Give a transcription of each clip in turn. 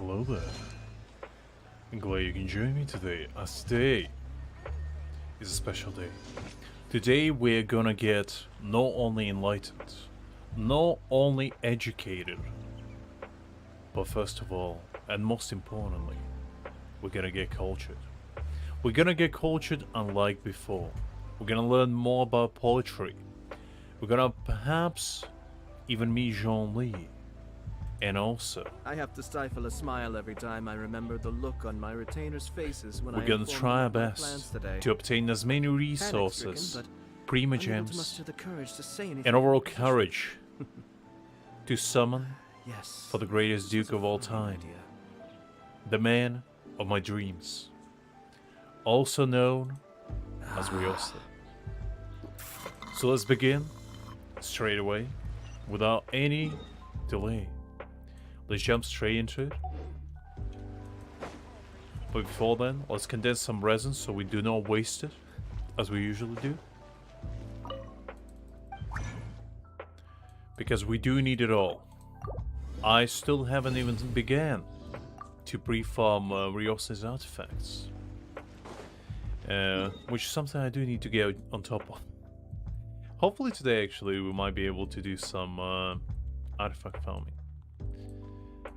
Hello there. I'm glad you can join me today, as today is a special day. Today we're gonna get not only enlightened, not only educated, but first of all, and most importantly, we're gonna get cultured. We're gonna get cultured unlike before. We're gonna learn more about poetry. We're gonna perhaps even meet Jean Lee. And also, I have to stifle a smile every time I remember the look on my retainers' faces when we're I gonna inform try our them of my plans best today. to obtain as many resources, Panic-stricken, prima but unable to gems, muster the courage to say anything and overall in opposition. courage to summon Yes. for the greatest this is duke of a all fine time, idea. the man of my dreams, also known as Wriothesley. So let's begin straight away, without any delay. Let's jump straight into it. But before then, let's condense some resin so we do not waste it, as we usually do. Because we do need it all. I still haven't even began to pre-farm Wriothesley's artifacts. Which is something I do need to get on top of. Hopefully today, actually, we might be able to do some artifact farming.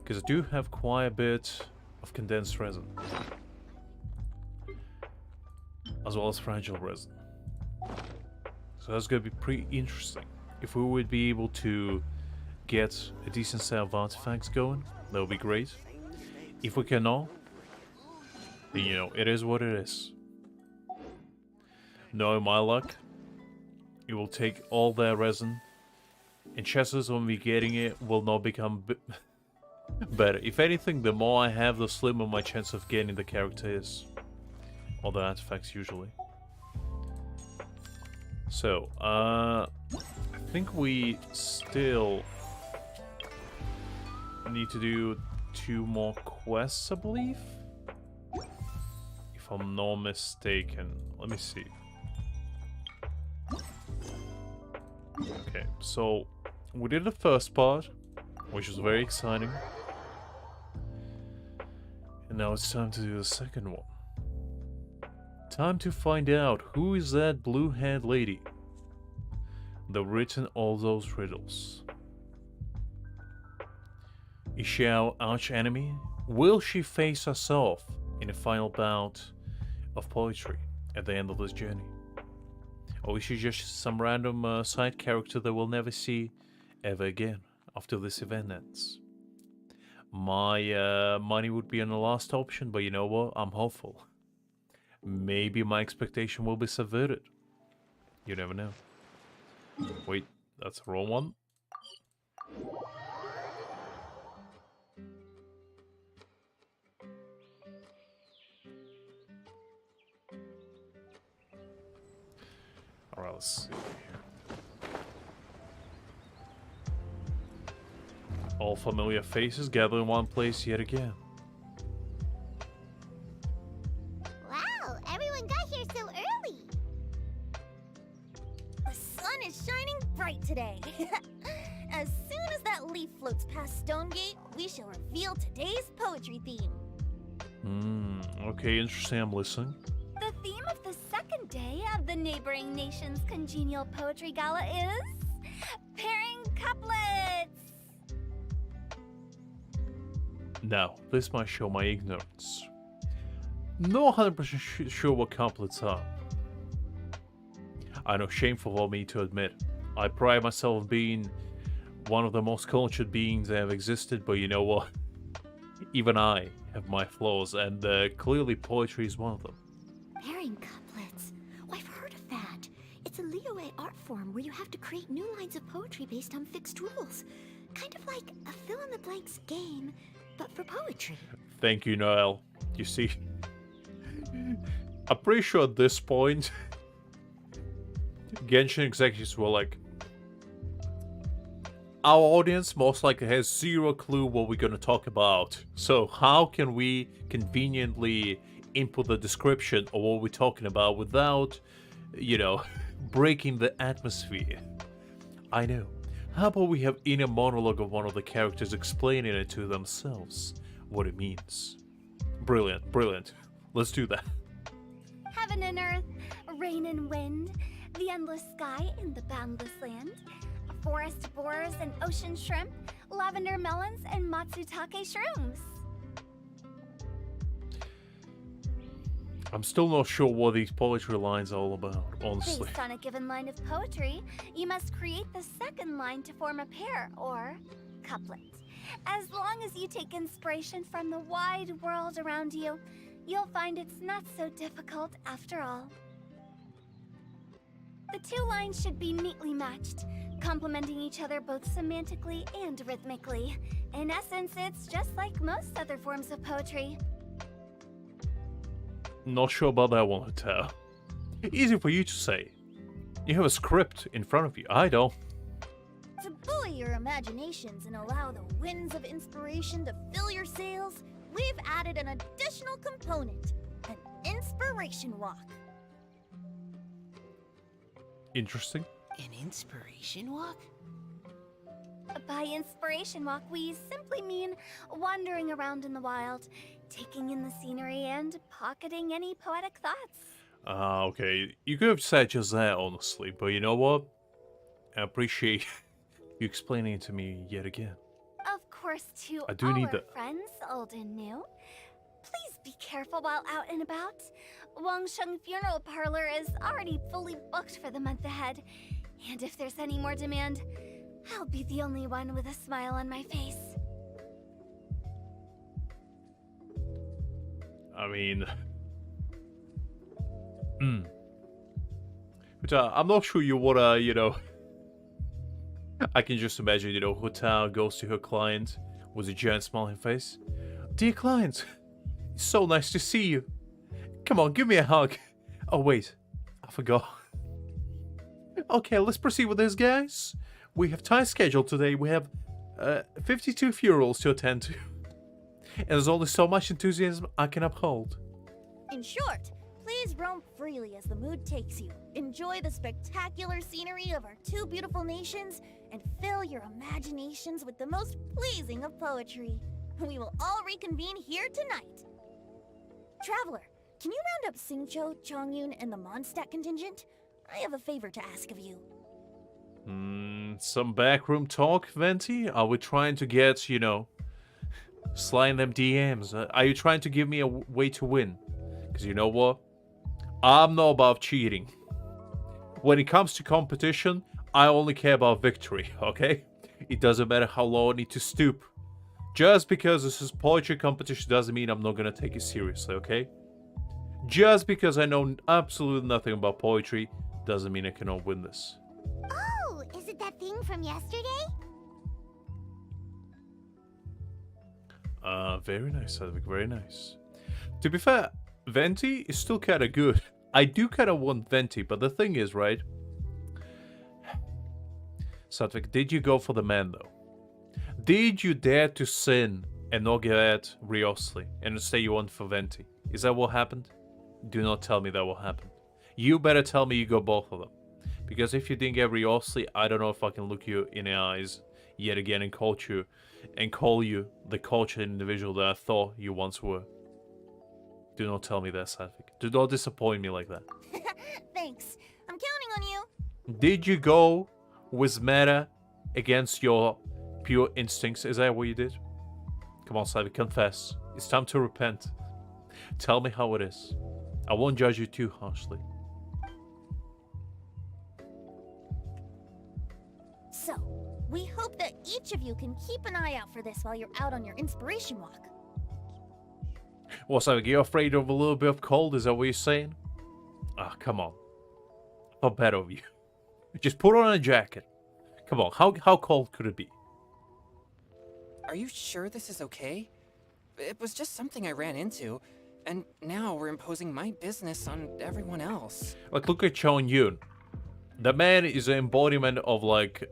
Because I do have quite a bit of condensed resin. As well as fragile resin. So that's going to be pretty interesting. If we would be able to get a decent set of artifacts going, that would be great. If we cannot, then you know, it is what it is. Knowing my luck, it will take all their resin, and chances when we getting it will not become better. If anything, the more I have, the slimmer my chance of getting the character is. Or the artifacts, usually. So, I think we still need to do 2 more quests, I believe? If I'm not mistaken. Let me see. Okay, so we did the first part, which was very exciting. And now it's time to do the second one. Time to find out who is that blue-haired lady that written all those riddles. Is she our arch-enemy? Will she face us off in a final bout of poetry at the end of this journey? Or is she just some random side character that we'll never see ever again after this event ends? My money would be on the last option, but you know what? I'm hopeful. Maybe my expectation will be subverted. You never know. Wait, that's the wrong one. Alright, let's see here. All familiar faces gather in one place yet again. Wow, everyone got here so early. The sun is shining bright today. As soon as that leaf floats past Stonegate, we shall reveal today's poetry theme. Okay, interesting, I'm listening. The theme of the second day of the neighboring nation's congenial poetry gala is pairing couplets. Now, this might show my ignorance. Not 100% sure what couplets are. I know, shameful for me to admit. I pride myself on being one of the most cultured beings that have existed, but you know what? Even I have my flaws, and clearly poetry is one of them. Pairing couplets. Oh, I've heard of that. It's a Liyue art form where you have to create new lines of poetry based on fixed rules. Kind of like a fill-in-the-blanks game, but for poetry. Thank you, Noel. You see, I'm pretty sure at this point, Genshin executives were like, our audience most likely has zero clue what we're going to talk about. So how can we conveniently input the description of what we're talking about without, you know, breaking the atmosphere? I know. How about we have inner monologue of one of the characters explaining it to themselves? what it means. Brilliant, brilliant. Let's do that. Heaven and earth, rain and wind, the endless sky and the boundless land, forest boars and ocean shrimp, lavender melons and matsutake shrooms. I'm still not sure what these poetry lines are all about, honestly. Based on a given line of poetry, you must create the second line to form a pair, or couplet. As long as you take inspiration from the wide world around you, you'll find it's not so difficult after all. The two lines should be neatly matched, complementing each other both semantically and rhythmically. In essence, it's just like most other forms of poetry. Not sure about that one, Hotel. Easy for you to say. You have a script in front of you. I don't. To buoy your imaginations and allow the winds of inspiration to fill your sails, we've added an additional component, an inspiration walk. Interesting. An inspiration walk? By inspiration walk, we simply mean wandering around in the wild, taking in the scenery and pocketing any poetic thoughts. Okay. You could have said just that, honestly, but you know what? I appreciate you explaining it to me yet again. Of course, to I do all need our that. friends, old and new, please be careful while out and about. Wangsheng Funeral Parlor is already fully booked for the month ahead, and if there's any more demand, I'll be the only one with a smile on my face. I mean... But I'm not sure you wanna, you know... I can just imagine, you know, Hotel goes to her client with a giant smiling face. Dear client, it's so nice to see you. Come on, give me a hug. Oh, wait. I forgot. Okay, let's proceed with this, guys. We have tight schedule today. We have 52 funerals to attend to. And there's only so much enthusiasm I can uphold. In short, please roam freely as the mood takes you. Enjoy the spectacular scenery of our two beautiful nations and fill your imaginations with the most pleasing of poetry. We will all reconvene here tonight. Traveler, can you round up Xingqiu, Chongyun, and the Mondstadt contingent? I have a favor to ask of you. Some backroom talk, Venti? Are we trying to get, you know, sliding them DMs? Are you trying to give me a way to win? Because you know what? I'm not about cheating. When it comes to competition, I only care about victory, okay? It doesn't matter how low I need to stoop. Just because this is poetry competition doesn't mean I'm not gonna take it seriously, okay? Just because I know absolutely nothing about poetry doesn't mean I cannot win this. Oh, is it that thing from yesterday? Very nice, Hedwig, very nice. To be fair, Venti is still kinda good. I do kinda want Venti, but the thing is, right? Sadvik, did you go for the man, though? Did you dare to sin and not get Wriothesley and instead you went for Venti? Is that what happened? Do not tell me that will happen. You better tell me you got both of them. Because if you didn't get Wriothesley, I don't know if I can look you in the eyes yet again and call you the cultured individual that I thought you once were. Do not tell me that, Sadvik. Do not disappoint me like that. Thanks. I'm counting on you. Did you go with meta against your pure instincts? Is that what you did? Come on, Sadvik, confess. It's time to repent. Tell me how it is. I won't judge you too harshly. So, we hope that each of you can keep an eye out for this while you're out on your inspiration walk. What, Sadvik, you're afraid of a little bit of cold? Is that what you're saying? Ah, come on. I thought better of you. Just put on a jacket. Come on, how cold could it be? Are you sure this is okay? It was just something I ran into, and now we're imposing my business on everyone else. Like, look at Chong Yun. The man is an embodiment of, like,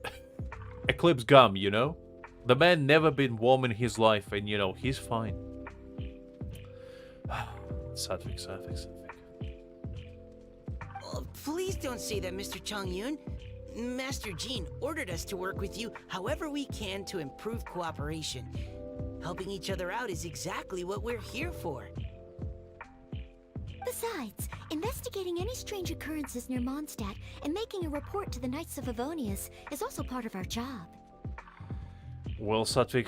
Eclipse Gum, you know? The man never been warm in his life, and, you know, he's fine. Sadvik. Oh, please don't say that, Mr. Chongyun. Master Jean ordered us to work with you however we can to improve cooperation. Helping each other out is exactly what we're here for. Besides, investigating any strange occurrences near Mondstadt and making a report to the Knights of Avonius is also part of our job. Well, Satvik,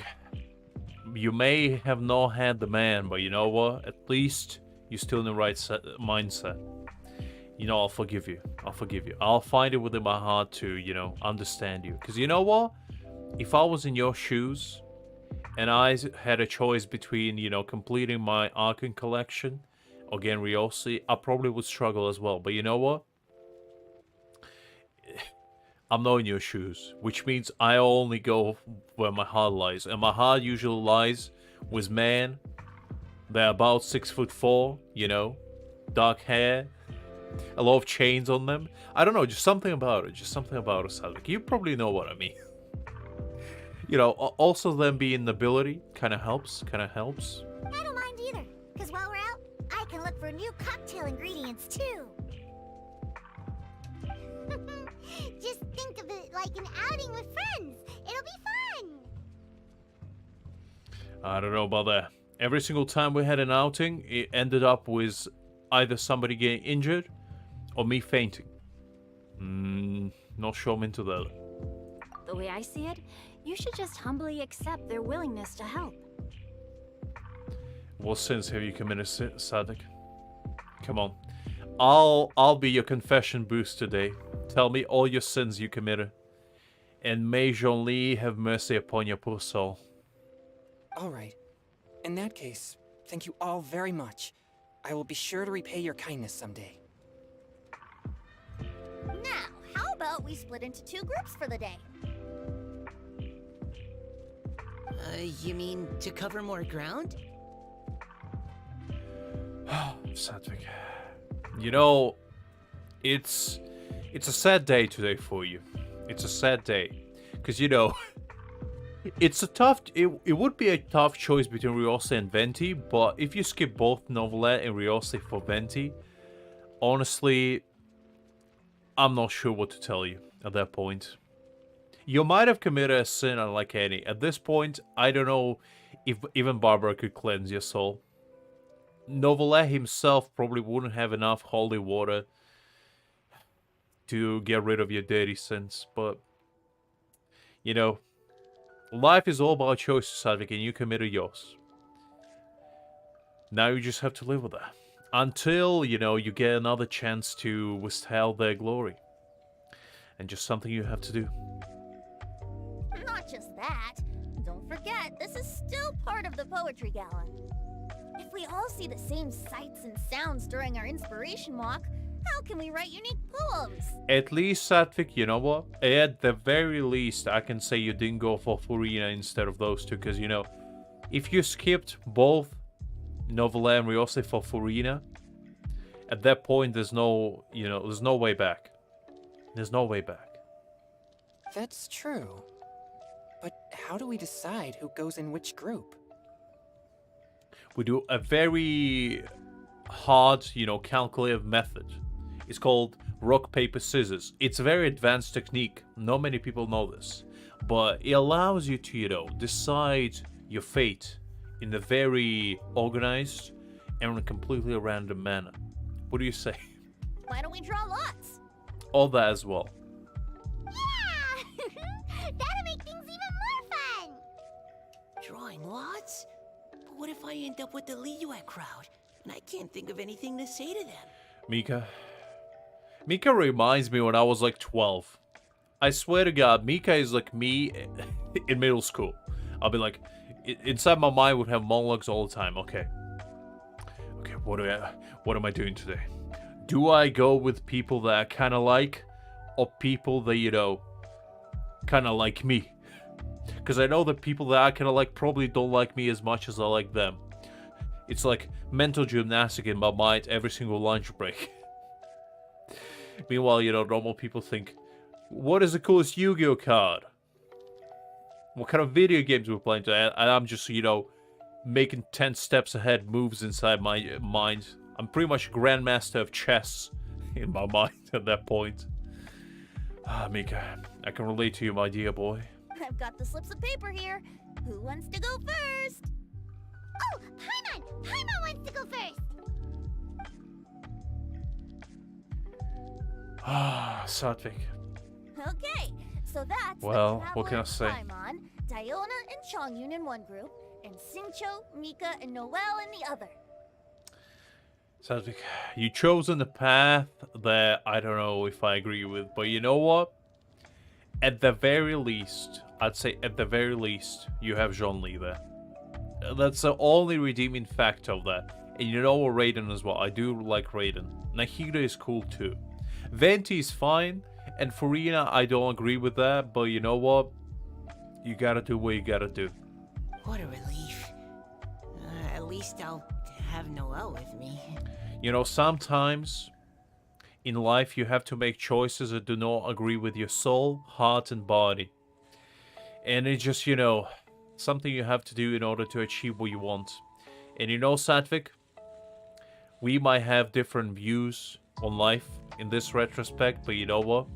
you may have not had the man, but you know what? At least you're still in the right mindset. You know, I'll forgive you. I'll forgive you. I'll find it within my heart to, you know, understand you. Because you know what? If I was in your shoes and I had a choice between, you know, completing my Archon collection or getting Wriothesley, I probably would struggle as well. But you know what? I'm not in your shoes, which means I only go where my heart lies. And my heart usually lies with men. They're about 6'4", you know, dark hair, a lot of chains on them. I don't know, just something about it. Just something about it, Satvik. You probably know what I mean. You know, also them being nobility kind of helps. I don't mind either, because while we're out, I can look for new cocktail ingredients too. Just think of it like an outing with friends. It'll be fun. I don't know about that. Every single time we had an outing, it ended up with either somebody getting injured or me fainting. Not sure I'm into that. The way I see it, you should just humbly accept their willingness to help. What sins have you committed, Sadik? Come on. I'll be your confession boost today. Tell me all your sins you committed. And may Jean-Li have mercy upon your poor soul. Alright. In that case, thank you all very much. I will be sure to repay your kindness someday. Now, how about we split into 2 groups for the day? You mean to cover more ground? Satvik. You know, it's a sad day today for you. It's a sad day. Because, you know, it's a tough... It would be a tough choice between Wriothesley and Venti, but if you skip both Novelette and Wriothesley for Venti, honestly, I'm not sure what to tell you at that point. You might have committed a sin unlike any. At this point, I don't know if even Barbara could cleanse your soul. Novelette himself probably wouldn't have enough holy water to get rid of your dirty sins, but, you know, life is all about choices, Satvik, and you committed yours. Now you just have to live with that. Until, you know, you get another chance to withhold their glory. And just something you have to do. Not just that. Don't forget, this is still part of the Poetry Gala. If we all see the same sights and sounds during our inspiration walk, how can we write unique poems? At least, Satvik, you know what? At the very least, I can say you didn't go for Furina instead of those two. Because, you know, if you skipped both Novelette and Wriothesley for Furina, at that point, there's no, you know, there's no way back. There's no way back. That's true. But how do we decide who goes in which group? We do a very hard, you know, calculative method. It's called rock, paper, scissors. It's a very advanced technique. Not many people know this. But it allows you to, you know, decide your fate in a very organized and completely random manner. What do you say? Why don't we draw lots? All that as well. Yeah! That'll make things even more fun! Drawing lots? But what if I end up with the Liyue crowd, and I can't think of anything to say to them? Mika reminds me when I was like 12. I swear to God, Mika is like me in middle school. I'll be like, inside my mind would have monologues all the time. Okay, what am I doing today? Do I go with people that I kind of like, or people that, you know, kind of like me? Because I know that people that I kind of like probably don't like me as much as I like them. It's like mental gymnastics in my mind every single lunch break. Meanwhile, you know, normal people think, what is the coolest Yu-Gi-Oh card? What kind of video games we're playing today? And I'm just, you know, making 10 steps ahead moves inside my mind. I'm pretty much a grandmaster of chess in my mind at that point. Mika, I can relate to you, my dear boy. I've got the slips of paper here. Who wants to go first? Oh, Paimon! Paimon wants to go first! Ah, Satvik. Okay, so that's Well, the what can I Traveler say? Paimon, Diona and Chongyun in one group, and Xingqiu, Mika, and Noelle in the other. Satvik, you chosen a path that I don't know if I agree with, but you know what? At the very least, I'd say at the very least, you have Zhongli there. That's the only redeeming fact of that. And you know what, Raiden as well. I do like Raiden. Nahida is cool too. Venti is fine, and Furina, I don't agree with that, but you know what? You gotta do what you gotta do. What a relief. At least I'll have Noelle with me. You know, sometimes in life you have to make choices that do not agree with your soul, heart, and body. And it's just, you know, something you have to do in order to achieve what you want. And you know, Satvik, we might have different views on life in this retrospect, but you know what?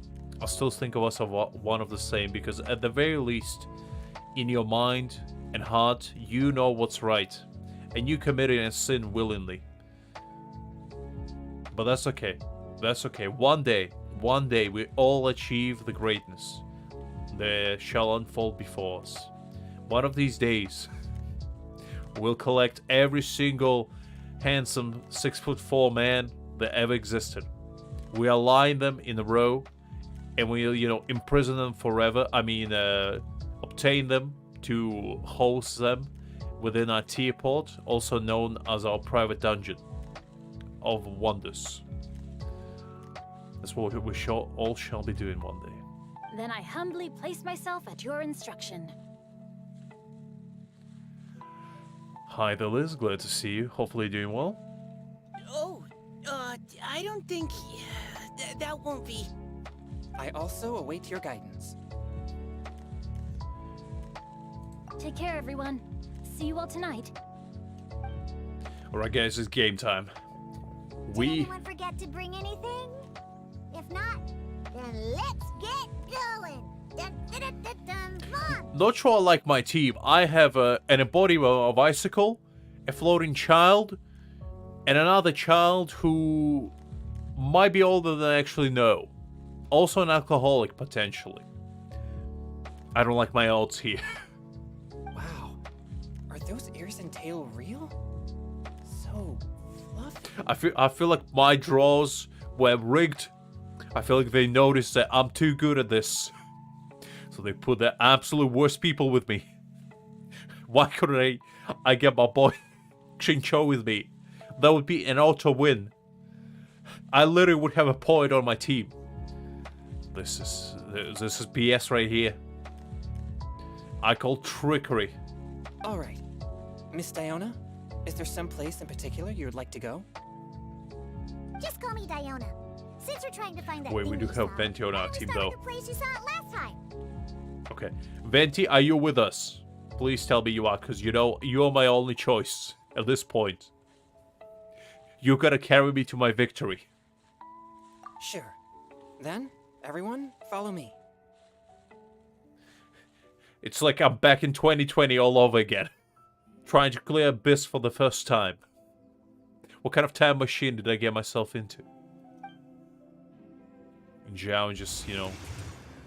I still think of us as one of the same, because at the very least, in your mind and heart, you know what's right. And you committed a sin willingly. But that's okay. That's okay. One day we all achieve the greatness that shall unfold before us. One of these days, we'll collect every single handsome 6'4" man that ever existed. We align them in a row, and we'll, you know, imprison them forever. I mean, obtain them to host them within our teapot, also known as our private dungeon of wonders. That's what we all shall be doing one day. Then I humbly place myself at your instruction. Hi there, Liz. Glad to see you. Hopefully you're doing well. Oh, I don't think... that won't be... I also await your guidance. Take care, everyone. See you all tonight. Alright guys, it's game time. Did anyone forget to bring anything? If not, then let's get going! Dun, dun, dun, dun, dun. Come on! Not sure I like my team. I have an embodiment of Icicle, a floating child, and another child who might be older than I actually know. Also an alcoholic, potentially. I don't like my odds here. Wow. Are those ears and tail real? So fluffy. I feel like my draws were rigged. I feel like they noticed that I'm too good at this. So they put the absolute worst people with me. Why couldn't I get my boy Xingqiu with me? That would be an auto win. I literally would have a point on my team. This is BS right here. I call trickery. Alright. Miss Diona, is there some place in particular you would like to go? Just call me Diona. Since you're trying to find that Wait, we do thingy have song, Venti on I our team, understand though. the place you saw it last time. Okay. Venti, are you with us? Please tell me you are, because you know, you're my only choice at this point. You gotta carry me to my victory. Sure. Then, everyone, follow me. It's like I'm back in 2020 all over again. Trying to clear Abyss for the first time. What kind of time machine did I get myself into? And Zhao just, you know,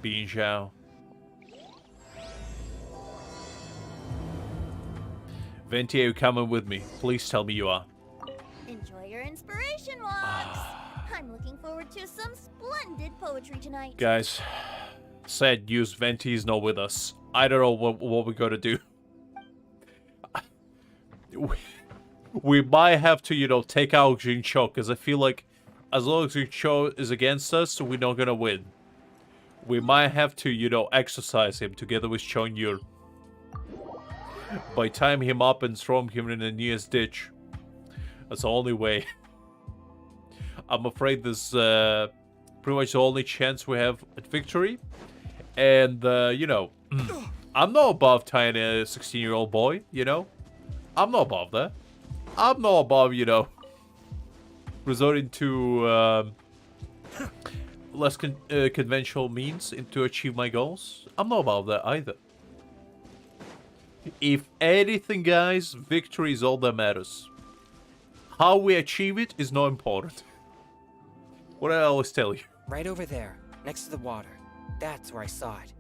being Zhao. Venti, are you coming with me? Please tell me you are. Enjoy your inspiration walks. I'm looking forward to some splendid poetry tonight. Guys, sad news, Venti is not with us. I don't know what we're gonna do. We might have to, you know, take out Xingqiu, because I feel like as long as Xingqiu is against us, we're not gonna win. We might have to, you know, exercise him together with Chongyun. By tying him up and throwing him in the nearest ditch. That's the only way. I'm afraid this pretty much the only chance we have at victory. And, you know, I'm not above tying a 16-year-old boy, you know? I'm not above that. I'm not above, you know, resorting to less conventional means to achieve my goals. I'm not above that either. If anything, guys, victory is all that matters. How we achieve it is not important. What I always tell you. Right over there, next to the water. That's where I saw it.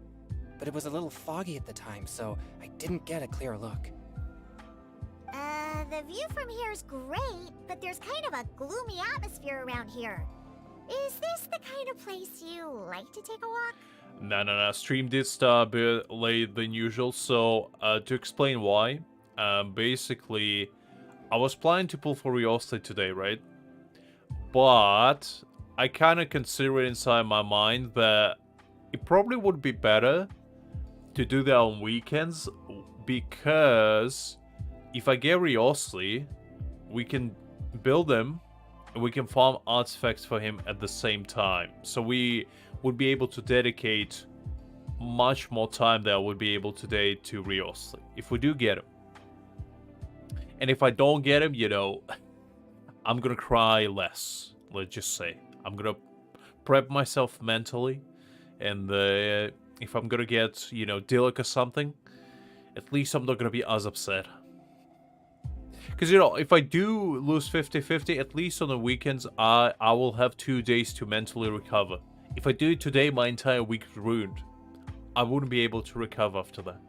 But it was a little foggy at the time, so I didn't get a clear look. The view from here is great, but there's kind of a gloomy atmosphere around here. Is this the kind of place you like to take a walk? No. Stream did start a bit late than usual, so to explain why, basically, I was planning to pull for Wriothesley today, right? But I kind of consider it inside my mind that it probably would be better to do that on weekends, because if I get Wriothesley, we can build him and we can farm artifacts for him at the same time. So we would be able to dedicate much more time than I would be able today to Wriothesley, if we do get him. And if I don't get him, you know, I'm gonna cry less, let's just say. I'm gonna prep myself mentally, and if I'm gonna get, you know, Dilek or something, at least I'm not gonna be as upset. Because, you know, if I do lose 50-50, at least on the weekends, I will have 2 days to mentally recover. If I do it today, my entire week is ruined. I wouldn't be able to recover after that.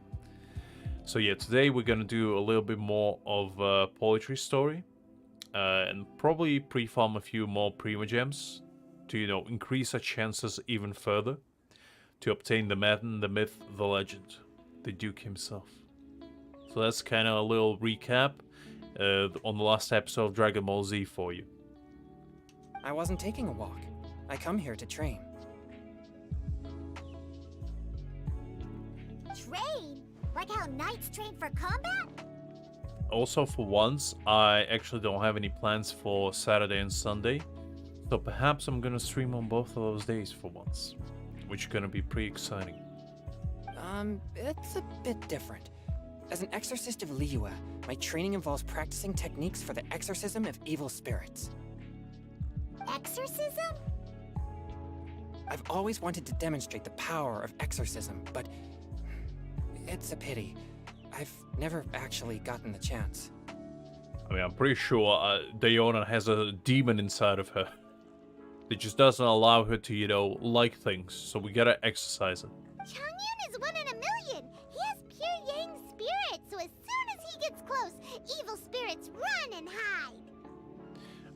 So yeah, today we're gonna do a little bit more of poetry story. And probably pre-farm a few more Primogems to, you know, increase our chances even further to obtain the man, the myth, the legend, the Duke himself. So that's kind of a little recap on the last episode of Dragon Ball Z for you. I wasn't taking a walk. I come here to train. Train? Like how knights train for combat? Also, for once, I actually don't have any plans for Saturday and Sunday, so perhaps I'm gonna stream on both of those days for once, which is gonna be pretty exciting. It's a bit different. As an exorcist of Liyue, my training involves practicing techniques for the exorcism of evil spirits. Exorcism? I've always wanted to demonstrate the power of exorcism, but it's a pity. I've never actually gotten the chance. I mean, I'm pretty sure Diona has a demon inside of her. It just doesn't allow her to, you know, like things, so we gotta exercise it. Changyun is 1 in a million! He has pure yang spirit, so as soon as he gets close, evil spirits run and hide!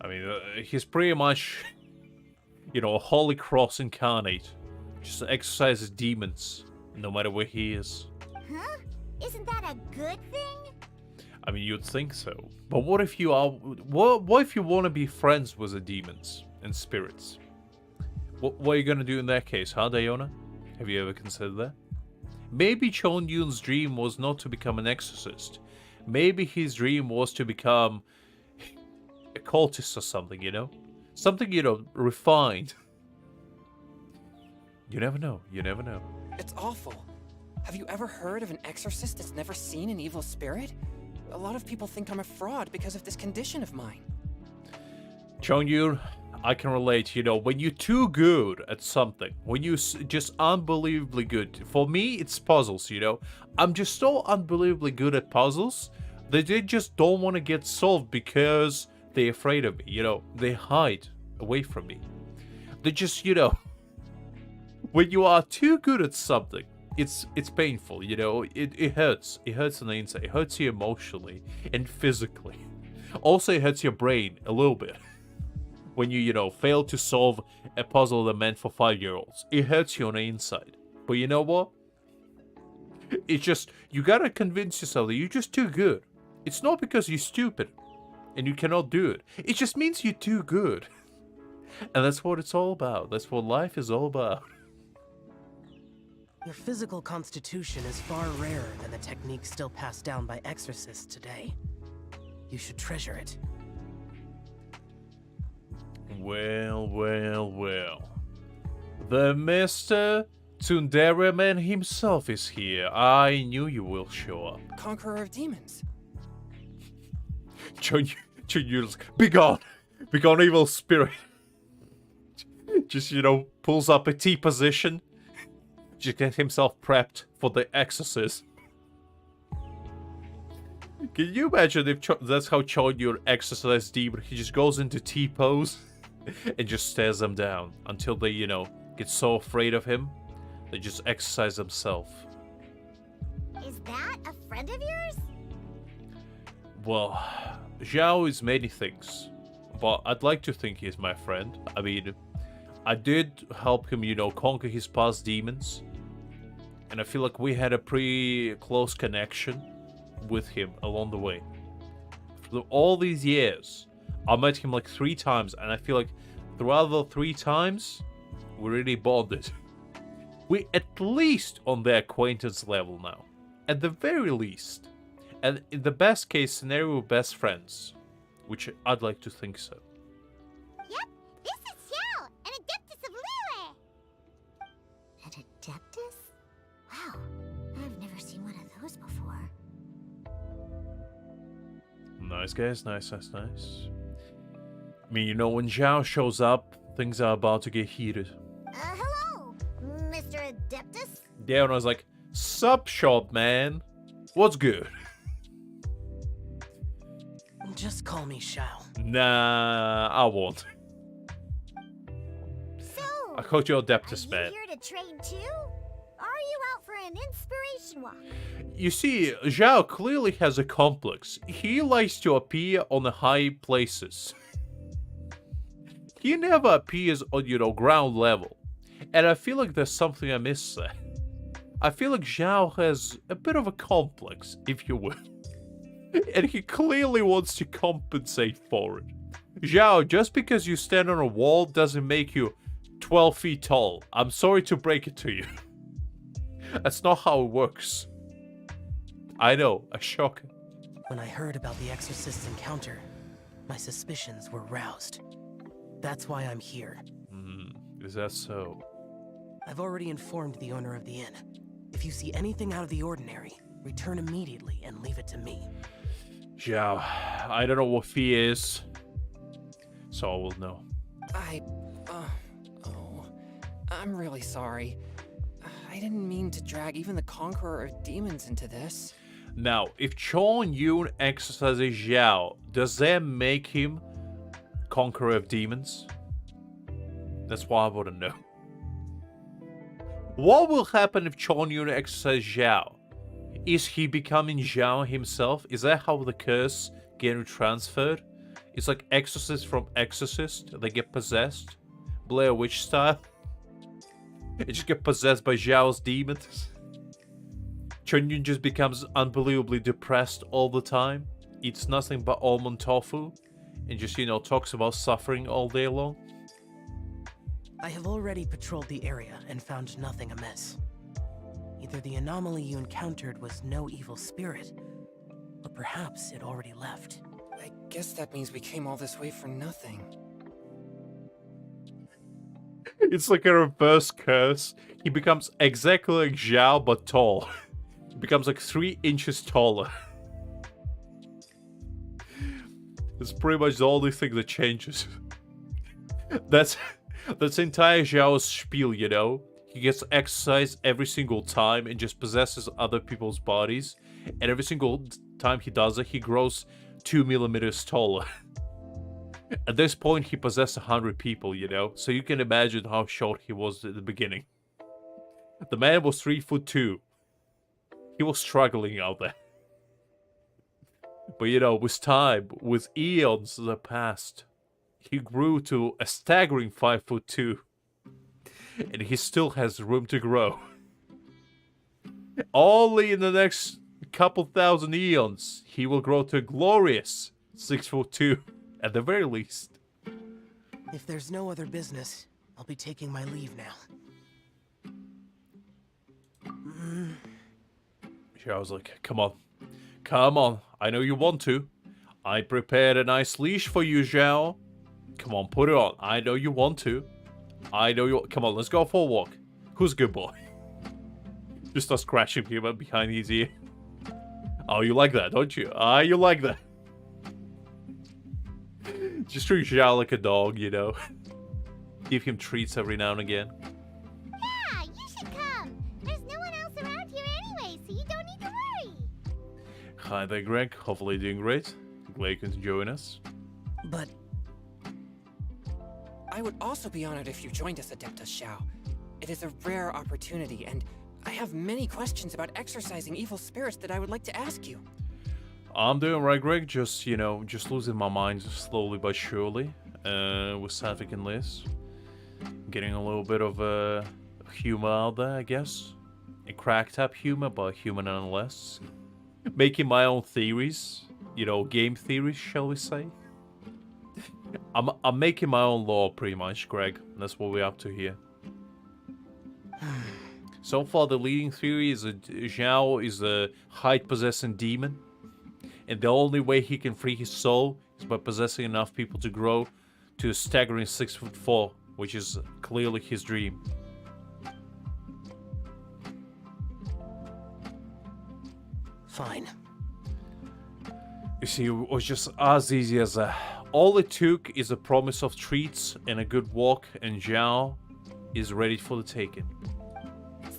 I mean, he's pretty much, you know, a Holy Cross incarnate. Just exercises demons, no matter where he is. Huh? Isn't that a good thing? I mean, you'd think so. But what if you are... What if you want to be friends with the demons and spirits? What are you going to do in that case, huh, Diona? Have you ever considered that? Maybe Chonyun's dream was not to become an exorcist. Maybe his dream was to become a cultist or something, you know? Something, you know, refined. You never know. You never know. It's awful. Have you ever heard of an exorcist that's never seen an evil spirit? A lot of people think I'm a fraud because of this condition of mine. Chongyun, I can relate, you know, when you're too good at something, when you're just unbelievably good. For me, it's puzzles, you know. I'm just so unbelievably good at puzzles that they just don't want to get solved because they're afraid of me, you know. They hide away from me. They just, you know, when you are too good at something, it's painful, you know. It hurts. It hurts on the inside. It hurts you emotionally and physically. Also, it hurts your brain a little bit. When you know, fail to solve a puzzle that meant for 5-year-olds. It hurts you on the inside. But you know what? It's just, you gotta convince yourself that you're just too good. It's not because you're stupid and you cannot do it. It just means you're too good. And that's what it's all about. That's what life is all about. Your physical constitution is far rarer than the techniques still passed down by exorcists today. You should treasure it. Well. The Mr. Tsundere Man himself is here. I knew you will show up. Conqueror of demons. Chonyun's be gone, evil spirit. Just, you know, pulls up a T position. Just get himself prepped for the exorcism. Can you imagine if that's how Chon Yun exercises demon? He just goes into T-pose and just stares them down until they, you know, get so afraid of him, they just exercise themselves. Is that a friend of yours? Well, Zhao is many things, but I'd like to think he's my friend. I mean, I did help him, you know, conquer his past demons, and I feel like we had a pretty close connection with him along the way. Through all these years, I met him like 3 times, and I feel like throughout the 3 times, we really bonded. We at least on the acquaintance level now, at the very least. And in the best case scenario, we're best friends, which I'd like to think so. Yep, this is Xiao, an adeptus of Liyue. An adeptus? Wow, I've never seen one of those before. Nice, guys. Nice. I mean, you know, when Zhao shows up, things are about to get heated. Hello, Mr. Adeptus? Yeah, and I was like, sup, short man? What's good? Just call me Shao. Nah, I won't. So, I called you Adeptus, are man. you here to train too? Or are you out for an inspiration walk? You see, Zhao clearly has a complex. He likes to appear on the high places. He never appears on, you know, ground level. And I feel like there's something I miss there. I feel like Zhao has a bit of a complex, if you will. And he clearly wants to compensate for it. Zhao, just because you stand on a wall doesn't make you 12 feet tall. I'm sorry to break it to you. That's not how it works. I know, a shocker. When I heard about the Exorcist's encounter, my suspicions were roused. That's why I'm here. Is that so? I've already informed the owner of the inn. If you see anything out of the ordinary, return immediately and leave it to me. Zhao, I don't know what fear is, so I will know. I'm really sorry. I didn't mean to drag even the Conqueror of Demons into this. Now, if Chon Yun exercises Zhao, does that make him Conqueror of Demons? That's what I want to know. What will happen if Chon Yun exercises Zhao? Is he becoming Zhao himself? Is that how the curse getting transferred? It's like Exorcist from Exorcist. They get possessed. Blair Witch style. They just get possessed by Zhao's demons. Chon Yun just becomes unbelievably depressed all the time. Eats nothing but almond tofu. And just, you know, talks about suffering all day long. I have already patrolled the area and found nothing amiss. Either the anomaly you encountered was no evil spirit, or perhaps it already left. I guess that means we came all this way for nothing. It's like a reverse curse. He becomes exactly like Zhao, but tall. He becomes like 3 inches taller. It's pretty much the only thing that changes. That's entire Zhao's spiel, you know? He gets exercised every single time and just possesses other people's bodies. And every single time he does it, he grows 2 millimeters taller. At this point, he possessed 100 people, you know? So you can imagine how short he was at the beginning. The man was 3'2". He was struggling out there. But you know, with time, with eons that passed, he grew to a staggering 5'2". And he still has room to grow. Only in the next couple thousand eons, he will grow to a glorious 6'2", at the very least. If there's no other business, I'll be taking my leave now. I was like, come on, I know you want to. I prepared a nice leash for you, Zhao. Come on, put it on. I know you want to. I know you. Come on, let's go for a walk. Who's a good boy? Just start scratching him behind his ear. Oh, you like that, don't you? Ah, you like that. Just treat Zhao like a dog, you know. Give him treats every now and again. Yeah, you should come. There's no one else around here anyway, so you don't need to worry. Hi there, Greg. Hopefully you're doing great. Glad you can join us. But I would also be honored if you joined us, Adeptus Xiao. It is a rare opportunity, and I have many questions about exorcising evil spirits that I would like to ask you. I'm doing right, Greg. Just, just losing my mind slowly but surely. With Satvik and Liz. Getting a little bit of humor out there, I guess. A cracked up humor, but humor nonetheless. Making my own theories. Game theories, shall we say. I'm making my own law, pretty much, Greg. That's what we're up to here. So far, the leading theory is that Zhao is a height-possessing demon. And the only way he can free his soul is by possessing enough people to grow to a staggering 6'4", which is clearly his dream. fine. You see, it was just as easy as that. All it took is a promise of treats and a good walk, and Zhao is ready for the taking.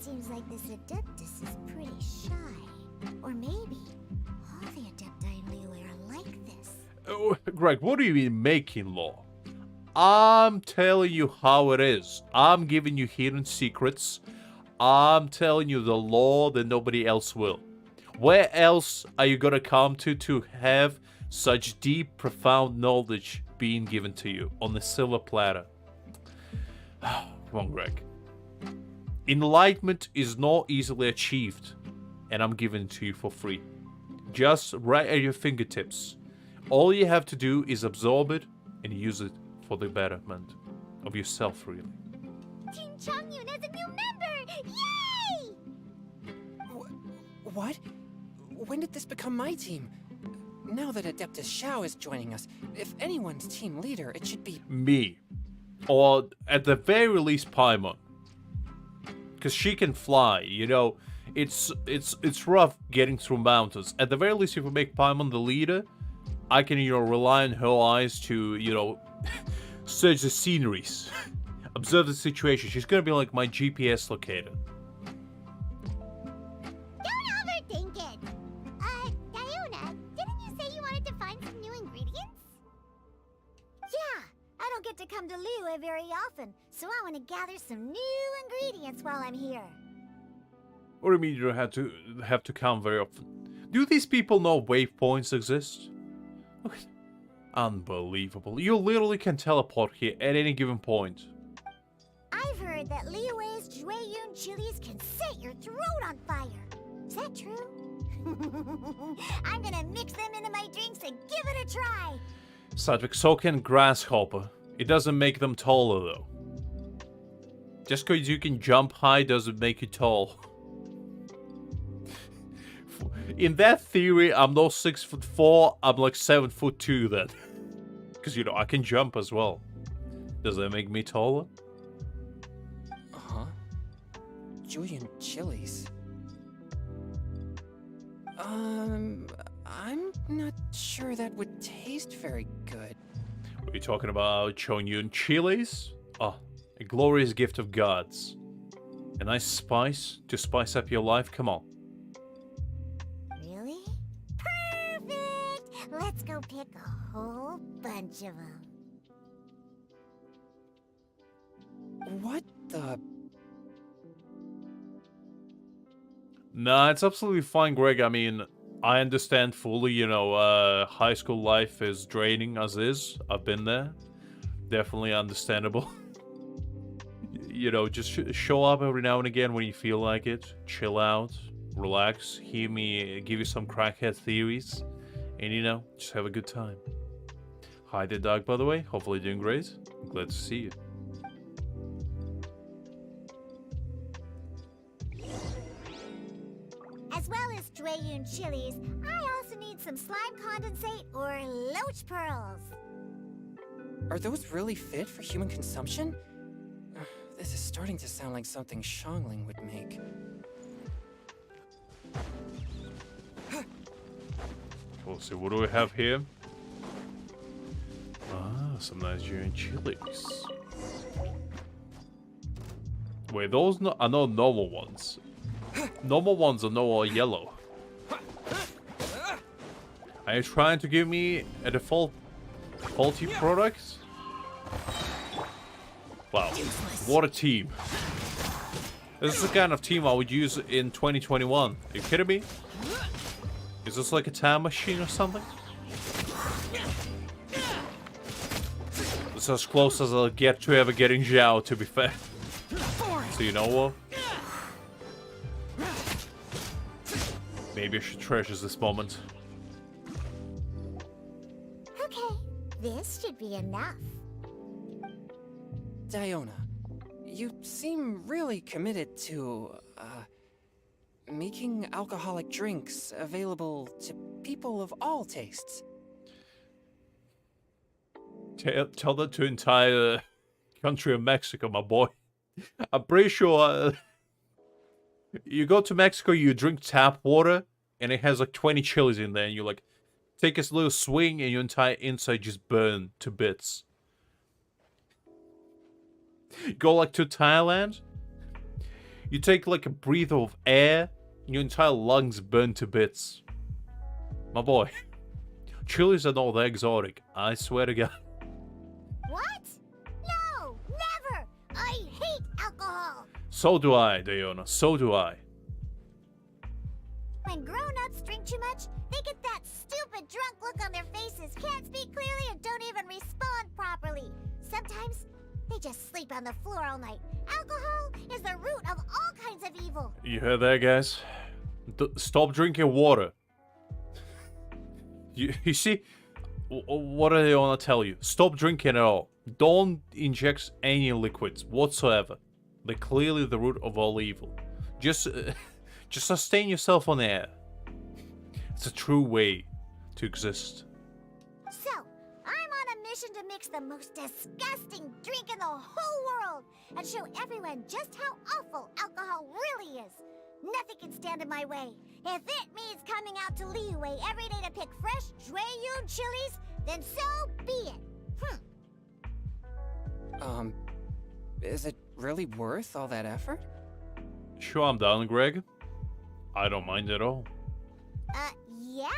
Seems like this Adeptus is pretty shy. Or maybe all the Adepti in Liyue are like this. Oh, Greg, what do you mean making law? I'm telling you how it is. I'm giving you hidden secrets. I'm telling you the law that nobody else will. Where else are you gonna come to have such deep, profound knowledge being given to you on the silver platter? Come on, Greg. Enlightenment is not easily achieved, and I'm giving it to you for free. Just right at your fingertips. All you have to do is absorb it and use it for the betterment of yourself, really. Team Changyun is a new member! Yay! What? When did this become my team? Now that Adeptus Xiao is joining us, if anyone's team leader, it should be Me. Or at the very least Paimon. Because she can fly, you know. It's rough getting through mountains. At the very least, if we make Paimon the leader, I can, rely on her eyes to, search the sceneries. Observe the situation. She's gonna be like my GPS locator. Don't overthink it! Diona, didn't you say you wanted to find some new ingredients? Yeah, I don't get to come to Liyue very often, so I want to gather some new ingredients while I'm here. What do you mean you don't have to come very often? Do these people know waypoints exist? Okay. Unbelievable. You literally can teleport here at any given point. I've heard that Liyue's Jueyun chilies can set your throat on fire. Is that true? I'm gonna mix them into my drinks and give it a try. Satvik, so can grasshopper. It doesn't make them taller though. Just because you can jump high doesn't make you tall. In that theory, I'm not 6'4", I'm like 7'2" then. Because, I can jump as well. Does that make me taller? Huh? Julian chilies. I'm not sure that would taste very good. Are you talking about Chonyun chilies? Oh, a glorious gift of gods. A nice spice to spice up your life? Come on. Really? Perfect! Let's go pick a whole bunch of them. What the? Nah, it's absolutely fine, Greg. I mean, I understand fully, high school life is draining as is. I've been there. Definitely understandable. Just show up every now and again when you feel like it. Chill out, relax, hear me give you some crackhead theories, and, just have a good time. Hi there, Doug, by the way. Hopefully you're doing great. I'm glad to see you. As well as Jueyun chilies, I also need some slime condensate or loach pearls. Are those really fit for human consumption? This is starting to sound like something Xiangling would make. We'll see, what do we have here? Ah, some Nigerian chilies. Wait, those are not normal ones. Normal ones are no yellow. Are you trying to give me a default faulty product? Wow, what a team. This is the kind of team I would use in 2021. Are you kidding me? Is this like a time machine or something? This is as close as I'll get to ever getting Zhao, to be fair. So you know what? Maybe I should treasure this moment. Okay, this should be enough. Diona, you seem really committed to, making alcoholic drinks available to people of all tastes. Tell that to entire country of Mexico, my boy. I'm pretty sure you go to Mexico, you drink tap water, and it has like 20 chilies in there, and you like take a little swing, and your entire inside just burn to bits. You go like to Thailand, you take like a breath of air, and your entire lungs burn to bits. My boy, chilies are not that exotic, I swear to God. What? No, never! I hate alcohol! So do I, Diona, so do I. When grown-ups drink too much, they get that stupid drunk look on their faces, can't speak clearly, and don't even respond properly. Sometimes, they just sleep on the floor all night. Alcohol is the root of all kinds of evil. You heard that, guys? Stop drinking water. You see, what do they want to tell you? Stop drinking at all. Don't inject any liquids whatsoever. They're clearly the root of all evil. Just sustain yourself on air. It's a true way to exist. So, I'm on a mission to mix the most disgusting drink in the whole world and show everyone just how awful alcohol really is. Nothing can stand in my way. If it means coming out to Liyue every day to pick fresh Jueyun chilies, then so be it. Is it really worth all that effort? Sure, I'm down, Greg. I don't mind at all. Yeah,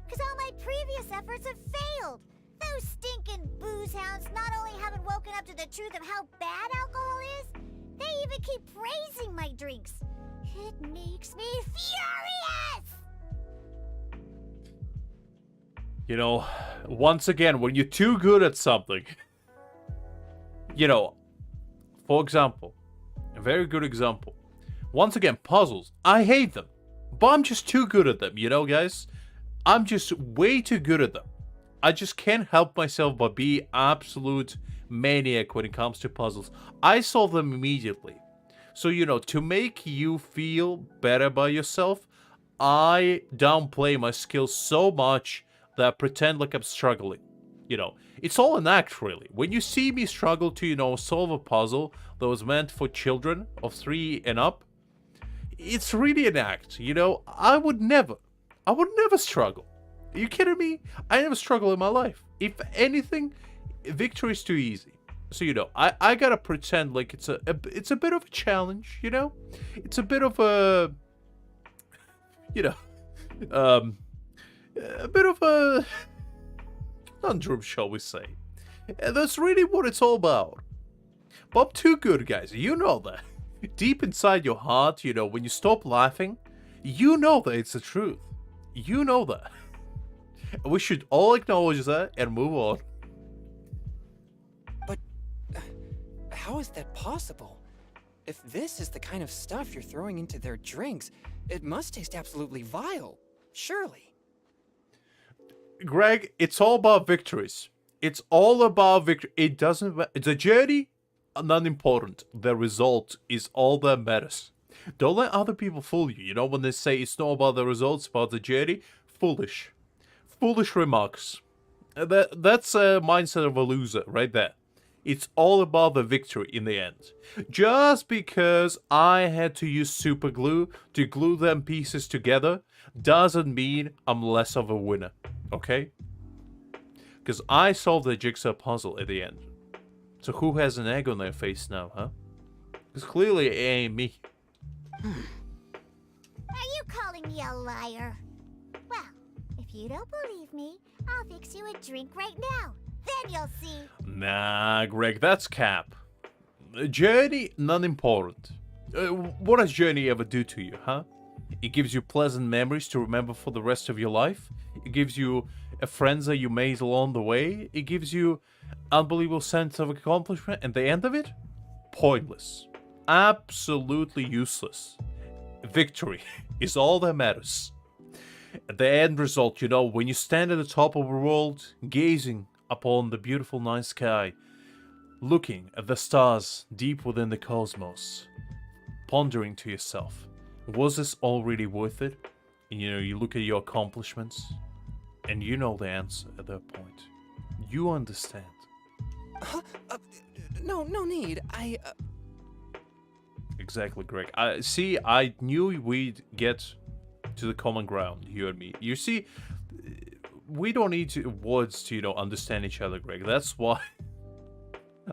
because all my previous efforts have failed. Those stinking booze hounds not only haven't woken up to the truth of how bad alcohol is, they even keep praising my drinks. It makes me furious! You know, once again, when you're too good at something, you know, for example, a very good example. Once again, puzzles. I hate them, but I'm just too good at them, you know, guys? I'm just way too good at them. I just can't help myself but be absolute maniac when it comes to puzzles. I solve them immediately. So, you know, to make you feel better by yourself, I downplay my skills so much that I pretend like I'm struggling. You know, it's all an act, really. When you see me struggle to, you know, solve a puzzle that was meant for children of 3 and up, it's really an act, you know? I would never struggle. Are you kidding me? I never struggle in my life. If anything, victory is too easy. So, you know, I gotta pretend like it's a bit of a challenge, you know? It's a bit of a, you know, a bit of a conundrum, shall we say. And that's really what it's all about. But I'm too good, guys. You know that. Deep inside your heart, you know, when you stop laughing, you know that it's the truth. You know that. And we should all acknowledge that and move on. But how is that possible? If this is the kind of stuff you're throwing into their drinks, it must taste absolutely vile. Surely. Greg, it's all about victories. It's all about victory. It doesn't. The journey, not important. The result is all that matters. Don't let other people fool you. You know, when they say it's not about the results, about the journey, foolish. Foolish remarks. That's a mindset of a loser right there. It's all about the victory in the end. Just because I had to use super glue to glue them pieces together doesn't mean I'm less of a winner, okay? Because I solved the jigsaw puzzle at the end. So who has an egg on their face now, huh? Because clearly it ain't me. Are you calling me a liar? Well, if you don't believe me, I'll fix you a drink right now. Then you'll see. Nah, Greg, that's cap. Journey, not important. What does Journey ever do to you, huh? It gives you pleasant memories to remember for the rest of your life. It gives you friends that you made along the way. It gives you unbelievable sense of accomplishment. And the end of it? Pointless. Absolutely useless. Victory is all that matters. The end result, when you stand at the top of the world, gazing upon the beautiful night sky, looking at the stars deep within the cosmos, pondering to yourself, was this all really worth it? And, you look at your accomplishments, and you know the answer at that point. You understand. No need. Exactly, Greg. I knew we'd get to the common ground, you and me. You see, we don't need words to, understand each other, Greg. That's why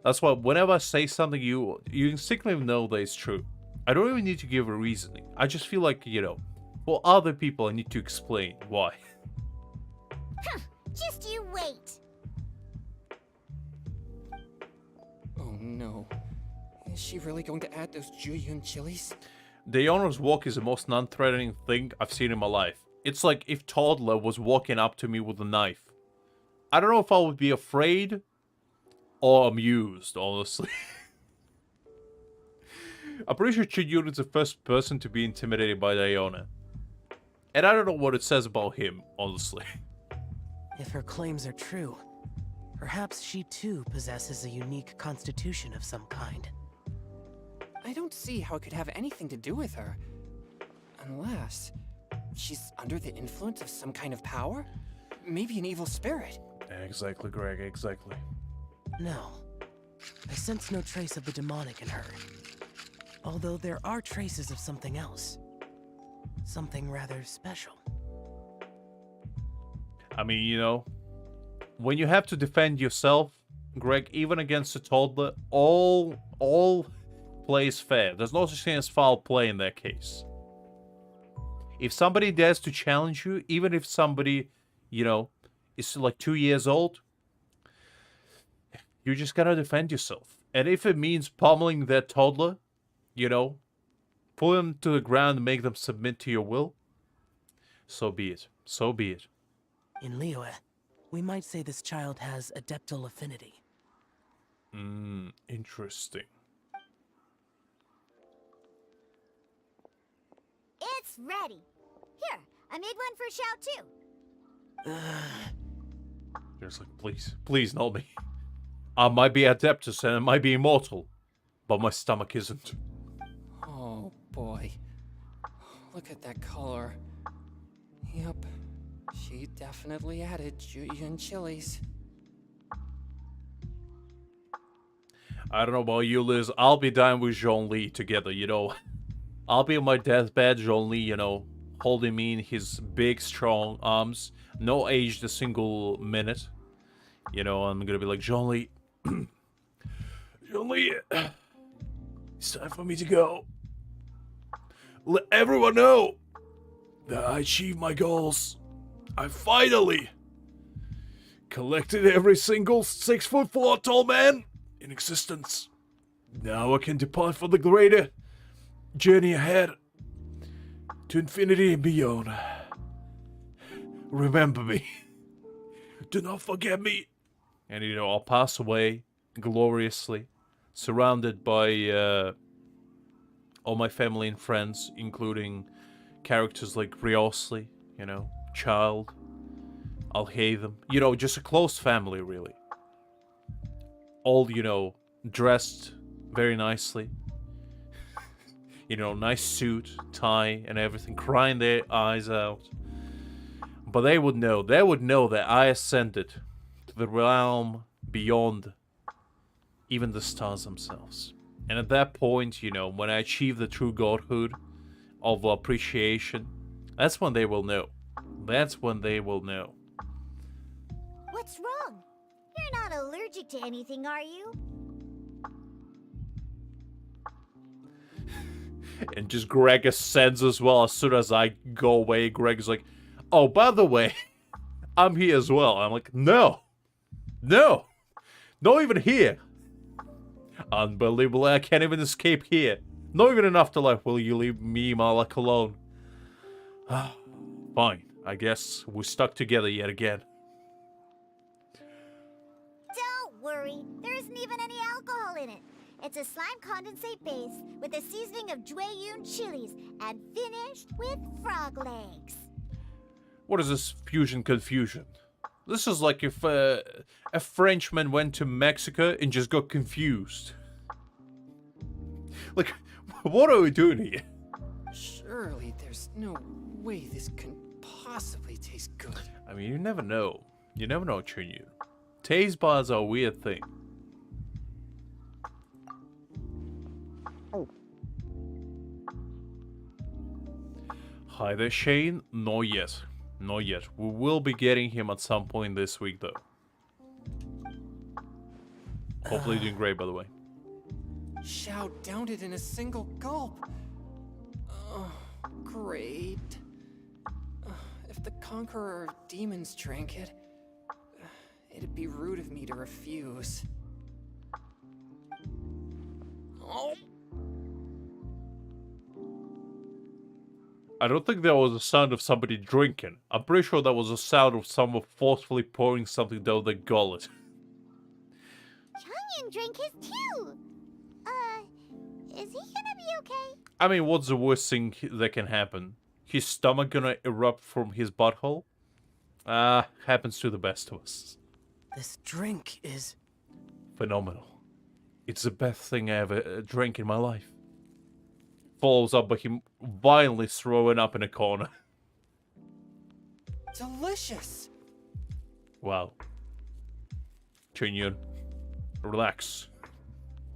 whenever I say something, you instinctively know that it's true. I don't even need to give a reasoning. I just feel like, for other people, I need to explain why. Just you wait. Oh no. Is she really going to add those Juyun chilies? The owner's walk is the most non-threatening thing I've seen in my life. It's like if Toddler was walking up to me with a knife. I don't know if I would be afraid or amused, honestly. I'm pretty sure Chiyun is the first person to be intimidated by the owner. And I don't know what it says about him, honestly. If her claims are true, perhaps she too possesses a unique constitution of some kind. I don't see how it could have anything to do with her. Unless she's under the influence of some kind of power? Maybe an evil spirit. Exactly, Greg, exactly. No. I sense no trace of the demonic in her. Although there are traces of something else. Something rather special. I mean, when you have to defend yourself, Greg, even against a toddler, all play is fair. There's no such thing as foul play in that case. If somebody dares to challenge you, even if somebody, is like 2 years old, you just gotta defend yourself. And if it means pummeling that toddler, pull them to the ground and make them submit to your will, so be it. So be it. In Liyue, we might say this child has adeptal affinity. Interesting. It's ready. Here, I made one for Xiao too. Just like, please, not me. I might be Adeptus and I might be immortal, but my stomach isn't. Oh boy. Look at that color. Yep. She definitely added Juyun chilies. I don't know about you, Liz. I'll be dying with Zhongli together, I'll be on my deathbed, Zhongli, holding me in his big, strong arms. No aged a single minute. I'm gonna be like, Zhongli. Zhongli. It's time for me to go. Let everyone know that I achieved my goals. I finally collected every single 6'4" tall man in existence. Now I can depart for the greater journey ahead to infinity and beyond. Remember me. Do not forget me. And I'll pass away gloriously, surrounded by all my family and friends, including characters like Wriothesley, Child. I'll hate them. Just a close family, really. All, dressed very nicely. Nice suit, tie, and everything, crying their eyes out. But they would know that I ascended to the realm beyond even the stars themselves. And at that point, when I achieve the true godhood of appreciation, that's when they will know. That's when they will know. What's wrong? You're not allergic to anything, are you? And just Greg ascends as well. As soon as I go away, Greg's like, oh, by the way, I'm here as well. I'm like, no, not even here. Unbelievable, I can't even escape here. Not even in afterlife will you leave me, Malak, alone. Fine, I guess we're stuck together yet again. Don't worry, there isn't even any alcohol in it. It's a slime condensate base with a seasoning of Jueyun chilies and finished with frog legs. What is this fusion confusion? This is like if a Frenchman went to Mexico and just got confused. Like, what are we doing here? Surely there's no way this can possibly taste good. I mean, you never know. You never know, Chunyu. Taste buds are a weird thing. Hi there, Shane. Not yet. Not yet. We will be getting him at some point this week, though. Hopefully doing great, by the way. Xiao downed it in a single gulp. Oh, great. If the Conqueror of Demons drank it, it'd be rude of me to refuse. Oh. I don't think that was the sound of somebody drinking. I'm pretty sure that was the sound of someone forcefully pouring something down their gullet. Changyan drank his too. Is he gonna be okay? I mean, what's the worst thing that can happen? His stomach gonna erupt from his butthole? Happens to the best of us. This drink is... Phenomenal. It's the best thing I ever drank in my life. Follows up by him violently throwing up in a corner. Delicious. Wow. Chunyun, relax.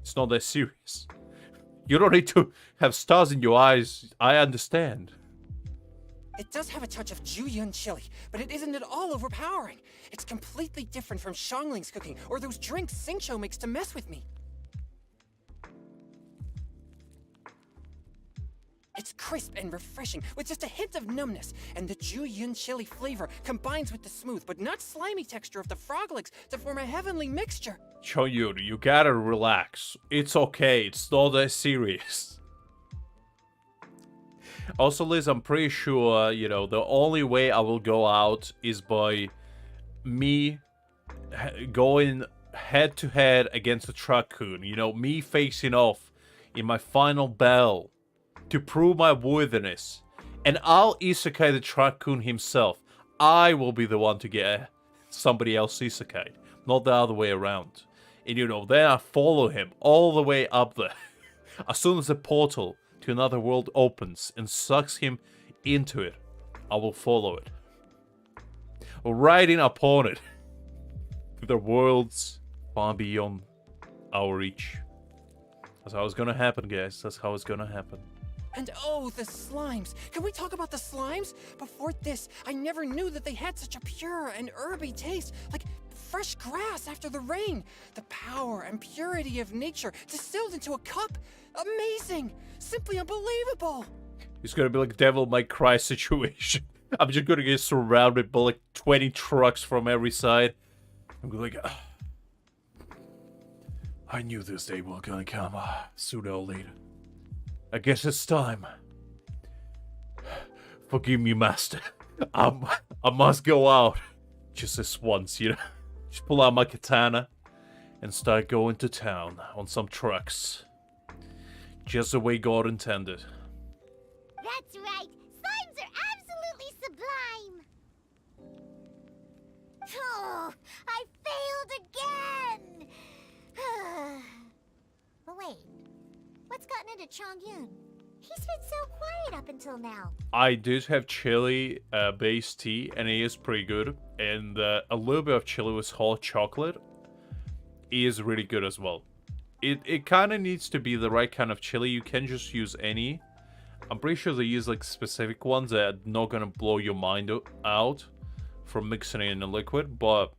It's not that serious. You don't need to have stars in your eyes. I understand. It does have a touch of Jueyun chili, but it isn't at all overpowering. It's completely different from Xiangling's cooking or those drinks Xingqiu makes to mess with me. It's crisp and refreshing, with just a hint of numbness, and the Jueyun chili flavor combines with the smooth but not slimy texture of the frog legs to form a heavenly mixture. Choyuri, you gotta relax. It's okay, it's not that serious. Also, Liz, I'm pretty sure, you know, the only way I will go out is by me going head-to-head against the Truck-kun. You know, me facing off in my final battle to prove my worthiness. And I'll isekai the Truck-kun himself. I will be the one to get somebody else isekai, not the other way around. And, you know, then I follow him all the way up there. As soon as the portal to another world opens and sucks him into it, I will follow it. Riding upon it. To the worlds far beyond our reach. That's how it's gonna happen, guys. That's how it's gonna happen. And oh, the slimes. Can we talk about the slimes? Before this, I never knew that they had such a pure and herby taste. Like fresh grass after the rain. The power and purity of nature distilled into a cup. Amazing. Simply unbelievable. It's gonna be like a Devil May Cry situation. I'm just gonna get surrounded by like 20 trucks from every side. I'm like, I knew this day was gonna come sooner or later. I guess it's time. Forgive me, master. I must go out. Just this once, you know. Just pull out my katana and start going to town on some trucks. Just the way God intended. That's right. Slimes are absolutely sublime. Oh, I failed again. But wait, what's gotten into Chongyun? He's been so quiet up until now. I did have chili based tea, and it is pretty good. And a little bit of chili with hot chocolate is really good as well. It kind of needs to be the right kind of chili. You can't just use any. I'm pretty sure they use like specific ones that are not gonna blow your mind out from mixing it in a liquid, but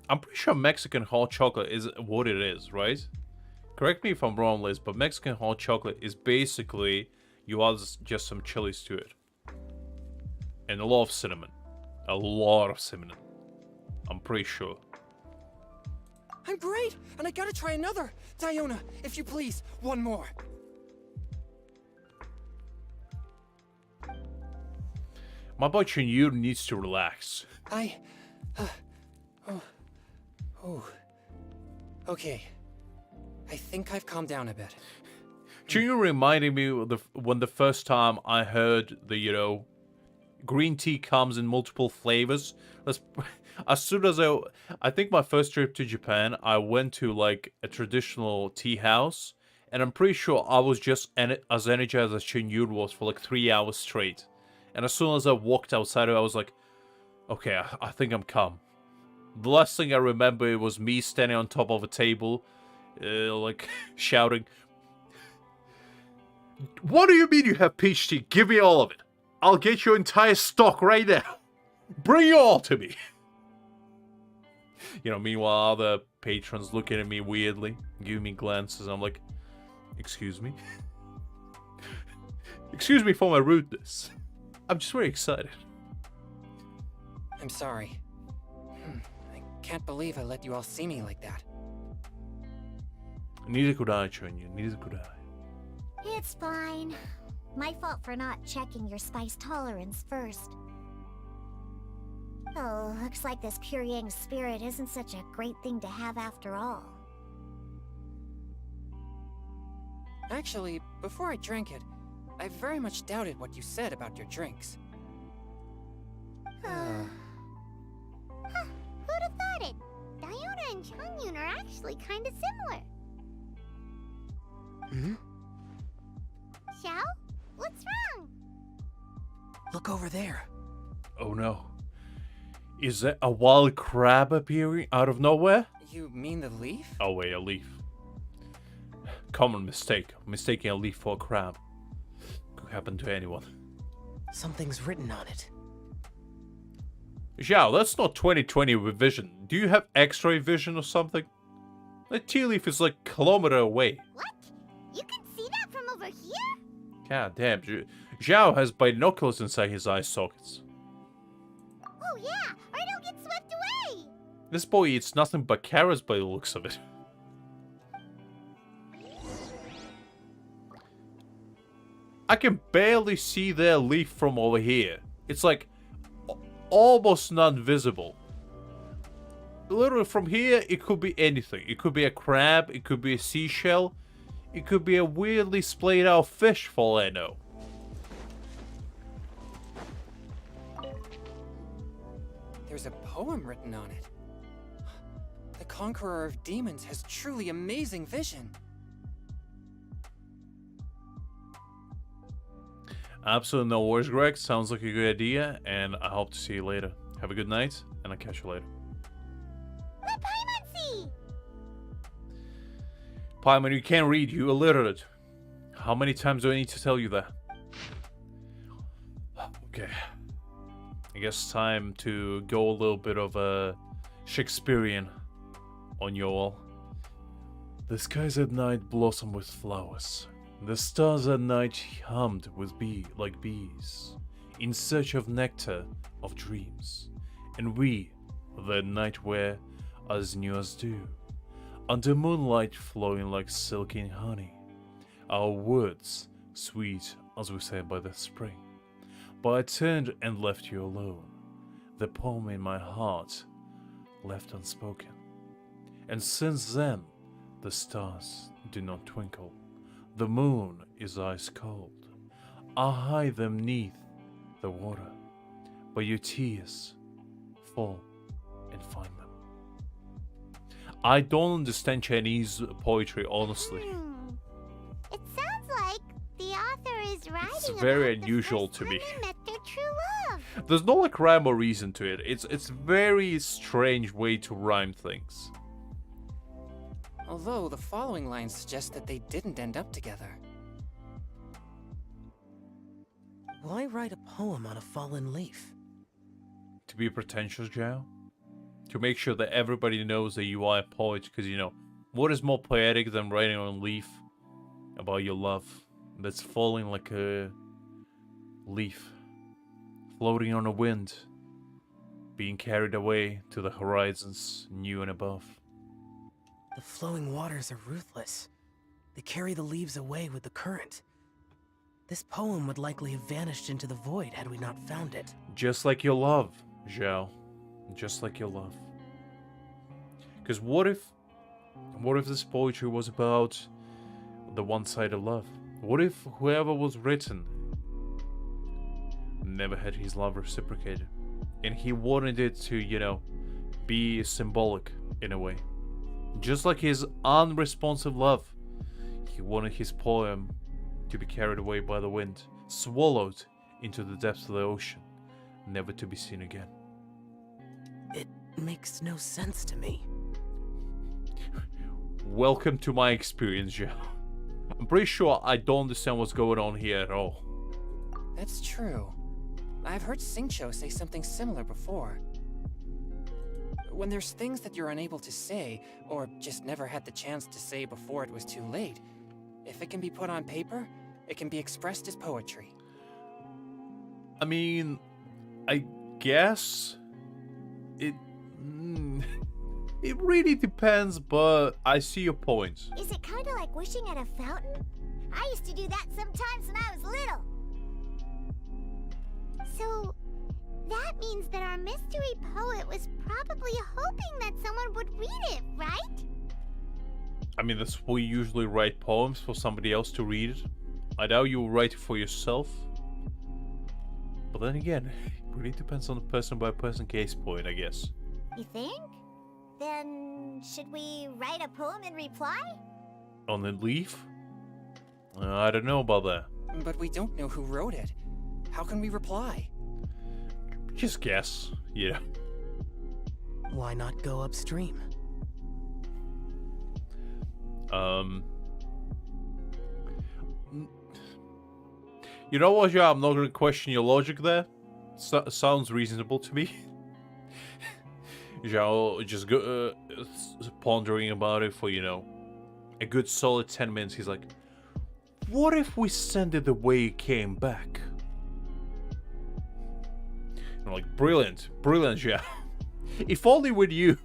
I'm pretty sure Mexican hot chocolate is what it is, right? Correct me if I'm wrong, Liz, but Mexican hot chocolate is basically you add just some chilies to it and a lot of cinnamon. A lot of cinnamon. I'm pretty sure. I'm great, and I gotta try another. Diona, if you please, one more. My boy Chinyu needs to relax. Okay. I think I've calmed down a bit. Chinyu reminded me of when the first time I heard the, green tea comes in multiple flavors. As soon as I think my first trip to Japan, I went to like a traditional tea house, and I'm pretty sure I was just as energized as Chinyu was for like 3 hours straight. And as soon as I walked outside, I was like, okay, I think I'm calm. The last thing I remember it was me standing on top of a table, like shouting, "What do you mean you have peach tea? Give me all of it. I'll get your entire stock right now. Bring it all to me." Meanwhile, other patrons looking at me weirdly, giving me glances. I'm like, excuse me? Excuse me for my rudeness. I'm just very excited. I'm sorry. I can't believe I let you all see me like that. Neither could I, Chunya. Neither could I. It's fine. My fault for not checking your spice tolerance first. Oh, looks like this pure yang spirit isn't such a great thing to have after all. Actually, before I drank it, I very much doubted what you said about your drinks. Huh, who'd have thought it? Diona and Changyun are actually kind of similar. Hmm? Xiao? What's wrong? Look over there. Oh no. Is that a wild crab appearing out of nowhere? You mean the leaf? Oh wait, a leaf. Common mistake. Mistaking a leaf for a crab. Could happen to anyone. Something's written on it. Xiao, that's not 2020 vision. Do you have X-ray vision or something? That tea leaf is like a kilometer away. What? You can see that from over here? God damn. Xiao has binoculars inside his eye sockets. Oh yeah, or it'll get swept away! This boy eats nothing but carrots by the looks of it. I can barely see their leaf from over here. It's like almost non-visible. Literally from here, it could be anything. It could be a crab, it could be a seashell, it could be a weirdly splayed out fish for all I know. There's a poem written on it. The Conqueror of Demons has truly amazing vision. Absolutely no worries, Greg. Sounds like a good idea, and I hope to see you later. Have a good night, and I'll catch you later. Let Paimon see! Paimon, you can't read. You illiterate. How many times do I need to tell you that? Okay. I guess time to go a little bit of a Shakespearean on you all. The skies at night blossom with flowers. The stars at night hummed with like bees, in search of nectar of dreams. And we, that night wear as new as dew, under moonlight flowing like silky honey, our words sweet as we sat by the spring. But I turned and left you alone, the poem in my heart left unspoken. And since then, the stars do not twinkle, the moon is ice cold. I hide them neath the water, but your tears fall and find them. I don't understand Chinese poetry, honestly. It sounds like the author is writing It's very about unusual the to first me. time they met their true love. There's no like rhyme or reason to it. It's very strange way to rhyme things. Although the following lines suggest that they didn't end up together. Why write a poem on a fallen leaf? To be pretentious, Zhao? To make sure that everybody knows that you are a poet, because what is more poetic than writing on a leaf about your love that's falling like a leaf, floating on the wind? being carried away to the horizons new and above. The flowing waters are ruthless. They carry the leaves away with the current. This poem would likely have vanished into the void had we not found it. Just like your love, Zhao. Just like your love. Because what if this poetry was about the one-sided love? What if whoever was written never had his love reciprocated? And he wanted it to, you know, be symbolic in a way. Just like his unresponsive love. He wanted his poem to be carried away by the wind, swallowed into the depths of the ocean, never to be seen again. It makes no sense to me. Welcome to my experience, Zhao. I'm pretty sure I don't understand what's going on here at all. That's true. I've heard Xingqiu say something similar before. When there's things that you're unable to say, or just never had the chance to say before it was too late, if it can be put on paper, it can be expressed as poetry. I mean, I guess it really depends, but I see your point. Is it kind of like wishing at a fountain? I used to do that sometimes when I was little. So, that means that our mystery poet was probably hoping that someone would read it, right? I mean, that's we usually write poems for somebody else to read it. I doubt you will write it for yourself. But then again, it really depends on the person-by-person case point, I guess. You think? Then, should we write a poem in reply? On the leaf? I don't know about that. But we don't know who wrote it. How can we reply? Just guess, yeah. Why not go upstream? You know what, yeah, I'm not going to question your logic there. Sounds reasonable to me. Zhao just pondering about it for, you know, a good solid 10 minutes. He's like, what if we send it the way it came back? I'm like, brilliant, Zhao. If only we knew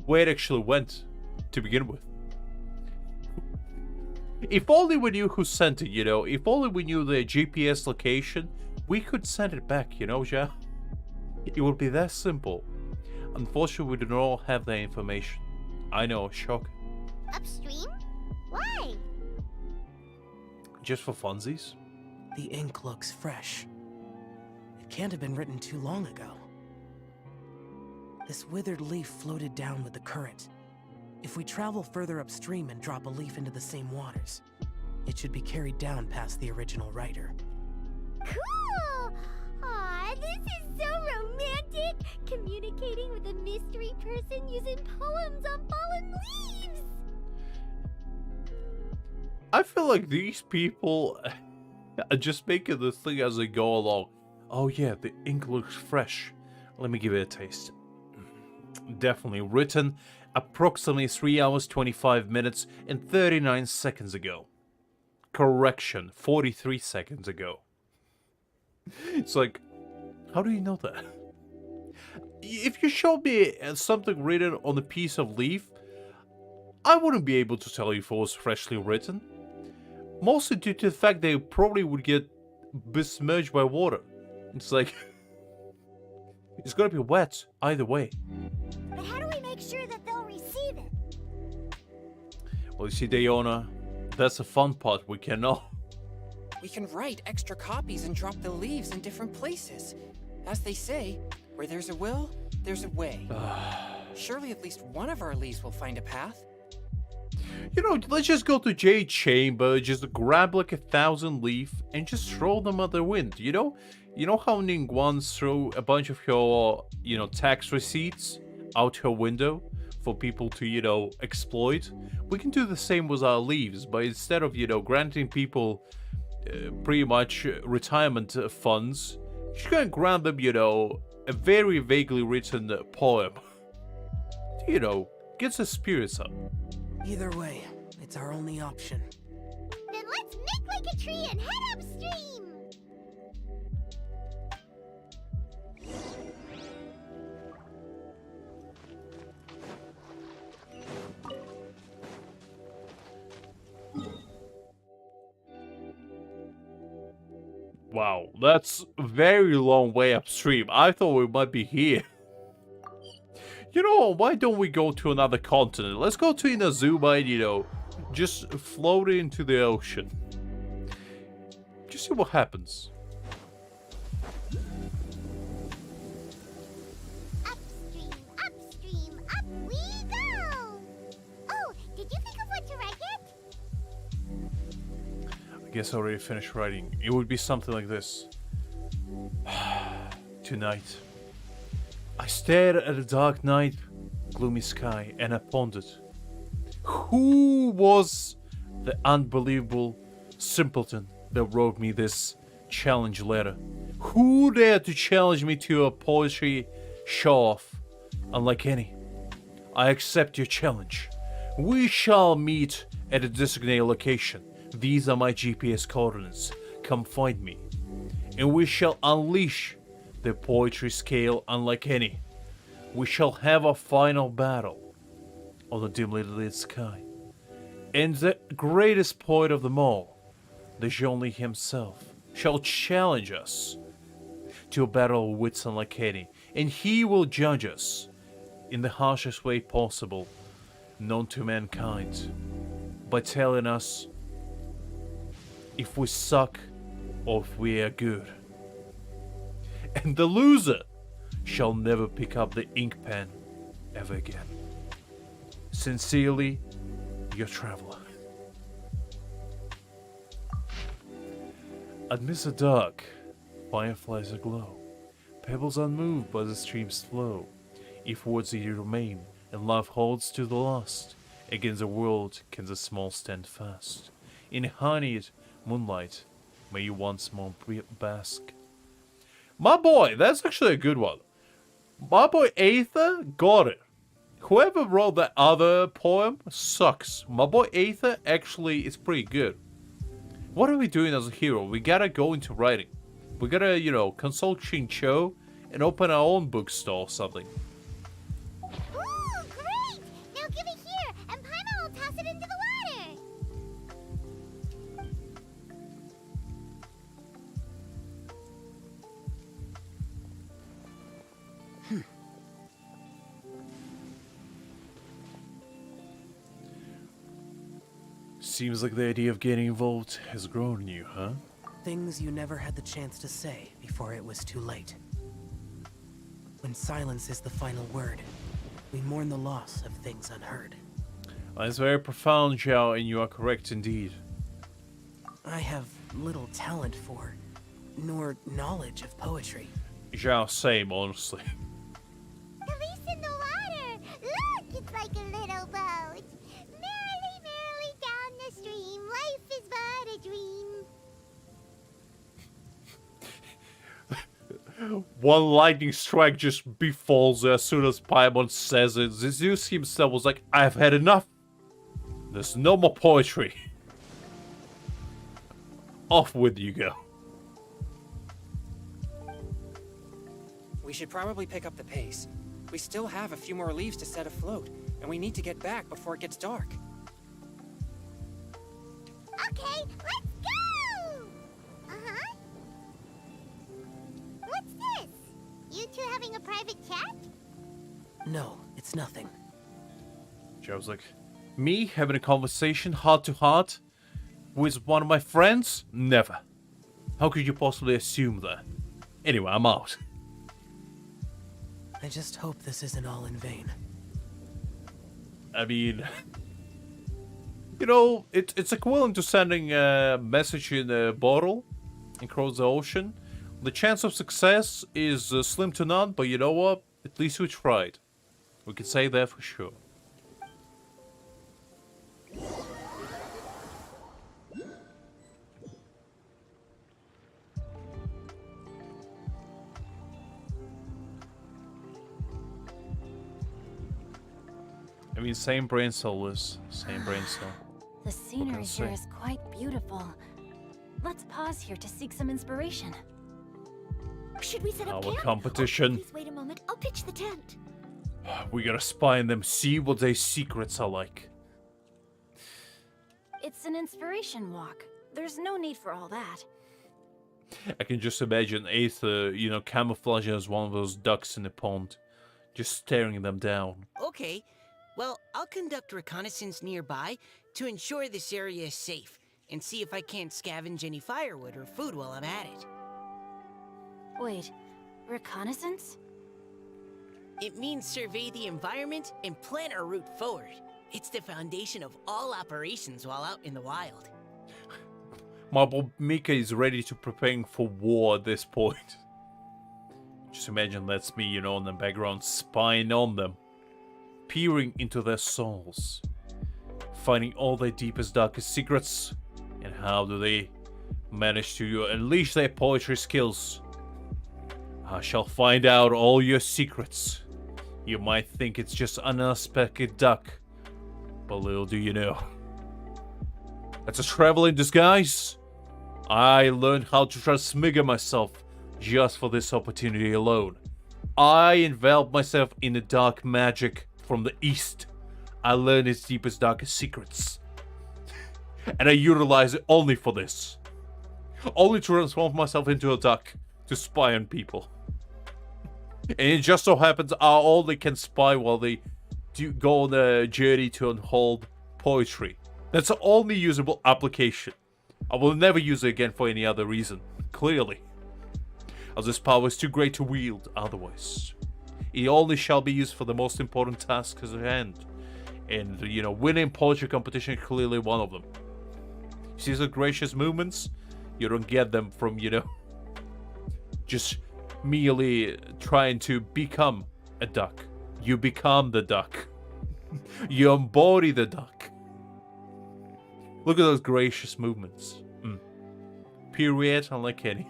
where it actually went to begin with. If only we knew who sent it, you know. If only we knew the GPS location, we could send it back, you know, Zhao. It would be that simple. Unfortunately, we do not have that information. I know, shocking. Upstream? Why? Just for funsies? The ink looks fresh. It can't have been written too long ago. This withered leaf floated down with the current. If we travel further upstream and drop a leaf into the same waters, it should be carried down past the original writer. Cool! Aw, this is so romantic! Communicating with a mystery person using poems on fallen leaves! I feel like these people are just making this thing as they go along. Oh yeah, the ink looks fresh. Let me give it a taste. Definitely written approximately 3 hours, 25 minutes, and 39 seconds ago. Correction, 43 seconds ago. It's like, how do you know that? If you showed me something written on a piece of leaf, I wouldn't be able to tell you if it was freshly written. Mostly due to the fact they probably would get besmirched by water. It's like, it's gonna be wet either way. But how do we make sure that they'll receive it? Well, you see, Diona, that's the fun part. We cannot. We can write extra copies and drop the leaves in different places. As they say, where there's a will, there's a way. Surely at least one of our leaves will find a path. You know, let's just go to Jade Chamber, just grab like 1,000 leaf and just throw them at the wind, you know? You know how Ningguans throw a bunch of your, you know, tax receipts out her window for people to, you know, exploit? We can do the same with our leaves, but instead of, you know, granting people pretty much retirement funds, you're gonna grant them, you know, a very vaguely written poem. You know, gets the spirits up. Either way, it's our only option. Then let's make like a tree and head upstream! Wow, that's a very long way upstream. I thought we might be here. You know, why don't we go to another continent? Let's go to Inazuma and, you know, just float into the ocean. Just see what happens. Upstream, upstream, up we go! Oh, did you think of what to write yet? I guess I already finished writing. It would be something like this. Tonight, I stared at the dark night, gloomy sky, and I pondered. Who was the unbelievable simpleton that wrote me this challenge letter? Who dared to challenge me to a poetry show-off? Unlike any, I accept your challenge. We shall meet at a designated location. These are my GPS coordinates. Come find me. And we shall unleash the poetry scale unlike any. We shall have a final battle on the dimly lit sky. And the greatest poet of them all, the Zhongli himself, shall challenge us to a battle of wits unlike any. And he will judge us in the harshest way possible known to mankind by telling us if we suck or if we are good. And the loser shall never pick up the ink pen ever again. Sincerely, your traveler. Amidst the dark, fireflies aglow, pebbles unmoved by the stream's flow. If words ye remain, and love holds to the last, against the world can the small stand fast. In honeyed moonlight, may you once more bask. My boy, that's actually a good one. My boy Aether got it. Whoever wrote that other poem sucks. My boy Aether actually is pretty good. What are we doing as a hero? We gotta go into writing. We gotta, you know, consult Chincho and open our own bookstore or something. Ooh, great! Now give it here, and Paimon will toss it into the water! Seems like the idea of getting involved has grown in you, huh? Things you never had the chance to say before it was too late. When silence is the final word, we mourn the loss of things unheard. That's very profound, Zhao, and you are correct indeed. I have little talent for, nor knowledge of poetry. Zhao, same, honestly. The leaf's in the water! Look, it's like a little boat! Merrily, merrily down the stream, life is but a dream. One lightning strike just befalls her as soon as Paimon says it. Zeus himself was like, I've had enough. There's no more poetry. Off with you go. We should probably pick up the pace. We still have a few more leaves to set afloat, and we need to get back before it gets dark. Okay, let's go! Uh-huh. What's this? You two having a private chat? No, it's nothing. Zhao's like, me having a conversation heart to heart with one of my friends? Never. How could you possibly assume that? Anyway, I'm out. I just hope this isn't all in vain. I mean, you know, it's equivalent to sending a message in a bottle across the ocean. The chance of success is slim to none, but you know what? At least we tried. We can say that for sure. I mean, same brain cell, Liz. Same brain cell. The scenery say? here is quite beautiful. Let's pause here to seek some inspiration. Should we set up Our camp? competition. Oh, please wait a moment. I'll pitch the tent. We gotta spy on them, see what their secrets are like. It's an inspiration walk. There's no need for all that. I can just imagine Aether, you know, camouflaging as one of those ducks in the pond, just staring them down. Okay. Well, I'll conduct reconnaissance nearby to ensure this area is safe, and see if I can't scavenge any firewood or food while I'm at it. Wait, reconnaissance? It means survey the environment and plan our route forward. It's the foundation of all operations while out in the wild. My boy Mika is ready to preparing for war at this point. Just imagine that's me, you know, in the background, spying on them, peering into their souls, finding all their deepest, darkest secrets, and how do they manage to unleash their poetry skills. I shall find out all your secrets. You might think it's just an unexpected duck, but little do you know. That's a traveling disguise. I learned how to transfigure myself just for this opportunity alone. I enveloped myself in the dark magic from the east. I learned its deepest, darkest secrets. And I utilize it only for this. Only to transform myself into a duck to spy on people. And it just so happens I only can spy while they do go on a journey to unhold poetry. That's the only usable application. I will never use it again for any other reason, clearly. As this power is too great to wield otherwise. It only shall be used for the most important tasks at hand. And, you know, winning poetry competition is clearly one of them. You see the gracious movements? You don't get them from, you know, just merely trying to become a duck. You become the duck. You embody the duck. Look at those gracious movements. Period, unlike any.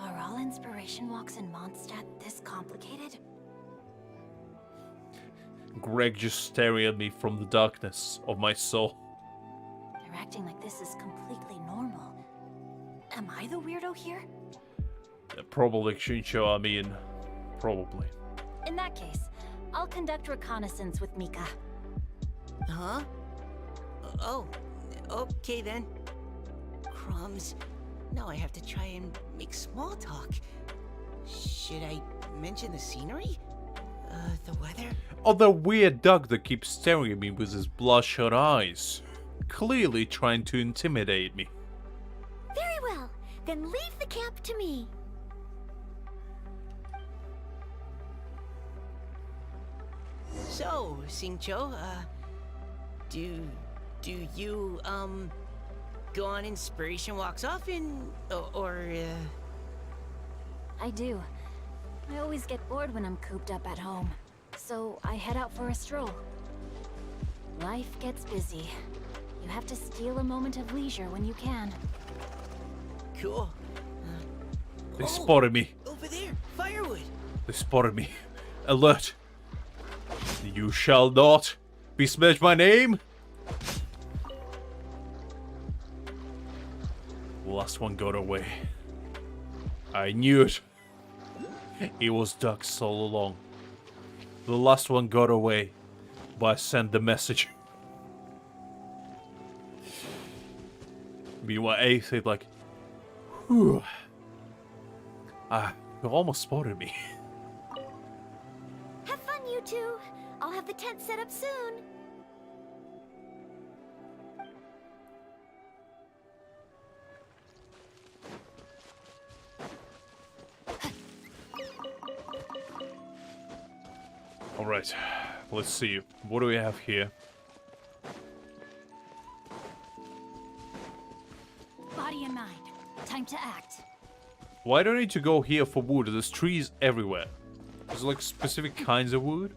Are all inspiration walks in Mondstadt this complicated? Greg just staring at me from the darkness of my soul. They're acting like this is completely normal. Am I the weirdo here? Probably Shincho, I mean, probably. In that case, I'll conduct reconnaissance with Mika. Huh? Oh, okay then. Crumbs. Now I have to try and make small talk. Should I mention the scenery? The weather? Oh, the weird duck that keeps staring at me with his bloodshot eyes. Clearly trying to intimidate me. Very well. Then leave the camp to me. So, Singcho, do you, go on inspiration walks often, or I do. I always get bored when I'm cooped up at home, so I head out for a stroll. Life gets busy. You have to steal a moment of leisure when you can. Cool. They spotted me. Over there, firewood. They spotted me. Alert. You shall not besmirch my name. The last one got away. I knew it. It was ducks all along. The last one got away, but I sent the message. Meanwhile, A said like, whew. You almost spotted me. Have fun, you two. I'll have the tent set up soon. Alright, let's see. What do we have here? Body and mind. Time to act. Why do I need to go here for wood? There's trees everywhere. There's like specific kinds of wood.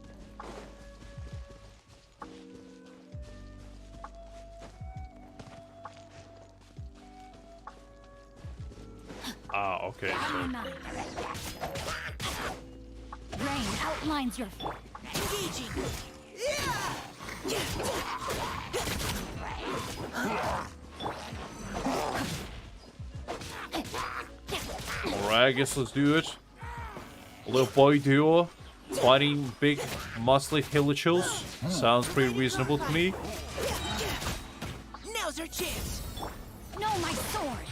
Ah, okay. Body and mind. Brain outlines your... Engaging. Alright, I guess let's do it. Little boy duo fighting big muscly hillachels. Sounds pretty reasonable to me. Now's our chance. No, my sword!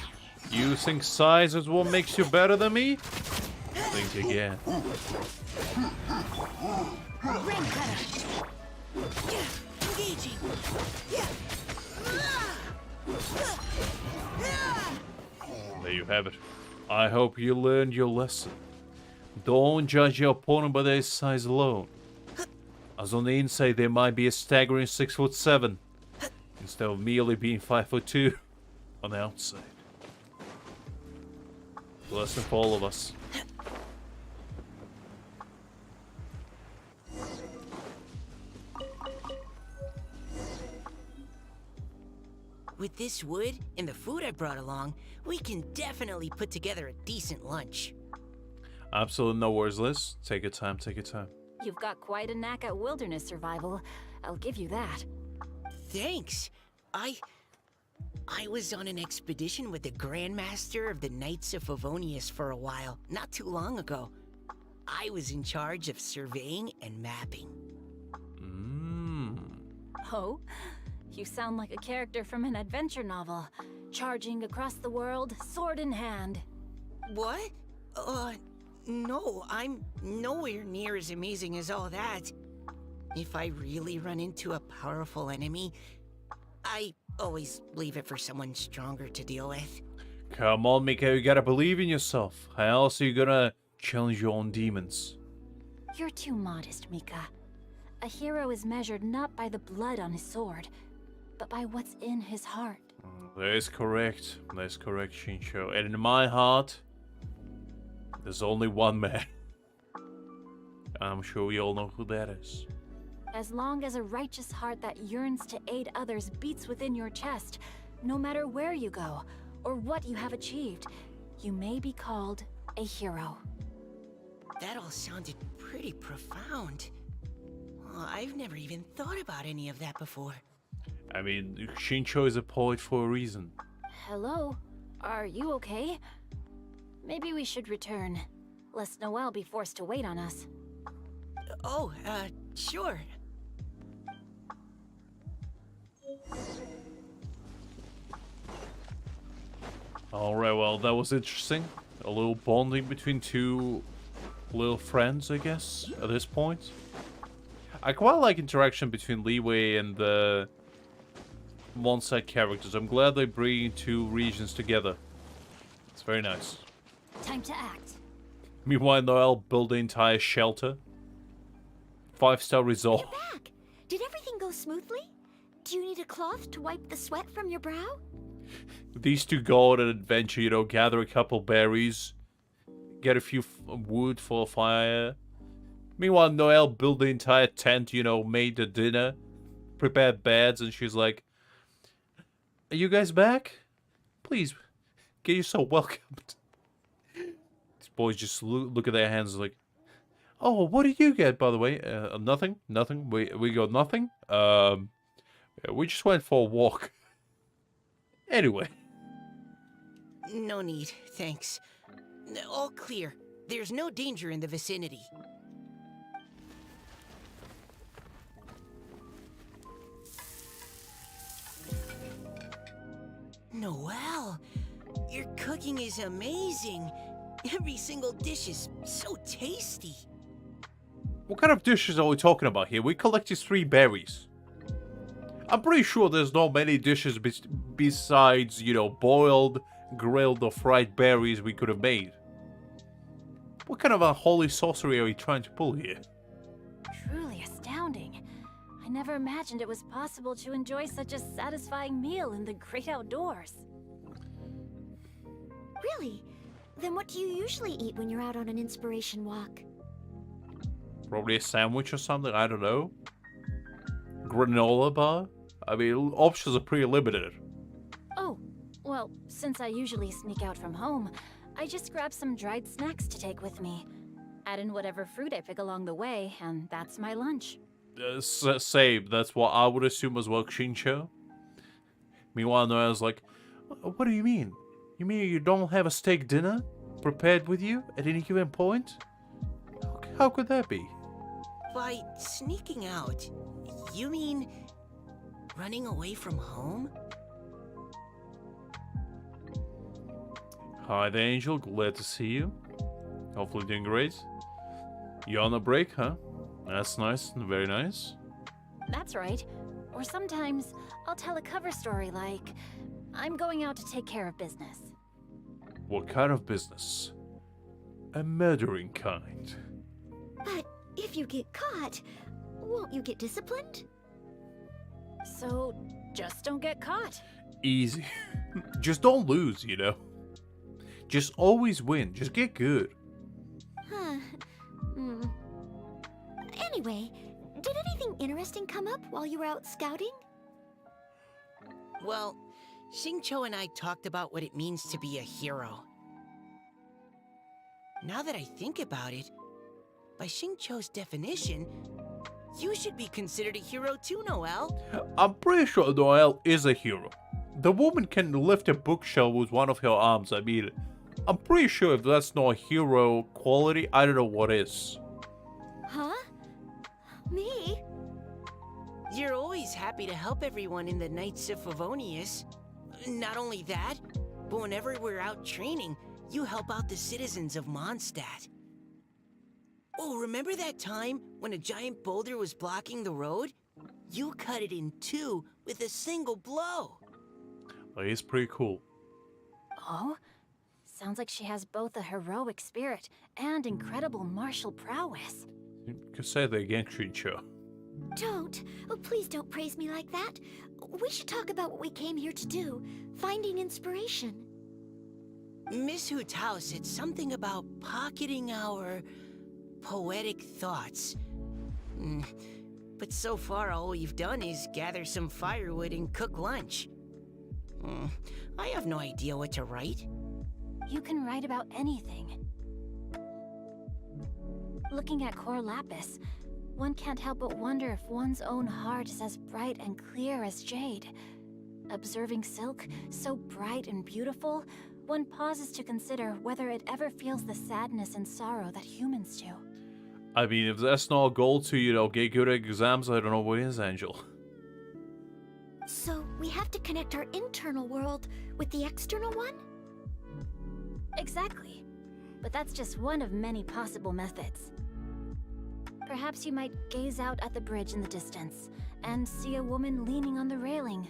You think size is what makes you better than me? Think again. Ring cutter. Engaging. There you have it. I hope you learned your lesson. Don't judge your opponent by their size alone. As on the inside, they might be a staggering 6'7", instead of merely being 5'2" on the outside. Lesson for all of us. With this wood and the food I brought along, we can definitely put together a decent lunch. Absolutely no worries, Liz. Take your time, take your time. You've got quite a knack at wilderness survival. I'll give you that. Thanks. I was on an expedition with the Grandmaster of the Knights of Favonius for a while, not too long ago. I was in charge of surveying and mapping. Oh? You sound like a character from an adventure novel. Charging across the world, sword in hand. What? No, I'm nowhere near as amazing as all that. If I really run into a powerful enemy, I always leave it for someone stronger to deal with. Come on, Mika, you gotta believe in yourself. How else are you gonna challenge your own demons? You're too modest, Mika. A hero is measured not by the blood on his sword, but by what's in his heart. That is correct. That is correct, Shincho. And in my heart, there's only one man. I'm sure we all know who that is. As long as a righteous heart that yearns to aid others beats within your chest, no matter where you go or what you have achieved, you may be called a hero. That all sounded pretty profound. I've never even thought about any of that before. I mean, Shincho is a poet for a reason. Hello? Are you okay? Maybe we should return, lest Noelle be forced to wait on us. Oh, sure. Alright, well, that was interesting. A little bonding between two little friends, I guess, at this point. I quite like interaction between Leeway and the one-side characters. I'm glad they bring two regions together. It's very nice. Time to act. Meanwhile, Noelle built the entire shelter. 5-star resort. You're back. Did everything go smoothly? Do you need a cloth to wipe the sweat from your brow? These two go on an adventure, you know, gather a couple berries, get a few wood for a fire. Meanwhile, Noelle built the entire tent, you know, made the dinner, prepared beds, and she's like, "Are you guys back? Please, get yourself welcomed." These boys just look at their hands like, "Oh, what did you get, by the way?" Nothing, nothing. We got nothing. We just went for a walk. Anyway. No need, thanks. All clear. There's no danger in the vicinity. Noelle, your cooking is amazing. Every single dish is so tasty. What kind of dishes are we talking about here? We collected 3 berries. I'm pretty sure there's not many dishes besides, you know, boiled, grilled, or fried berries we could have made. What kind of a holy sorcery are you trying to pull here? Truly astounding. I never imagined it was possible to enjoy such a satisfying meal in the great outdoors. Really? Then what do you usually eat when you're out on an inspiration walk? Probably a sandwich or something, I don't know. Granola bar? I mean, options are pretty limited. Oh, well, since I usually sneak out from home, I just grab some dried snacks to take with me. Add in whatever fruit I pick along the way, and that's my lunch. Same, that's what I would assume as well, Shincho. Meanwhile, Noelle's like, "What do you mean? You mean you don't have a steak dinner prepared with you at any given point? How could that be?" By sneaking out, you mean running away from home? Hi there, Angel. Glad to see you. Hopefully doing great. You on a break, huh? That's nice. Very nice. That's right. Or sometimes I'll tell a cover story like, I'm going out to take care of business. What kind of business? A murdering kind. But if you get caught, won't you get disciplined? So, just don't get caught. Easy. Just don't lose, you know? Just always win. Just get good. Huh. Hmm. Anyway, did anything interesting come up while you were out scouting? Well, Xingqiu and I talked about what it means to be a hero. Now that I think about it, by Xingqiu's definition, you should be considered a hero too, Noelle. I'm pretty sure Noelle is a hero. The woman can lift a bookshelf with one of her arms. I mean, I'm pretty sure if that's not a hero quality, I don't know what is. Huh? Me? You're always happy to help everyone in the Knights of Favonius. Not only that, but whenever we're out training, you help out the citizens of Mondstadt. Oh, remember that time when a giant boulder was blocking the road? You cut it in two with a single blow. Well, he's pretty cool. Oh? Sounds like she has both a heroic spirit and incredible martial prowess. You could say the Genshin show. Don't. Oh, please don't praise me like that. We should talk about what we came here to do. Finding inspiration. Miss Hu Tao said something about pocketing our poetic thoughts. But so far all we've done is gather some firewood and cook lunch. I have no idea what to write. You can write about anything. Looking at Cor Lapis, one can't help but wonder if one's own heart is as bright and clear as jade. Observing silk, so bright and beautiful, one pauses to consider whether it ever feels the sadness and sorrow that humans do. I mean, if that's not a goal to, you know, get good at exams, I don't know what is, Angel. So, we have to connect our internal world with the external one? Exactly. But that's just one of many possible methods. Perhaps you might gaze out at the bridge in the distance and see a woman leaning on the railing,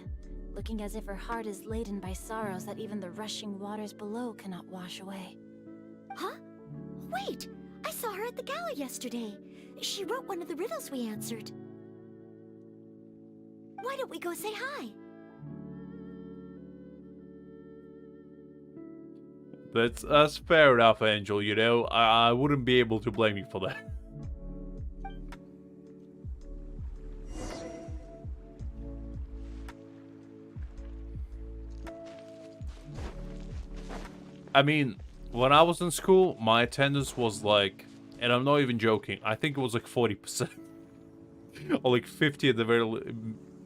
looking as if her heart is laden by sorrows that even the rushing waters below cannot wash away. Huh? Wait! I saw her at the gala yesterday. She wrote one of the riddles we answered. Why don't we go say hi? That's fair enough, Angel, you know? I wouldn't be able to blame you for that. I mean, when I was in school, my attendance was like, and I'm not even joking, I think it was like 40%. Or like 50 at the very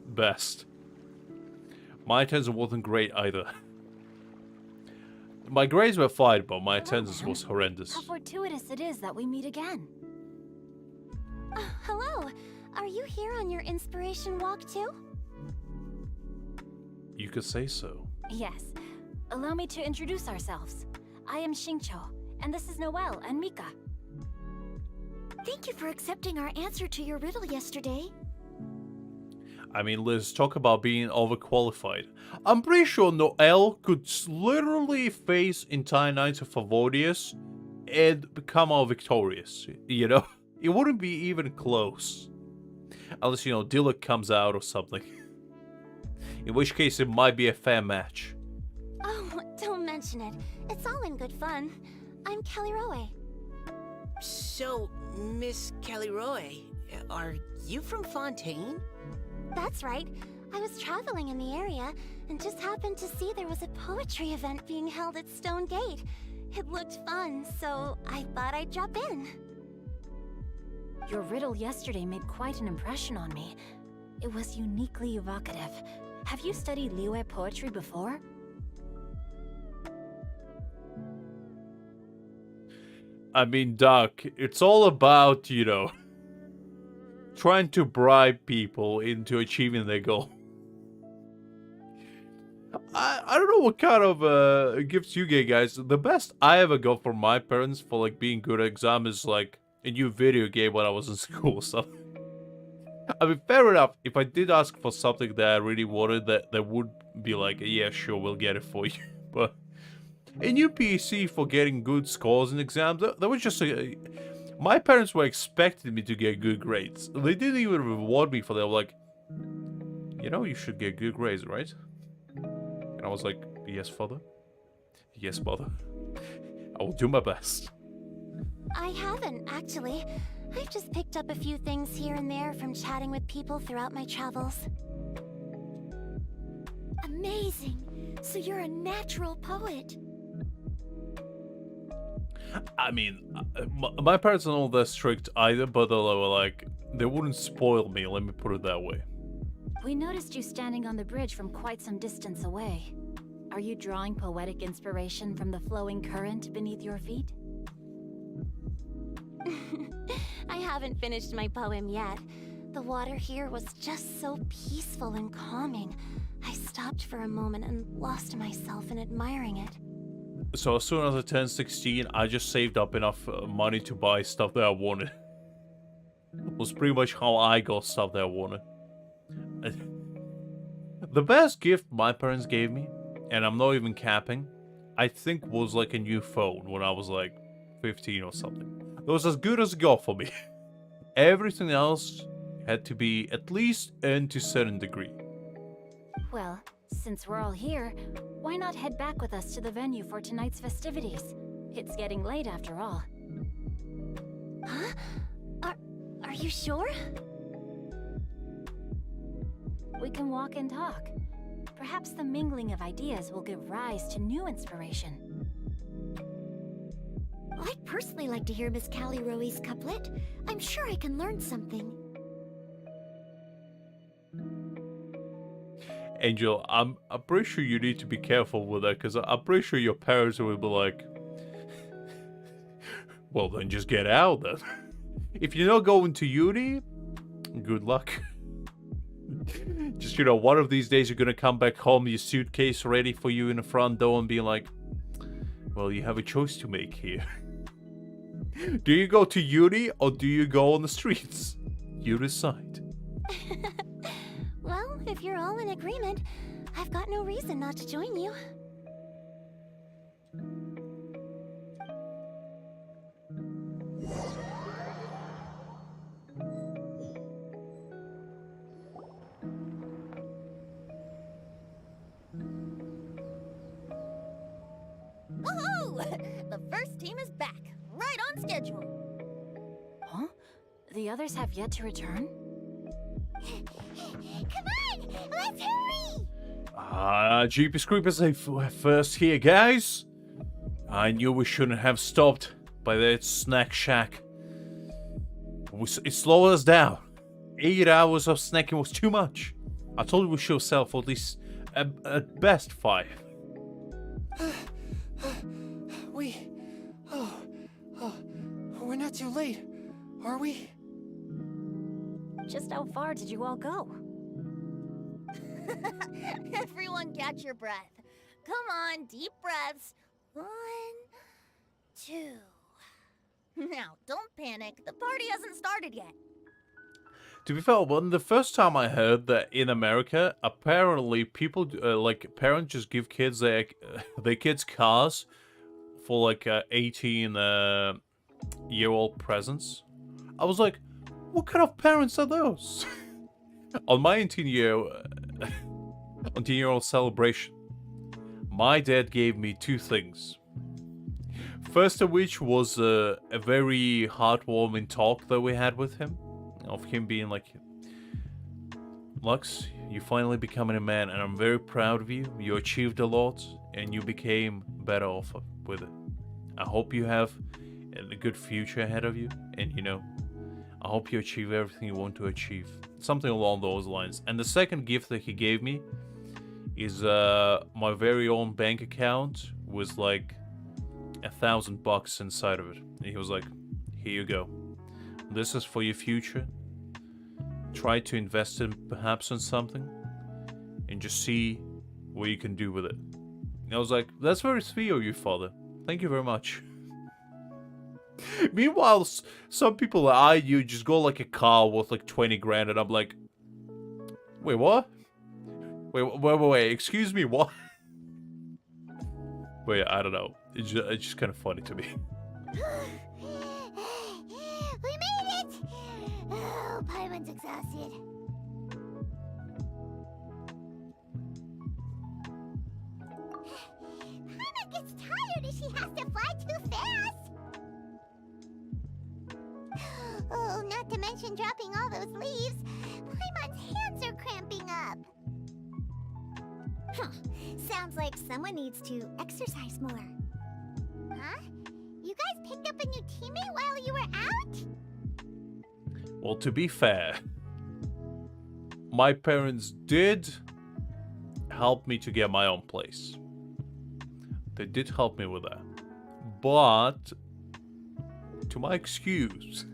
best. My attendance wasn't great either. My grades were fine, but my attendance man. was horrendous. How fortuitous it is that we meet again. Hello. Are you here on your inspiration walk too? You could say so. Yes. Allow me to introduce ourselves. I am Xingqiu, and this is Noelle and Mika. Thank you for accepting our answer to your riddle yesterday. I mean, Liz, talk about being overqualified. I'm pretty sure Noelle could literally face entire Knights of Favonius and become all victorious, you know? It wouldn't be even close. Unless, you know, Dilek comes out or something. In which case, it might be a fair match. Oh, don't mention it. It's all in good fun. I'm Kelly Roe. So, Miss Kelly Roy, are you from Fontaine? That's right. I was traveling in the area and just happened to see there was a poetry event being held at Stone Gate. It looked fun, so I thought I'd drop in. Your riddle yesterday made quite an impression on me. It was uniquely evocative. Have you studied Liyue poetry before? I mean, Doc, it's all about, you know, trying to bribe people into achieving their goal. I don't know what kind of gifts you get, guys. The best I ever got from my parents for like being good at exam is like a new video game when I was in school or something. I mean, fair enough. If I did ask for something that I really wanted, that they would be like, yeah, sure, we'll get it for you. But a new PC for getting good scores in exams, that was just a... My parents were expecting me to get good grades. They didn't even reward me for that. They were like, you know, you should get good grades, right? And I was like, yes, father. Yes, mother. I will do my best. I haven't, actually. I've just picked up a few things here and there from chatting with people throughout my travels. Amazing! So you're a natural poet. I mean, my parents are not that strict either, but they were like, they wouldn't spoil me, let me put it that way. We noticed you standing on the bridge from quite some distance away. Are you drawing poetic inspiration from the flowing current beneath your feet? I haven't finished my poem yet. The water here was just so peaceful and calming. I stopped for a moment and lost myself in admiring it. So as soon as I turned 16, I just saved up enough money to buy stuff that I wanted. It was pretty much how I got stuff that I wanted. The best gift my parents gave me, and I'm not even capping, I think was like a new phone when I was like 15 or something. It was as good as it got for me. Everything else had to be at least earned to a certain degree. Well, since we're all here, why not head back with us to the venue for tonight's festivities? It's getting late after all. Huh? Are you sure? We can walk and talk. Perhaps the mingling of ideas will give rise to new inspiration. I'd personally like to hear Miss Callie Rowe's couplet. I'm sure I can learn something. Angel, I'm pretty sure you need to be careful with that, because I'm pretty sure your parents will be like, well, then just get out then. If you're not going to uni, good luck. Just, you know, one of these days you're gonna come back home, your suitcase ready for you in the front door, and be like, well, you have a choice to make here. Do you go to uni, or do you go on the streets? You decide. Well, if you're all in agreement, I've got no reason not to join you. Woohoo! The first team is back, right on schedule. Huh? The others have yet to return? Come on! Let's hurry! Jeepers Creepers, first here, guys. I knew we shouldn't have stopped by that snack shack. It slowed us down. 8 hours of snacking was too much. I told you we should sell for at least, at best, 5. We're not too late, are we? Just how far did you all go? Everyone catch your breath. Come on, deep breaths. 1, 2. Now, don't panic. The party hasn't started yet. To be fair, when the first time I heard that in America, apparently people, like, parents just give kids their kids cars for, like, 18-year-old presents. I was like, what kind of parents are those? On my 18-year-old celebration, my dad gave me 2 things. First of which was a very heartwarming talk that we had with him. Of him being like, Lux, you finally becoming a man, and I'm very proud of you. You achieved a lot, and you became better off with it. I hope you have a good future ahead of you, and, you know, I hope you achieve everything you want to achieve. Something along those lines. And the second gift that he gave me is my very own bank account with like $1,000 inside of it. And he was like, here you go. This is for your future. Try to invest in perhaps in something and just see what you can do with it. And I was like, that's very sweet of you, father. Thank you very much. Meanwhile, some people that I knew just got like a car worth like 20 grand, and I'm like, wait, what? Wait, excuse me, what? Wait, I don't know. It's just kind of funny to me. We made it! Oh, Paimon's exhausted. Paimon gets tired if she has to fly too fast. Oh, not to mention dropping all those leaves. Paimon's hands are cramping up. Huh. Sounds like someone needs to exercise more. Huh? You guys picked up a new teammate while you were out? Well, to be fair, my parents did help me to get my own place. They did help me with that. But, to my excuse,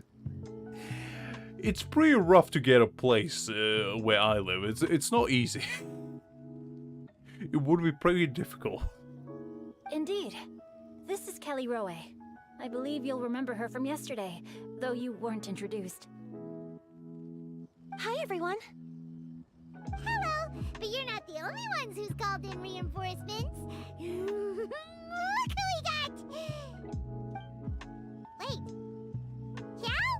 it's pretty rough to get a place where I live. It's not easy. It would be pretty difficult. Indeed. This is Kelly Rowe. I believe you'll remember her from yesterday, though you weren't introduced. Hi, everyone. Hello, but you're not the only ones who's called in reinforcements. Look who we got! Wait. Xiao?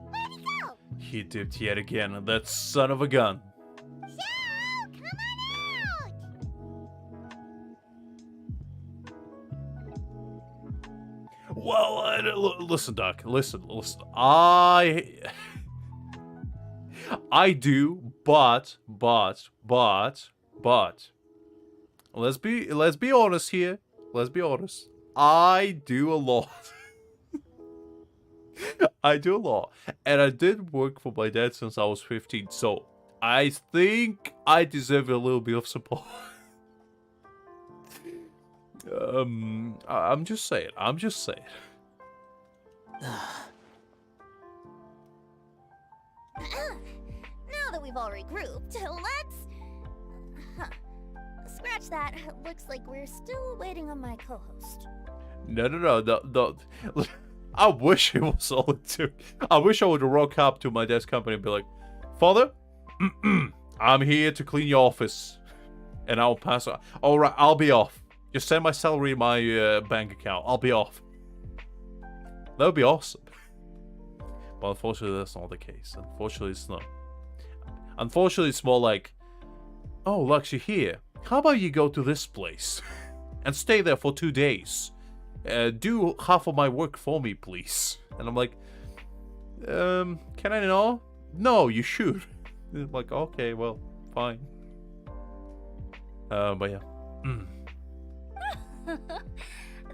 Where'd he go? He dipped yet again, that son of a gun. Xiao, come on out! Well, listen, Doc. Listen. I do, but. Let's be honest here. Let's be honest. I do a lot. I do a lot, and I did work for my dad since I was 15. So I think I deserve a little bit of support. I'm just saying. Now that we've all regrouped, let's... Scratch that. Looks like we're still waiting on my co-host. No. I wish it was all it took. I wish I would rock up to my dad's company and be like, Father, I'm here to clean your office. And I'll pass on. Alright, I'll be off. Just send my salary in my bank account. I'll be off. That would be awesome. But unfortunately, that's not the case. Unfortunately, it's not. Unfortunately, it's more like, oh, Lux, you're here. How about you go to this place and stay there for 2 days? Do half of my work for me, please. And I'm like, can I not? No, you should. I'm like, okay, well, fine. But yeah.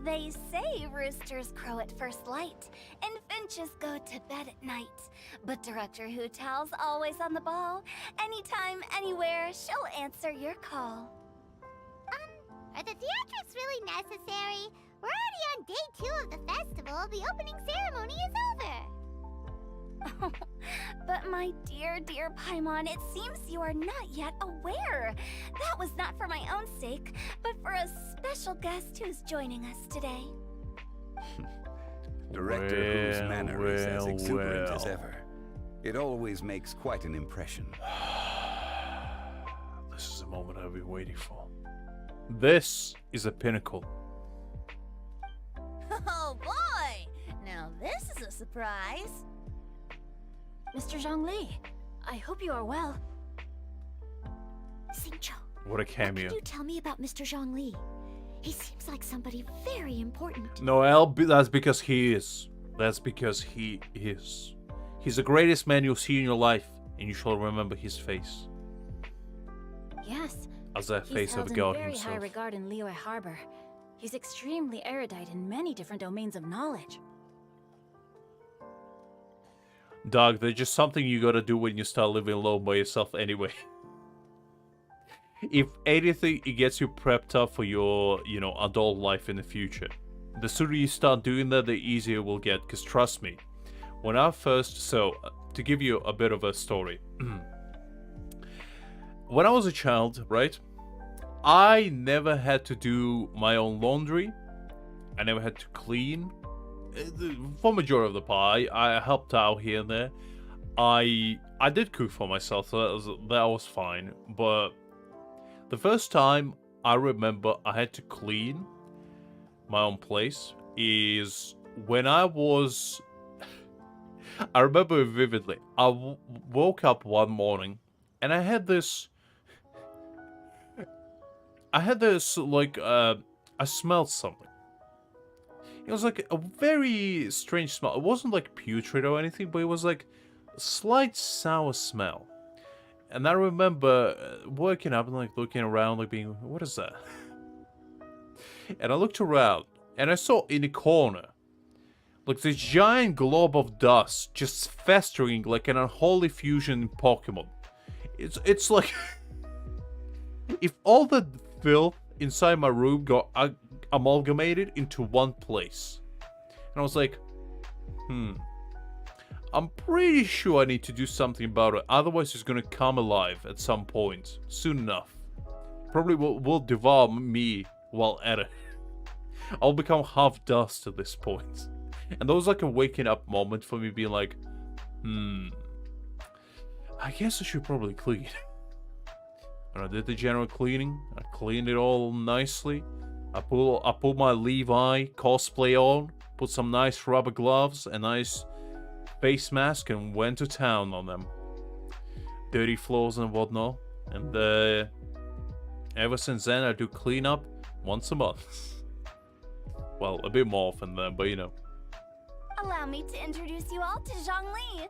They say roosters crow at first light, and finches go to bed at night. But Director Hootal's always on the ball. Anytime, anywhere, she'll answer your call. Are the theatrics really necessary? We're already on day 2 of the festival. The opening ceremony is over. But my dear Paimon, it seems you are not yet aware. That was not for my own sake, but for a special guest who's joining us today. Director whose manner is as exuberant as ever. It always makes quite an impression. This is the moment I've been waiting for. This is a pinnacle. Oh boy! Now this is a surprise. Mr. Zhongli, I hope you are well. Xingqiu, What a cameo. what can you tell me about Mr. Zhongli? He seems like somebody very important. No, that's because he is. That's because he is. He's the greatest man you'll see in your life, and you shall remember his face. Yes, As the he's face held of in God very himself. high regard in Liyue Harbor. He's extremely erudite in many different domains of knowledge. Dog, there's just something you gotta do when you start living alone by yourself anyway. If anything, it gets you prepped up for your, adult life in the future. The sooner you start doing that, the easier it will get. Because trust me, when I first... So, to give you a bit of a story. When I was a child, right? I never had to do my own laundry. I never had to clean. For majority of the part, I helped out here and there. I did cook for myself, so that was fine. But the first time I remember I had to clean my own place is when I was... I remember it vividly. I woke up one morning and I had this, like, I smelled something. It was like a very strange smell. It wasn't like putrid or anything, but it was like a slight sour smell. And I remember waking up and like looking around, like being, what is that? And I looked around and I saw in the corner, like this giant glob of dust just festering like an unholy fusion in Pokemon. It's like if all the filth inside my room got amalgamated into one place. And I was like, I'm pretty sure I need to do something about it. Otherwise it's gonna come alive at some point. Soon enough. Probably will devour me while at it. I'll become half dust at this point. And that was like a waking up moment for me being like, I guess I should probably clean. And I did the general cleaning. I cleaned it all nicely. I put my Levi cosplay on, put some nice rubber gloves, a nice face mask, and went to town on them. Dirty floors and whatnot. And ever since then, I do cleanup once a month. Well, a bit more often then, but you know. Allow me to introduce you all to Zhang Li,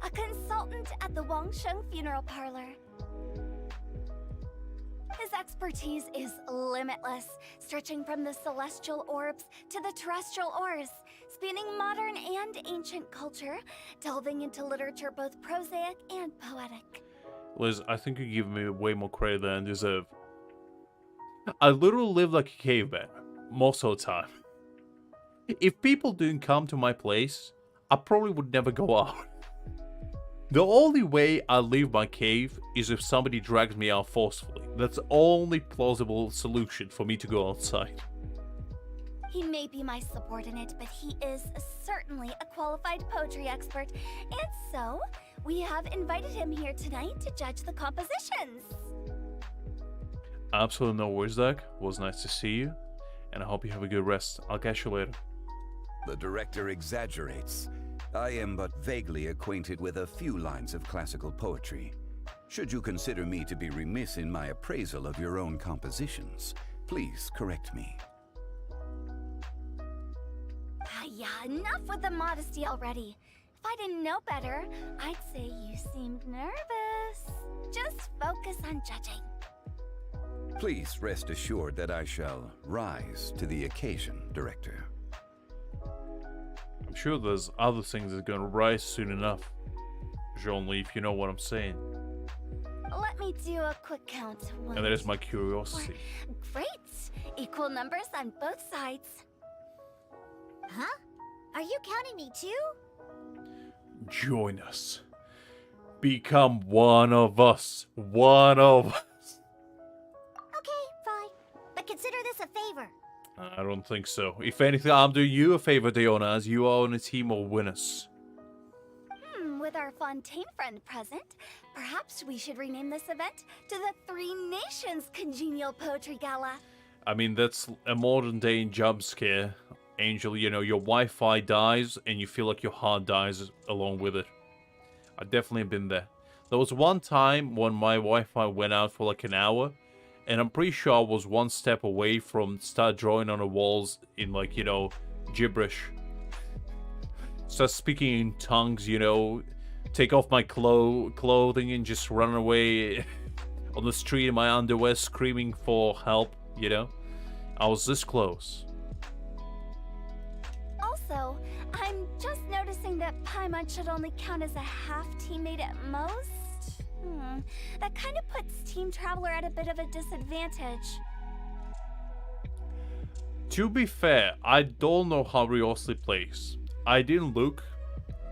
a consultant at the Wangsheng Funeral Parlor. His expertise is limitless, stretching from the celestial orbs to the terrestrial ores, spanning modern and ancient culture, delving into literature both prosaic and poetic. Liz, I think you give me way more credit than I deserve. I literally live like a caveman, most of the time. If people didn't come to my place, I probably would never go out. The only way I leave my cave is if somebody drags me out forcefully. That's the only plausible solution for me to go outside. He may be my subordinate, but he is certainly a qualified poetry expert, and so we have invited him here tonight to judge the compositions. Absolutely no worries, Doug. Was nice to see you, and I hope you have a good rest. I'll catch you later. The director exaggerates. I am but vaguely acquainted with a few lines of classical poetry. Should you consider me to be remiss in my appraisal of your own compositions, please correct me. Yeah, enough with the modesty already. If I didn't know better, I'd say you seemed nervous. Just focus on judging. Please rest assured that I shall rise to the occasion, Director. I'm sure there's other things that are gonna rise soon enough. Only if you know what I'm saying. Let me do a quick count. One, And that is my curiosity. Great! Equal numbers on both sides. Huh? Are you counting me too? Join us. Become one of us. One of us. Okay, fine. But consider this a favor. I don't think so. If anything, I'm doing you a favor, Diona, as you are on a team of winners. With our Fontaine friend present, perhaps we should rename this event to the Three Nations Congenial Poetry Gala. I mean, that's a modern day jump scare. Angel, you know, your Wi-Fi dies and you feel like your heart dies along with it. I've definitely been there. There was one time when my Wi-Fi went out for like an hour, and I'm pretty sure I was one step away from start drawing on the walls in like, you know, gibberish. Start speaking in tongues, you know, take off my clothing and just run away on the street in my underwear screaming for help, you know. I was this close. Also, I'm just noticing that Paimon should only count as a half teammate at most. That kind of puts Team Traveler at a bit of a disadvantage. To be fair, I don't know how Wriothesley plays. I didn't look,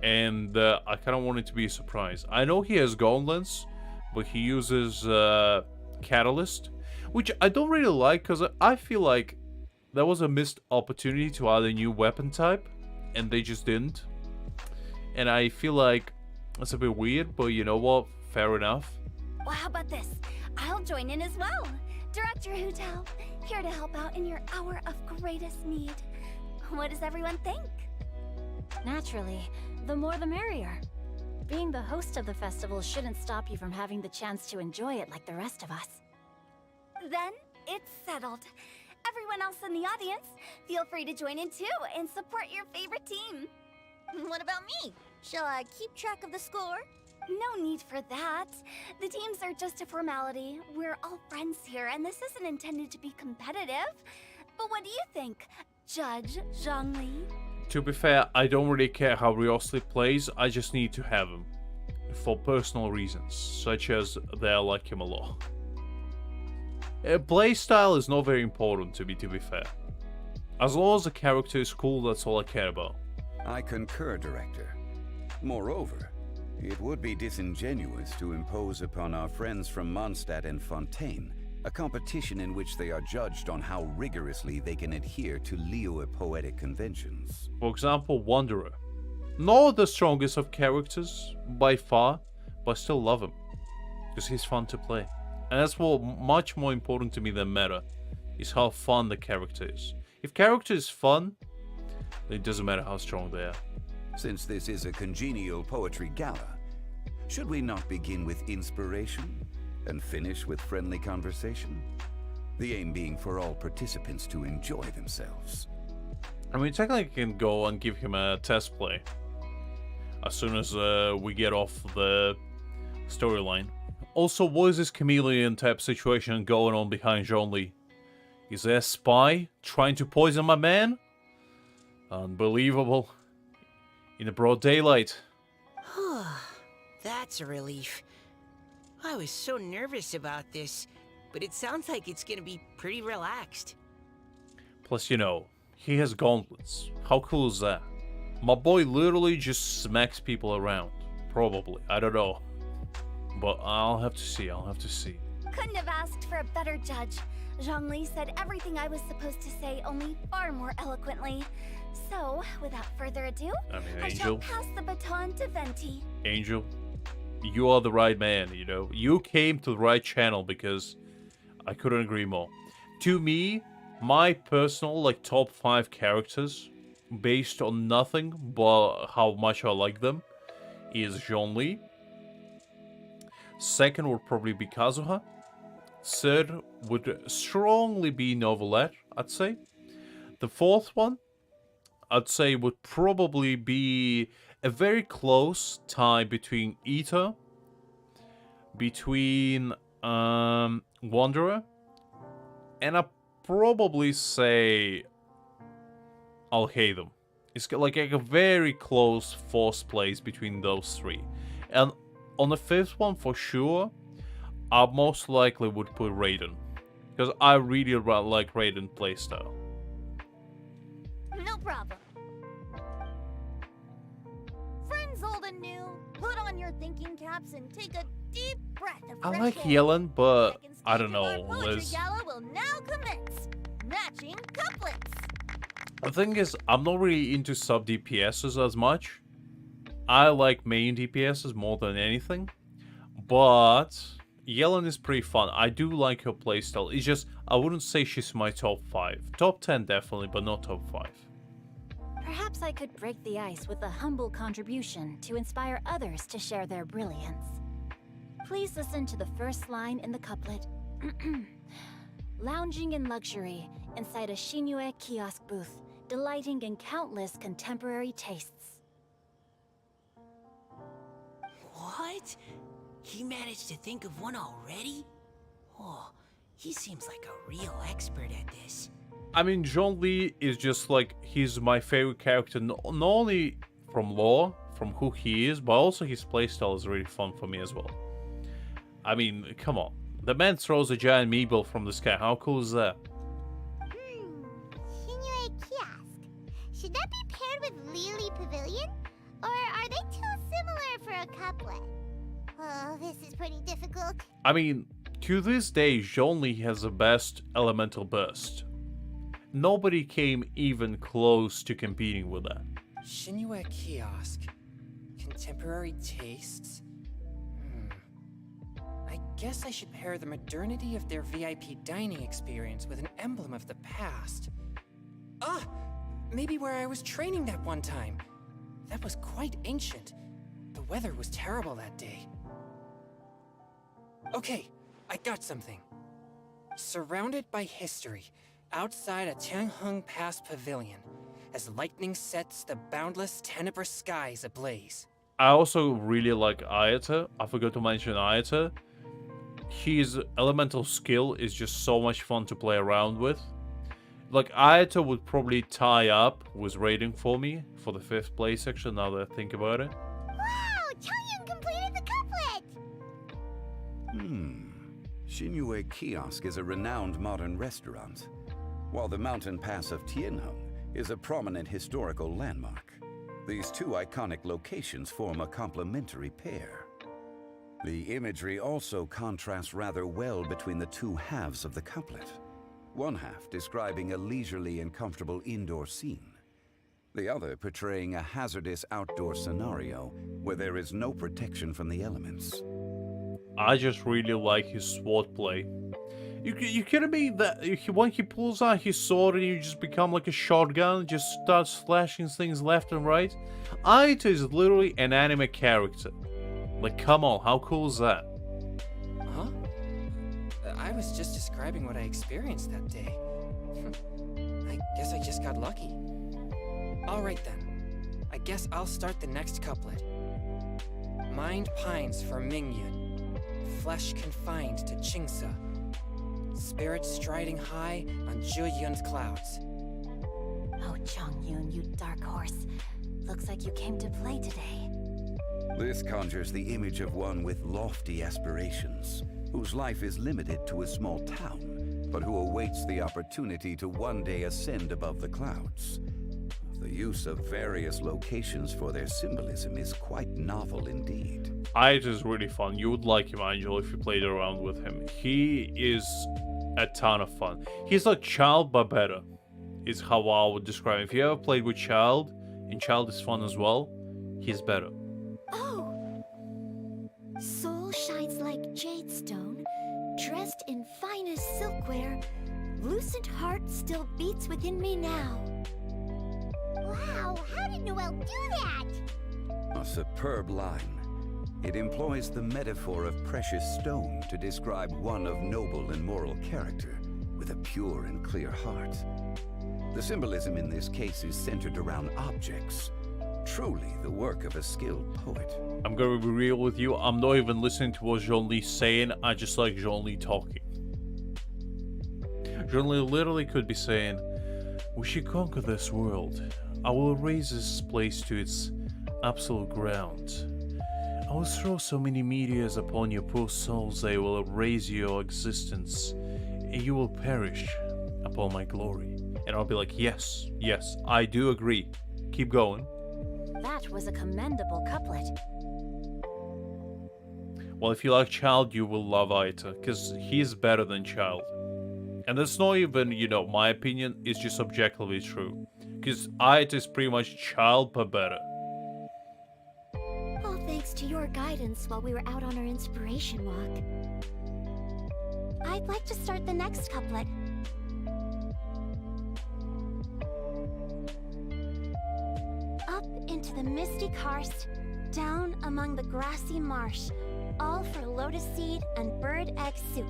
and I kind of wanted to be a surprise. I know he has gauntlets, but he uses Catalyst, which I don't really like because I feel like there was a missed opportunity to add a new weapon type, and they just didn't. And I feel like it's a bit weird, but you know what? Fair enough. Well, how about this? I'll join in as well. Director Hutel, here to help out in your hour of greatest need. What does everyone think? Naturally, the more the merrier. Being the host of the festival shouldn't stop you from having the chance to enjoy it like the rest of us. Then it's settled. Everyone else in the audience, feel free to join in too and support your favorite team. What about me? Shall I keep track of the score? No need for that. The teams are just a formality. We're all friends here, and this isn't intended to be competitive. But what do you think, Judge Zhongli? To be fair, I don't really care how Wriothesley plays, I just need to have him. For personal reasons, such as that I like him a lot. Playstyle is not very important to me, to be fair. As long as the character is cool, that's all I care about. I concur, Director. Moreover, it would be disingenuous to impose upon our friends from Mondstadt and Fontaine a competition in which they are judged on how rigorously they can adhere to Liyue poetic conventions. For example, Wanderer. Not the strongest of characters, by far, but I still love him. Because he's fun to play. And that's what much more important to me than meta, is how fun the character is. If character is fun, then it doesn't matter how strong they are. Since this is a congenial poetry gala, should we not begin with inspiration and finish with friendly conversation? The aim being for all participants to enjoy themselves. I mean, technically I can go and give him a test play as soon as we get off the storyline. Also, what is this chameleon type situation going on behind Zhongli? Is there a spy trying to poison my man? Unbelievable. In the broad daylight. That's a relief. I was so nervous about this, but it sounds like it's gonna be pretty relaxed. Plus, you know, he has gauntlets. How cool is that? My boy literally just smacks people around. Probably. I don't know. But I'll have to see. I'll have to see. Couldn't have asked for a better judge. Zhongli said everything I was supposed to say, only far more eloquently. So, without further ado, I shall Angel. pass the baton to Venti. Angel, you are the right man, you know. You came to the right channel because I couldn't agree more. To me, my personal, like, top 5 characters, based on nothing but how much I like them, is Zhongli. Second would probably be Kazuha. Third would strongly be Novelette, I'd say. The fourth one, I'd say, would probably be a very close tie between Ita, between Wanderer, and I'd probably say Alhaitham. It's like a very close fourth place between those three. And on the fifth one, for sure, I most likely would put Raiden. Because I really like Raiden playstyle. No problem. Friends old and new, put on your thinking caps and take a deep breath of I fresh like air. Yellen, but Second I stage don't of our know, poetry Liz. gala will now commence. Matching couplets. The thing is, I'm not really into sub DPSs as much. I like main DPSs more than anything. But Yellen is pretty fun. I do like her playstyle. It's just, I wouldn't say she's my top 5. Top 10 definitely, but not top 5. Perhaps I could break the ice with a humble contribution to inspire others to share their brilliance. Please listen to the first line in the couplet. Lounging in luxury inside a Shinue kiosk booth, delighting in countless contemporary tastes. What? He managed to think of one already? Oh, he seems like a real expert at this. I mean, Zhongli is just like, he's my favorite character, not only from lore, from who he is, but also his playstyle is really fun for me as well. I mean, come on. The man throws a giant meatball from the sky. How cool is that? Shinue Kiosk. Should that be paired with Lily Pavilion? Or are they too similar for a couplet? Oh, this is pretty difficult. I mean, To this day, Zhongli has the best elemental burst. Nobody came even close to competing with that. Shinue Kiosk. Contemporary tastes? I guess I should pair the modernity of their VIP dining experience with an emblem of the past. Ah! Maybe where I was training that one time. That was quite ancient. The weather was terrible that day. Okay, I got something. Surrounded by history, outside a Tianheng Pass pavilion, as lightning sets the boundless tenebrous skies ablaze. I also really like Ayata. I forgot to mention Ayata. His elemental skill is just so much fun to play around with. Like, Ayata would probably tie up with rating for me for the 5th place section, now that I think about it. Wow! Changyun completed the couplet! Shinue Kiosk is a renowned modern restaurant, while the mountain pass of Tianheng is a prominent historical landmark. These two iconic locations form a complementary pair. The imagery also contrasts rather well between the two halves of the couplet. One half describing a leisurely and comfortable indoor scene, the other portraying a hazardous outdoor scenario where there is no protection from the elements. I just really like his sword play. You kidding me? That when he pulls out his sword and you just become like a shotgun, just starts slashing things left and right. Aito is literally an anime character. Like, come on, how cool is that? Huh? I was just describing what I experienced that day. I guess I just got lucky. Alright then. I guess I'll start the next couplet. Mind pines for Mingyun, flesh confined to Qingsa, spirit striding high on Zhuyun's clouds. Oh, Changyun, you dark horse. Looks like you came to play today. This conjures the image of one with lofty aspirations, whose life is limited to a small town, but who awaits the opportunity to one day ascend above the clouds. The use of various locations for their symbolism is quite novel indeed. It is really fun. You would like him, Angel, if you played around with him. He is a ton of fun. He's like Child, but better, is how I would describe him. If you ever played with Child, and Child is fun as well, he's better. Oh! Soul shines like jadestone, dressed in finest silkware. Lucent heart still beats within me now. Wow, how did Noelle do that? A superb line. It employs the metaphor of precious stone to describe one of noble and moral character, with a pure and clear heart. The symbolism in this case is centered around objects, truly the work of a skilled poet. I'm gonna be real with you, I'm not even listening to what Zhongli's saying, I just like Zhongli talking. Zhongli literally could be saying, "We should conquer this world. I will raise this place to its absolute ground. I will throw so many meteors upon your poor souls they will erase your existence, and you will perish upon my glory." And I'll be like, yes, I do agree. Keep going. That was a commendable couplet. Well, if you like Child, you will love Aita, because he's better than Child. And that's not even, my opinion, it's just objectively true. Because Aita is pretty much Child, but better. All thanks to your guidance while we were out on our inspiration walk. I'd like to start the next couplet. Up into the misty karst, down among the grassy marsh, all for lotus seed and bird egg soup.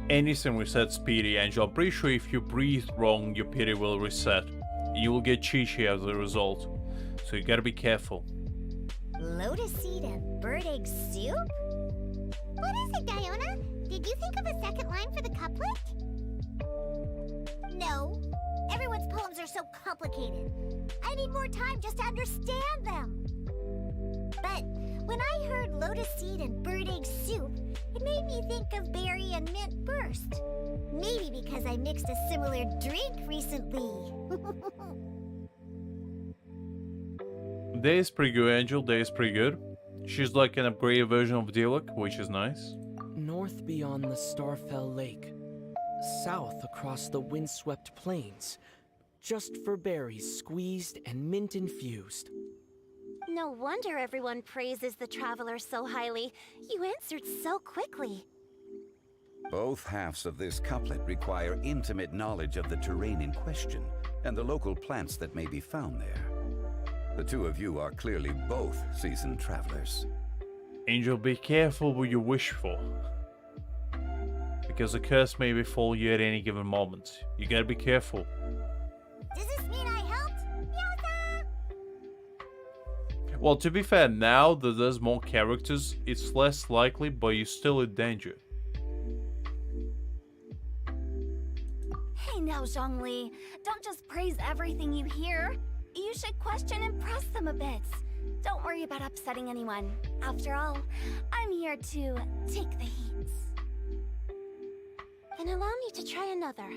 Anything resets pity, Angel. I'm pretty sure if you breathe wrong, your pity will reset. You will get Chi-Chi as a result. So you gotta be careful. Lotus seed and bird egg soup? What is it, Diona? Did you think of a second line for the couplet? No. Everyone's poems are so complicated. I need more time just to understand them. But when I heard lotus seed and bird egg soup, it made me think of berry and mint burst. Maybe because I mixed a similar drink recently. Day is pretty good, Angel. Day is pretty good. She's like an upgraded version of Diluc, which is nice. Nor north beyond the Starfell Lake, south across the windswept plains, just for berries squeezed and mint infused. No wonder everyone praises the traveler so highly. You answered so quickly. Both halves of this couplet require intimate knowledge of the terrain in question and the local plants that may be found there. The two of you are clearly both seasoned travelers. Angel, be careful what you wish for. Because a curse may befall you at any given moment. You gotta be careful. Does this mean I helped? Yosa! Well, to be fair, now that there's more characters, it's less likely, but you're still in danger. Hey now, Zhongli. Don't just praise everything you hear. You should question and press them a bit. Don't worry about upsetting anyone. After all, I'm here to take the heat. Then allow me to try another.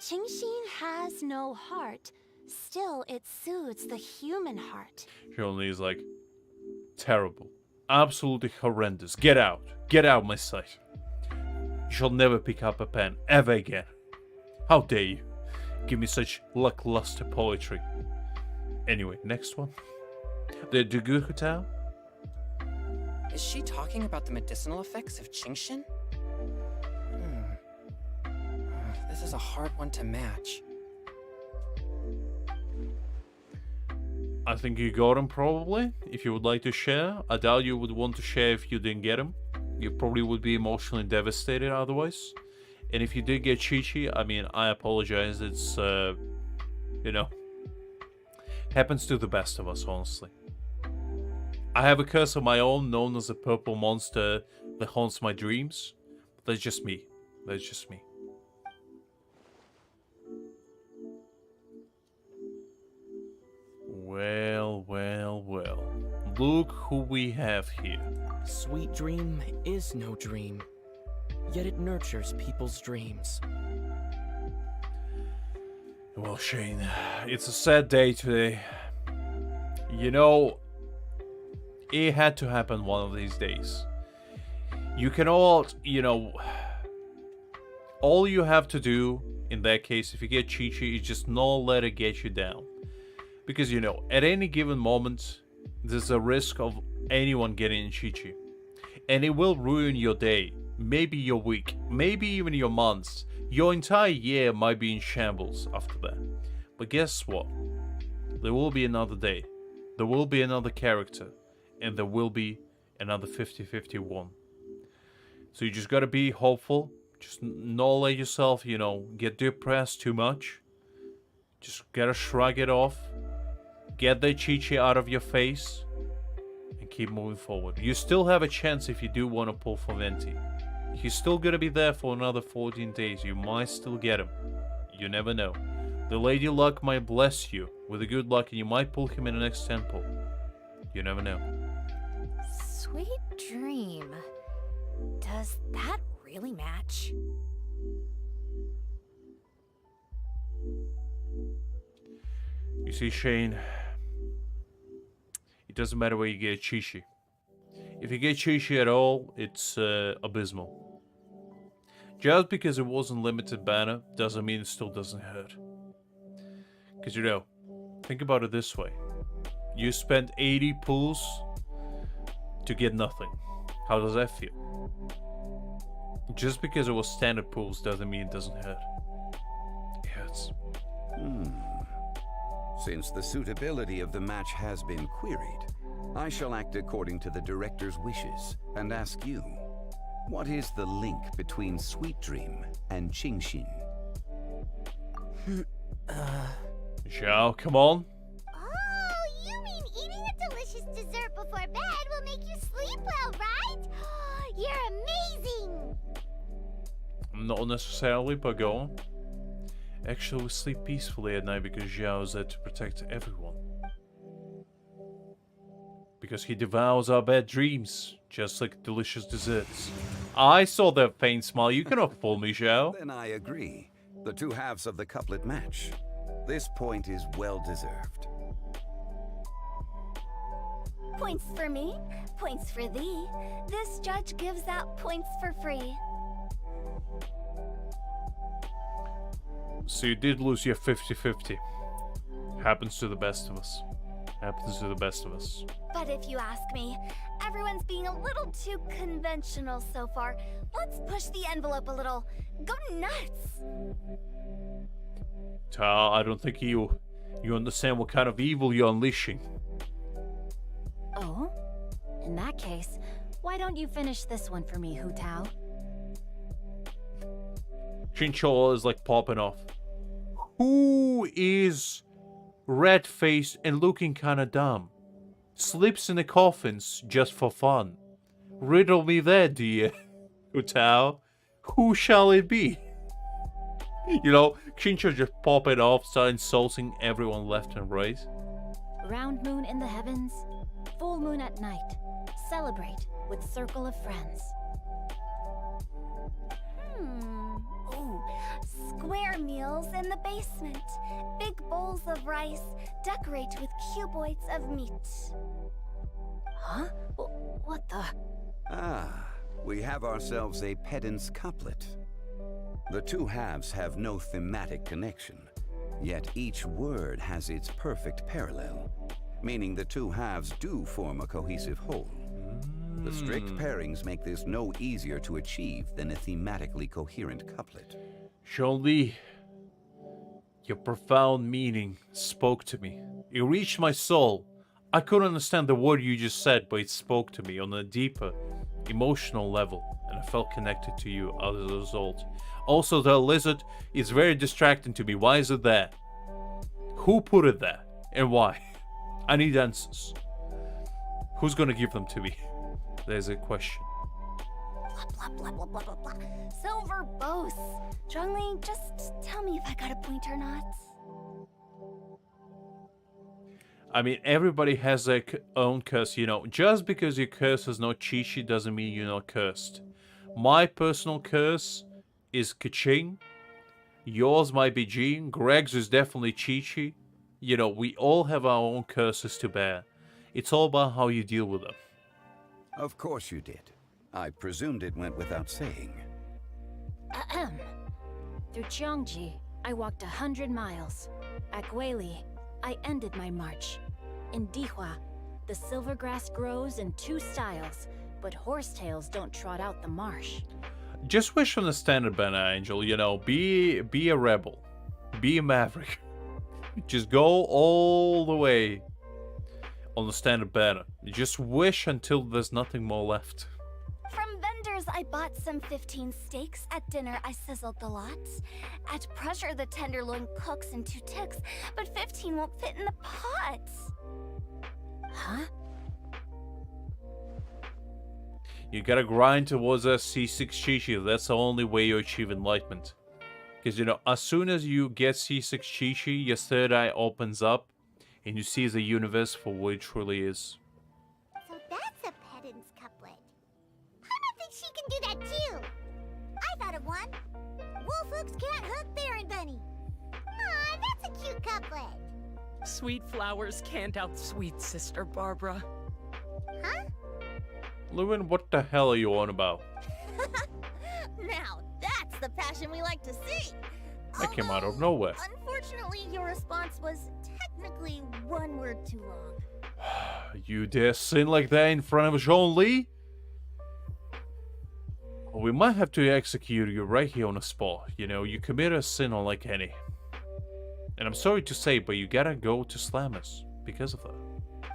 Qingxin has no heart. Still, it soothes the human heart. Only is like, terrible. Absolutely horrendous. Get out. Get out my sight. You shall never pick up a pen ever again. How dare you? Give me such lackluster poetry. Anyway, next one. The Dugu Hotel. Is she talking about the medicinal effects of Qingxin? This is a hard one to match. I think you got him, probably. If you would like to share. I doubt you would want to share if you didn't get him. You probably would be emotionally devastated otherwise. And if you did get Chi-Chi, I mean, I apologize. It's, you know, happens to the best of us, honestly. I have a curse of my own known as a purple monster that haunts my dreams. That's just me. That's just me. Well, well, well. Look who we have here. Sweet dream is no dream, yet it nurtures people's dreams. Well, Shane, it's a sad day today. You know, it had to happen one of these days. You can all, you know, all you have to do in that case, if you get Chi-Chi, is just not let it get you down. Because, you know, at any given moment, there's a risk of anyone getting Chi-Chi. And it will ruin your day, maybe your week, maybe even your months. Your entire year might be in shambles after that. But guess what? There will be another day. There will be another character. And there will be another 50-51. So you just gotta be hopeful. Just not let yourself, you know, get depressed too much. Just gotta shrug it off. Get the Chi-Chi out of your face. And keep moving forward. You still have a chance if you do want to pull for Venti. He's still gonna be there for another 14 days. You might still get him. You never know. The Lady Luck might bless you with a good luck and you might pull him in the next temple. You never know. Sweet dream. Does that really match? You see, Shane, it doesn't matter where you get Chi-Chi. If you get Chi-Chi at all, it's abysmal. Just because it wasn't limited banner doesn't mean it still doesn't hurt. Because, you know, think about it this way. You spent 80 pulls to get nothing. How does that feel? Just because it was standard pulls doesn't mean it doesn't hurt. It hurts. Since the suitability of the match has been queried, I shall act according to the director's wishes and ask you, what is the link between Sweet Dream and Qingxin? Zhao, come on. Oh, you mean eating a delicious dessert before bed will make you sleep well, right? You're amazing! Not necessarily, but go on. Actually, we sleep peacefully at night because Zhao is there to protect everyone. Because he devours our bad dreams, just like delicious desserts. I saw that faint smile. You cannot fool me, Zhao. Then I agree. The two halves of the couplet match. This point is well deserved. Points for me, points for thee. This judge gives out points for free. So you did lose your 50-50. Happens to the best of us. Happens to the best of us. But if you ask me, everyone's being a little too conventional so far. Let's push the envelope a little. Go nuts! Ta, I don't think you understand what kind of evil you're unleashing. Oh? In that case, why don't you finish this one for me, Hu Tao? Chinchilla is like popping off. Who is red-faced and looking kinda dumb? Sleeps in the coffins just for fun. Riddle me that, dear. Hu Tao. Who shall it be? You know, Chinchilla just popping off, start insulting everyone left and right. Round moon in the heavens, full moon at night. Celebrate with circle of friends. Ooh, square meals in the basement. Big bowls of rice. Decorate with cuboids of meat. Huh? What the? Ah, we have ourselves a pedant's couplet. The two halves have no thematic connection, yet each word has its perfect parallel, meaning the two halves do form a cohesive whole. The strict pairings make this no easier to achieve than a thematically coherent couplet. Zhongli, your profound meaning spoke to me. It reached my soul. I couldn't understand the word you just said, but it spoke to me on a deeper, emotional level, and I felt connected to you as a result. Also, the lizard is very distracting to me. Why is it there? Who put it there? And why? I need answers. Who's gonna give them to me? There's a question. Blah, blah, blah, blah, blah, blah, blah. So verbose. Zhongli, just tell me if I got a point or not. I mean, everybody has their own curse, you know. Just because your curse is not Chi-Chi doesn't mean you're not cursed. My personal curse is Kaching. Yours might be Jean. Greg's is definitely Chi-Chi. You know, we all have our own curses to bear. It's all about how you deal with them. Of course you did. I presumed it went without saying. Ahem. Through Cheongji, I walked 100 miles. At Guili, I ended my march. In Dihua, the silver grass grows in 2 styles, but horsetails don't trot out the marsh. Just wish from the standard banner, Angel, you know, be a rebel. Be a maverick. Just go all the way on the standard banner. Just wish until there's nothing more left. From vendors, I bought some 15 steaks. At dinner, I sizzled the lots. At pressure, the tenderloin cooks in 2 ticks, but 15 won't fit in the pot. Huh? You gotta grind towards a C6 Chi-Chi. That's the only way you achieve enlightenment. Because, you know, as soon as you get C6 Chi-Chi, your third eye opens up, and you see the universe for what it truly is. So that's a pedant's couplet. I don't think she can do that too. I thought of one. Wolfhooks can't hook Baron Bunny. Aw, that's a cute couplet. Sweet flowers can't outsweet Sister Barbara. Huh? Lewin, what the hell are you on about? Now, that's the passion we like to see. That came out of Although, nowhere. Unfortunately, your response was technically 1 word too long. You dare sin like that in front of Zhongli? We might have to execute you right here on the spot. You know, you commit a sin unlike any. And I'm sorry to say, but you gotta go to Slammers because of that.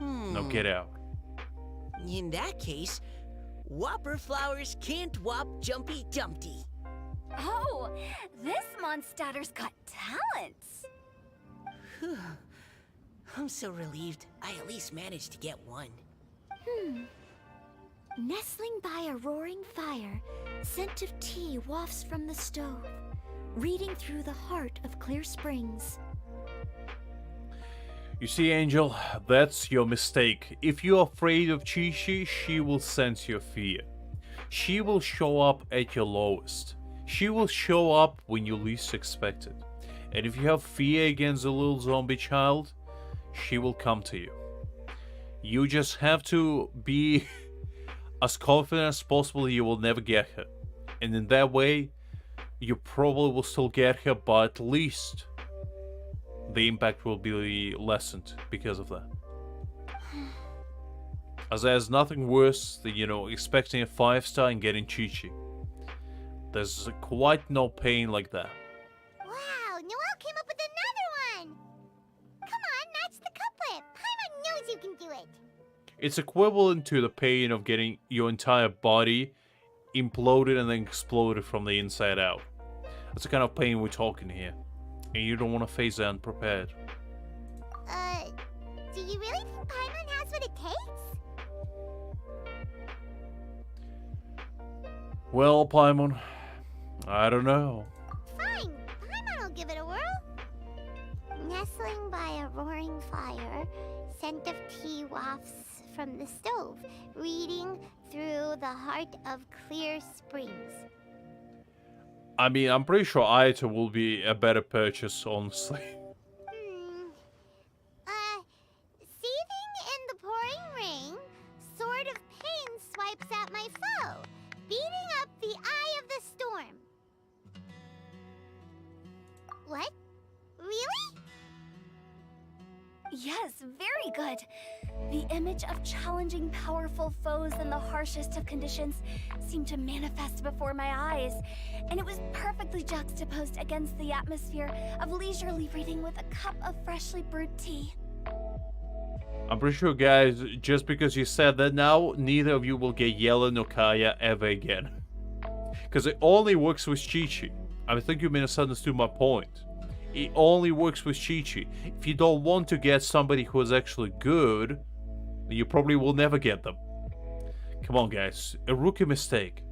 Now get out. In that case, Whopper flowers can't whop Jumpy Dumpty. Oh, this monster's got talents. Whew. I'm so relieved I at least managed to get one. Nestling by a roaring fire, scent of tea wafts from the stove, reading through the heart of Clear Springs. You see, Angel, that's your mistake. If you're afraid of Chi-Chi, she will sense your fear. She will show up at your lowest. She will show up when you least expect it. And if you have fear against a little zombie child, she will come to you. You just have to be as confident as possible you will never get her. And in that way, you probably will still get her, but at least the impact will be lessened because of that. As there's nothing worse than, you know, expecting a 5-star and getting Chi-Chi. There's quite no pain like that. Wow, Noelle came up with another one! Come on, match the couplet. Paimon knows you can do it. It's equivalent to the pain of getting your entire body imploded and then exploded from the inside out. That's the kind of pain we're talking here. And you don't want to face that unprepared. Do you really think Paimon has what it takes? Well, Paimon, I don't know. Fine, Paimon will give it a whirl. Nestling by a roaring fire, scent of tea wafts from the stove, reading through the heart of clear springs. I mean, I'm pretty sure Aita will be a better purchase, honestly. Seething in the pouring rain, sword of pain swipes at my foe, beating up the eye of the storm. What? Really? Yes, very good. The image of challenging powerful foes in the harshest of conditions seemed to manifest before my eyes, and it was perfectly juxtaposed against the atmosphere of leisurely reading with a cup of freshly brewed tea. I'm pretty sure, guys, just because you said that now, neither of you will get Yellow no Kaya ever again. Because it only works with Chi-Chi. I think you misunderstood my point. It only works with Chi-Chi. If you don't want to get somebody who is actually good, then you probably will never get them. Come on, guys. A rookie mistake.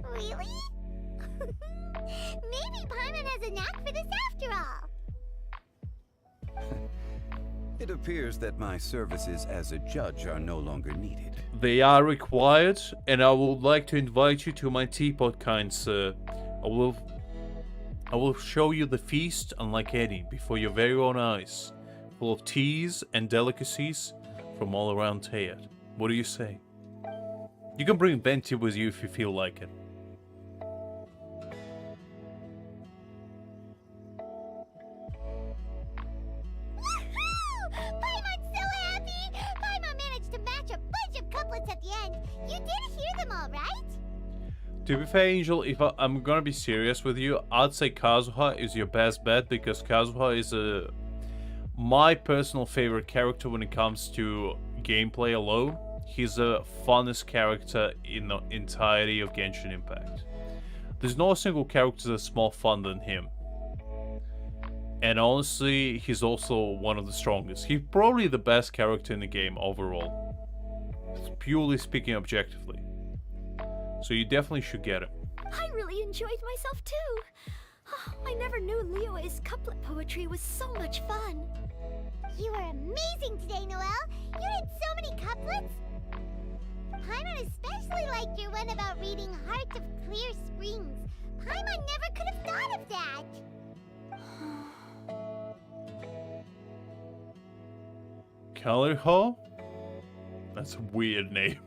Really? Maybe Paimon has a knack for this after all. It appears that my services as a judge are no longer needed. They are required, and I would like to invite you to my teapot, kind sir. I will show you the feast unlike any before your very own eyes, full of teas and delicacies from all around Teyat. What do you say? You can bring Venti with you if you feel like it. Paimon's so happy! Paimon managed to match a bunch of couplets at the end. You did hear them all, right? To be fair, Angel, if I'm gonna be serious with you, I'd say Kazuha is your best bet because Kazuha is my personal favorite character when it comes to gameplay alone. He's the funnest character in the entirety of Genshin Impact. There's no single character that's more fun than him. And honestly, he's also one of the strongest. He's probably the best character in the game overall. Purely speaking objectively. So you definitely should get it. I really enjoyed myself too. I never knew Liyue's couplet poetry was so much fun. You were amazing today, Noelle. You did so many couplets. Paimon especially liked your one about reading Heart of Clear Springs. Paimon never could have thought of that. Caliho? That's a weird name.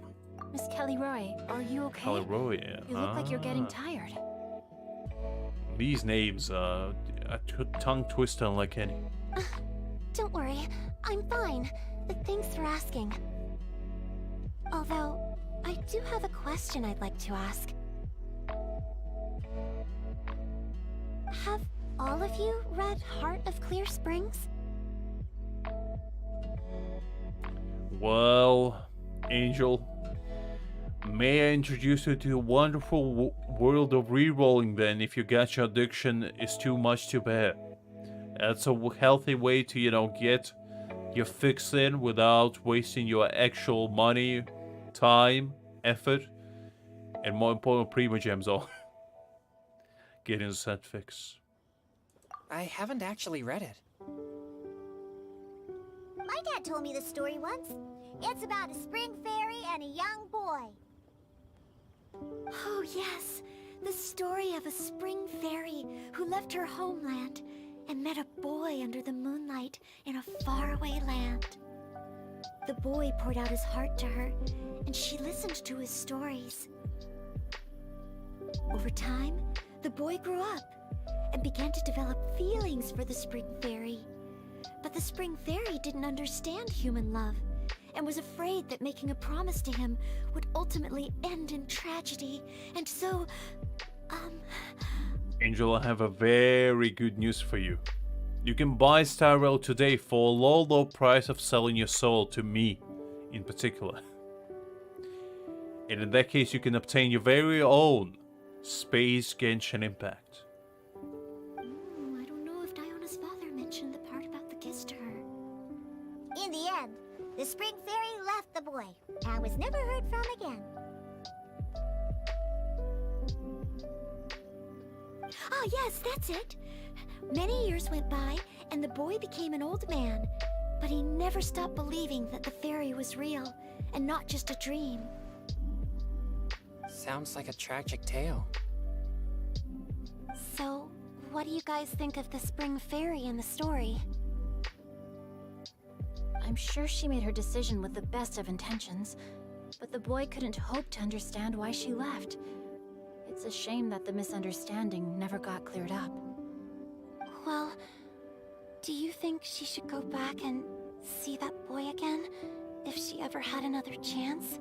Miss Kelly Roy, are you okay? Caliho, yeah. You look like you're getting tired. These names are a tongue twister like any. Don't worry, I'm fine. Thanks for asking. Although, I do have a question I'd like to ask. Have all of you read Heart of Clear Springs? Well, Angel, may I introduce you to a wonderful world of rerolling then if your gacha addiction is too much to bear. That's a healthy way to, you know, get your fix in without wasting your actual money, time, effort, and more important, Prima Gems on getting the set fix. I haven't actually read it. My dad told me this story once. It's about a spring fairy and a young boy. Oh yes, the story of a spring fairy who left her homeland and met a boy under the moonlight in a faraway land. The boy poured out his heart to her, and she listened to his stories. Over time, the boy grew up and began to develop feelings for the Spring Fairy. But the Spring Fairy didn't understand human love and was afraid that making a promise to him would ultimately end in tragedy. And so, Angel, I have a very good news for you. You can buy Tyrell today for a low price of selling your soul to me, in particular. And in that case, you can obtain your very own Space Genshin Impact. I don't know if Diona's father mentioned the part about the kiss to her. In the end, the Spring Fairy left the boy and was never heard from again. Ah, yes, that's it. Many years went by, and the boy became an old man, but he never stopped believing that the fairy was real, and not just a dream. Sounds like a tragic tale. So, what do you guys think of the Spring Fairy in the story? I'm sure she made her decision with the best of intentions, but the boy couldn't hope to understand why she left. It's a shame that the misunderstanding never got cleared up. Well, do you think she should go back and see that boy again, if she ever had another chance?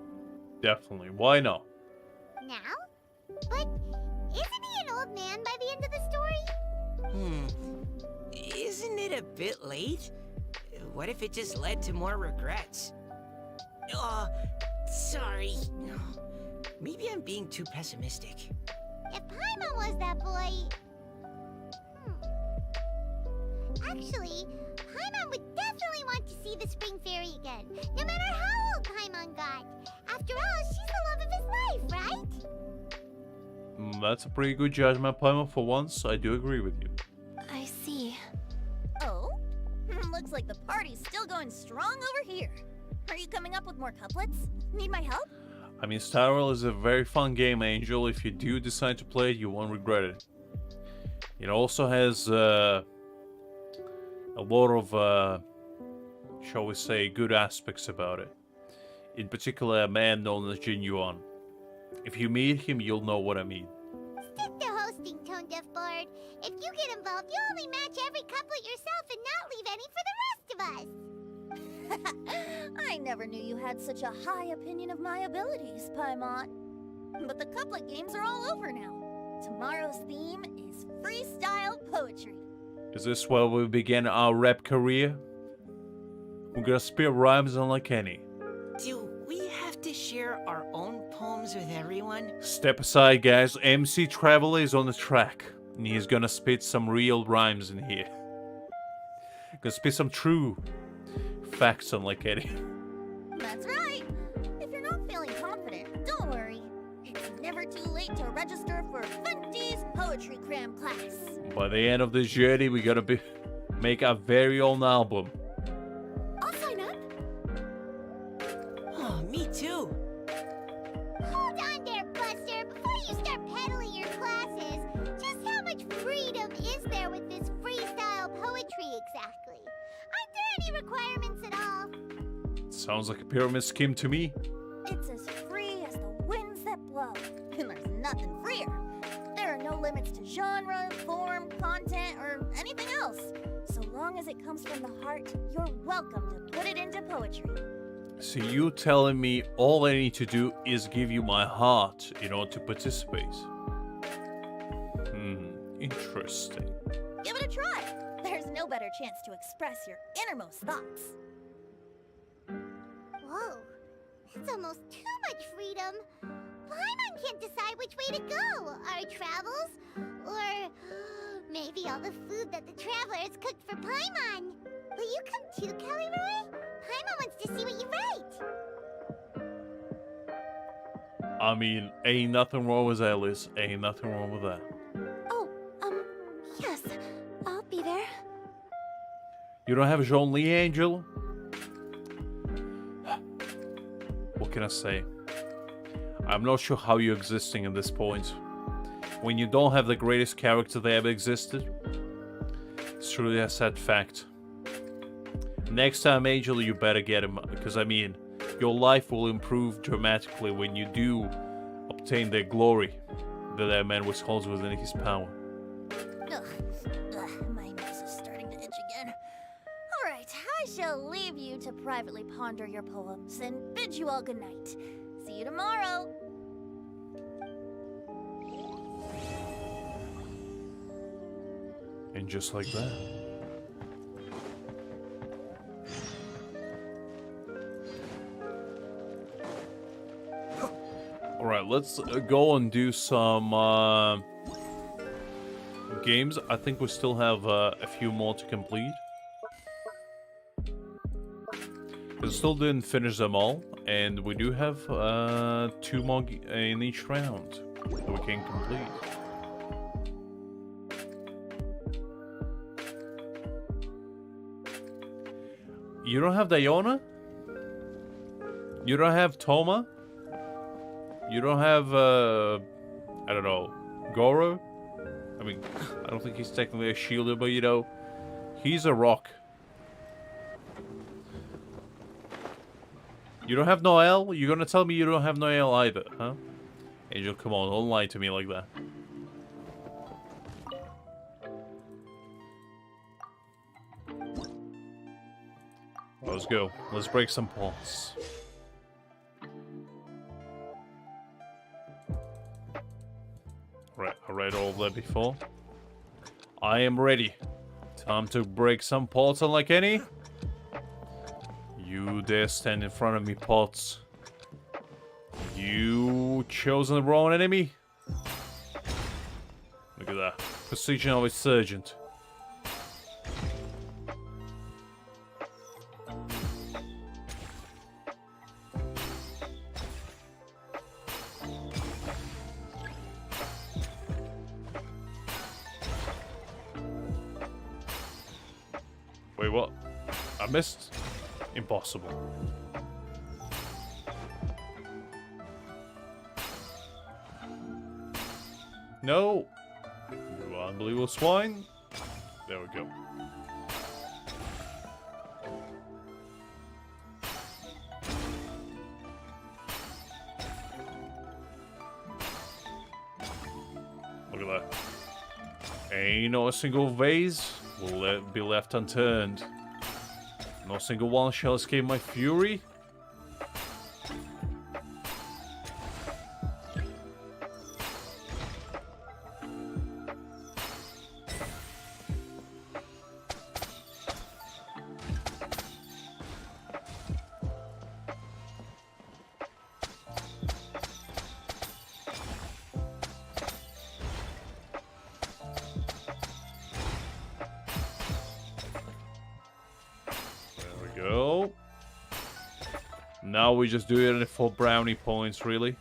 Definitely. Why not? Now? But isn't he an old man by the end of the story? Isn't it a bit late? What if it just led to more regrets? Sorry. Maybe I'm being too pessimistic. If Paimon was that boy... Actually, Paimon would definitely want to see the Spring Fairy again, no matter how old Paimon got. After all, she's the love of his life, right? That's a pretty good judgment, Paimon. For once, I do agree with you. I see. Oh? Looks like the party's still going strong over here. Are you coming up with more couplets? Need my help? I mean, Tyrell is a very fun game, Angel. If you do decide to play it, you won't regret it. It also has a lot of, shall we say, good aspects about it. In particular, a man known as Jin Yuan. If you meet him, you'll know what I mean. Stick to hosting, Tone Deaf Bard. If you get involved, you'll only match every couplet yourself and not leave any for the rest of us. I never knew you had such a high opinion of my abilities, Paimon. But the couplet games are all over now. Tomorrow's theme is freestyle poetry. Is this where we begin our rap career? We're gonna spit rhymes unlike any. Do we have to share our own poems with everyone? Step aside, guys. MC Traveler is on the track, and he's gonna spit some real rhymes in here. Gonna spit some true facts unlike any. That's right. If you're not feeling confident, don't worry. It's never too late to register for Fenty's Poetry Cram class. By the end of this journey, we gotta make our very own album. I'll sign up. Oh, me too. Hold on there, Buster. Before you start peddling your classes, just how much freedom is there with this freestyle poetry exactly? Aren't there any requirements at all? Sounds like a pyramid scheme to me. It's as free as the winds that blow, and there's nothing freer. There are no limits to genre, form, content, or anything else. So long as it comes from the heart, you're welcome to put it into poetry. So you telling me all I need to do is give you my heart in order to participate? Interesting. Give it a try. There's no better chance to express your innermost thoughts. Whoa, that's almost too much freedom. Paimon can't decide which way to go. Our travels? Or maybe all the food that the travelers cooked for Paimon. Will you come too, Kelly Roy? Paimon wants to see what you write. I mean, ain't nothing wrong with that, Liz. Ain't nothing wrong with that. Oh, yes. I'll be there. You don't have Zhongli, Angel? What can I say? I'm not sure how you're existing at this point. When you don't have the greatest character that ever existed, it's truly a sad fact. Next time, Angel, you better get him, because I mean, your life will improve dramatically when you do obtain the glory that that man holds within his power. Ugh, my nose is starting to itch again. Alright, I shall leave you to privately ponder your poems and bid you all good night. See you tomorrow. And just like that. Alright, let's go and do some games. I think we still have a few more to complete. We still didn't finish them all, and we do have 2 more in each round that we can complete. You don't have Diona? You don't have Toma? You don't have, I don't know, Goro? I mean, I don't think he's technically a shielder, but you know, he's a rock. You don't have Noelle? You're gonna tell me you don't have Noelle either, huh? Angel, come on, don't lie to me like that. Let's go. Let's break some pots. Right, I read all that before. I am ready. Time to break some pots, unlike any. You dare stand in front of me, pots. You chosen the wrong enemy? Look at that. Precision of a sergeant. Wait, what? I missed? Impossible. No! You unbelievable swine. There we go. Look at that. Ain't not a single vase will be left unturned. No single one shall escape my fury. Go. Now we just do it for brownie points, really.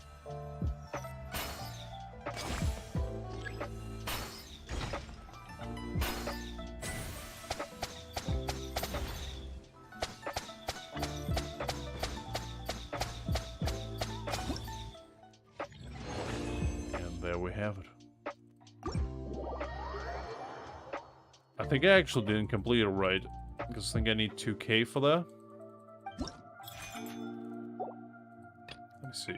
And there we have it. I think I actually didn't complete it right. Because I think I need 2k for that. Let me see.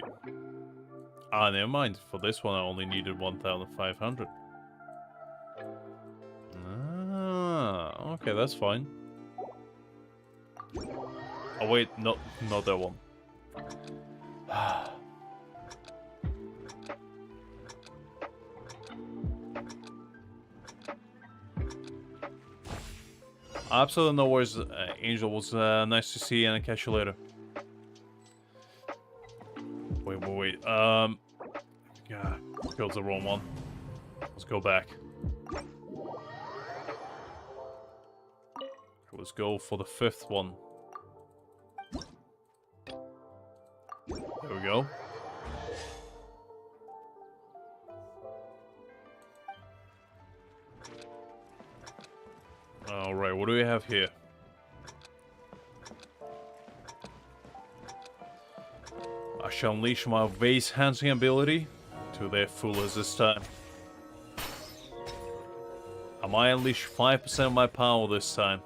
Ah, never mind. For this one, I only needed 1,500. Ah, okay, that's fine. Oh wait, not that one. Absolutely no worries, Angel. Was nice to see you, and I'll catch you later. Wait. Yeah, killed the wrong one. Let's go back. Let's go for the 5th one. There we go. Alright, what do we have here? I shall unleash my vase handling ability to their fullest this time. I might unleash 5% of my power this time.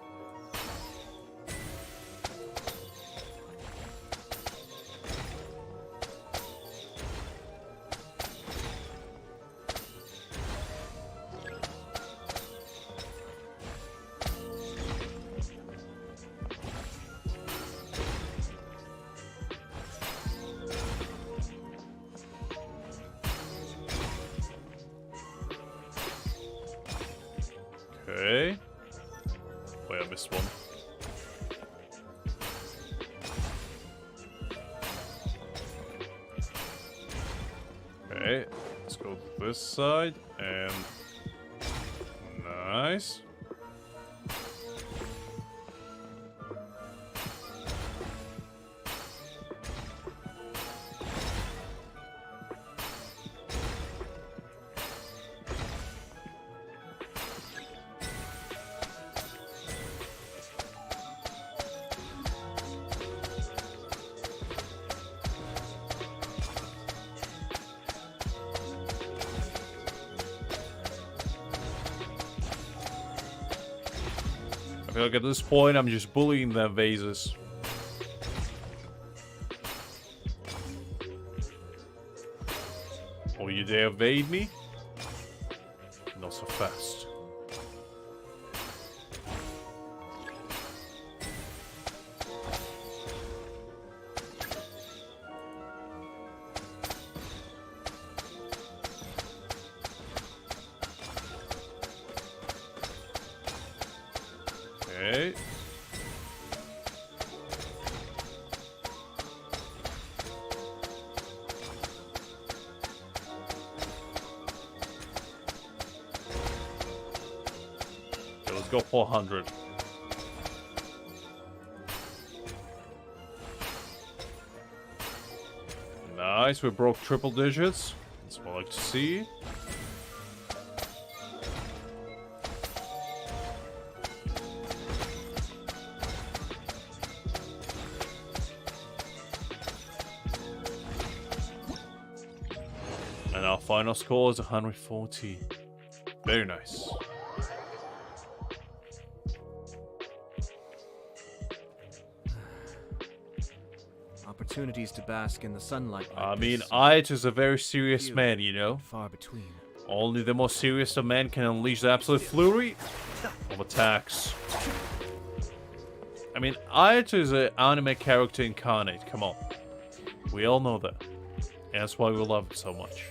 Okay. Wait, I missed one. Okay, let's go to this side and nice. I feel like at this point I'm just bullying their vases. Oh, you dare evade me? Not so fast. Okay. Okay, let's go 400. Nice, we broke triple digits. That's what I like to see. And our final score is 140. Very nice. Opportunities to bask in the sunlight. Like I mean, this Ait is a very serious few man, you know? and far between. Only the most serious of men can unleash the absolute flurry of attacks. I mean, Ait is an anime character incarnate, come on. We all know that. And that's why we love it so much.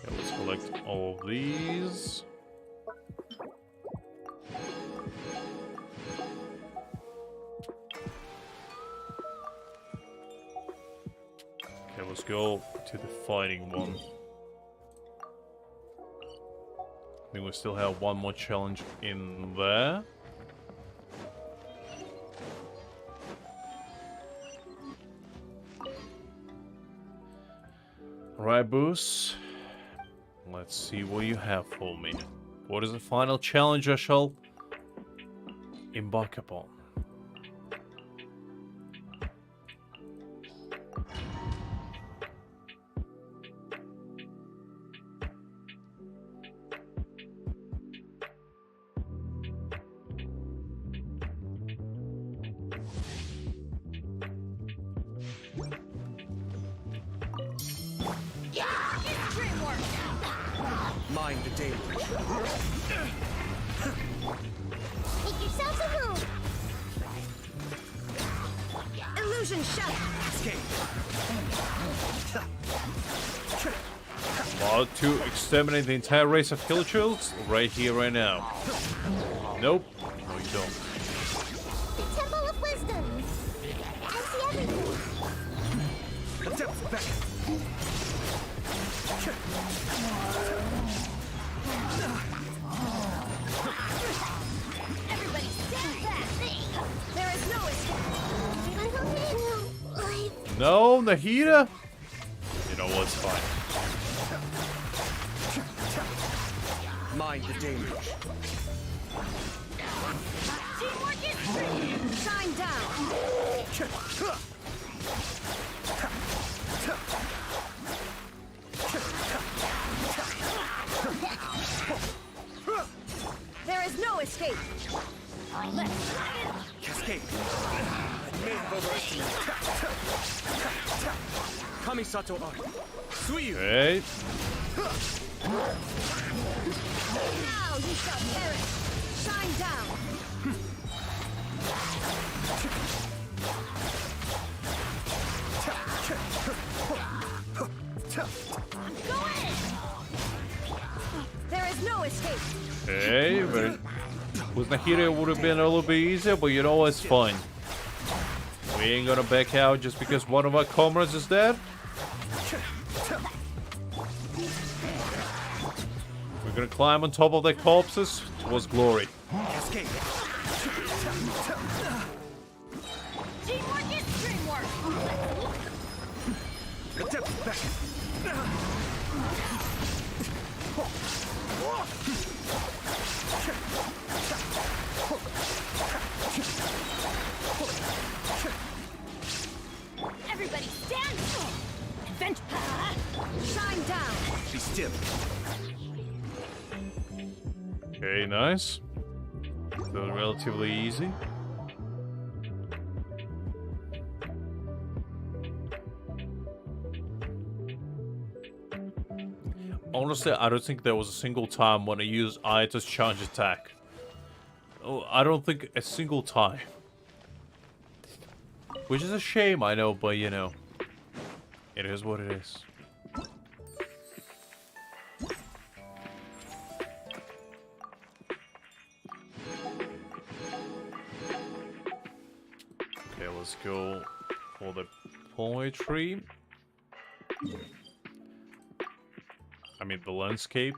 Okay, let's collect all of these. Okay, let's go to the fighting one. I think we still have one more challenge in there. Right, Boos. Let's see what you have for me. What is the final challenge I shall embark upon? Mind the danger. Make yourselves a room. Illusion shut. Escape. About to exterminate the entire race of Killchills right here, right now. Nope. No, you don't. The Temple of Wisdom. I see everything. Attempt back. Everybody stand back. There is no escape. No, Nahida? You know what's fine. Mind the danger. Teamwork is free. Shine down. There is no escape. Cascade. I may have overestimated. Kamisato Art. Suiyu. Okay. Now you shall perish. Shine down. Okay, but with Nahira it would have been a little bit easier, but you know it's fine. We ain't gonna back out just because one of our comrades is dead. We're gonna climb on top of their corpses towards glory. Cascade. Teamwork is dreamwork! Adept back. Everybody stand! Adventure! Shine down! Be still. Okay, nice. So relatively easy. Honestly, I don't think there was a single time when I used Aya's charge attack. Oh, I don't think a single time. Which is a shame, I know, but you know. It is what it is. Okay, let's go for the poetry. I mean, the landscape.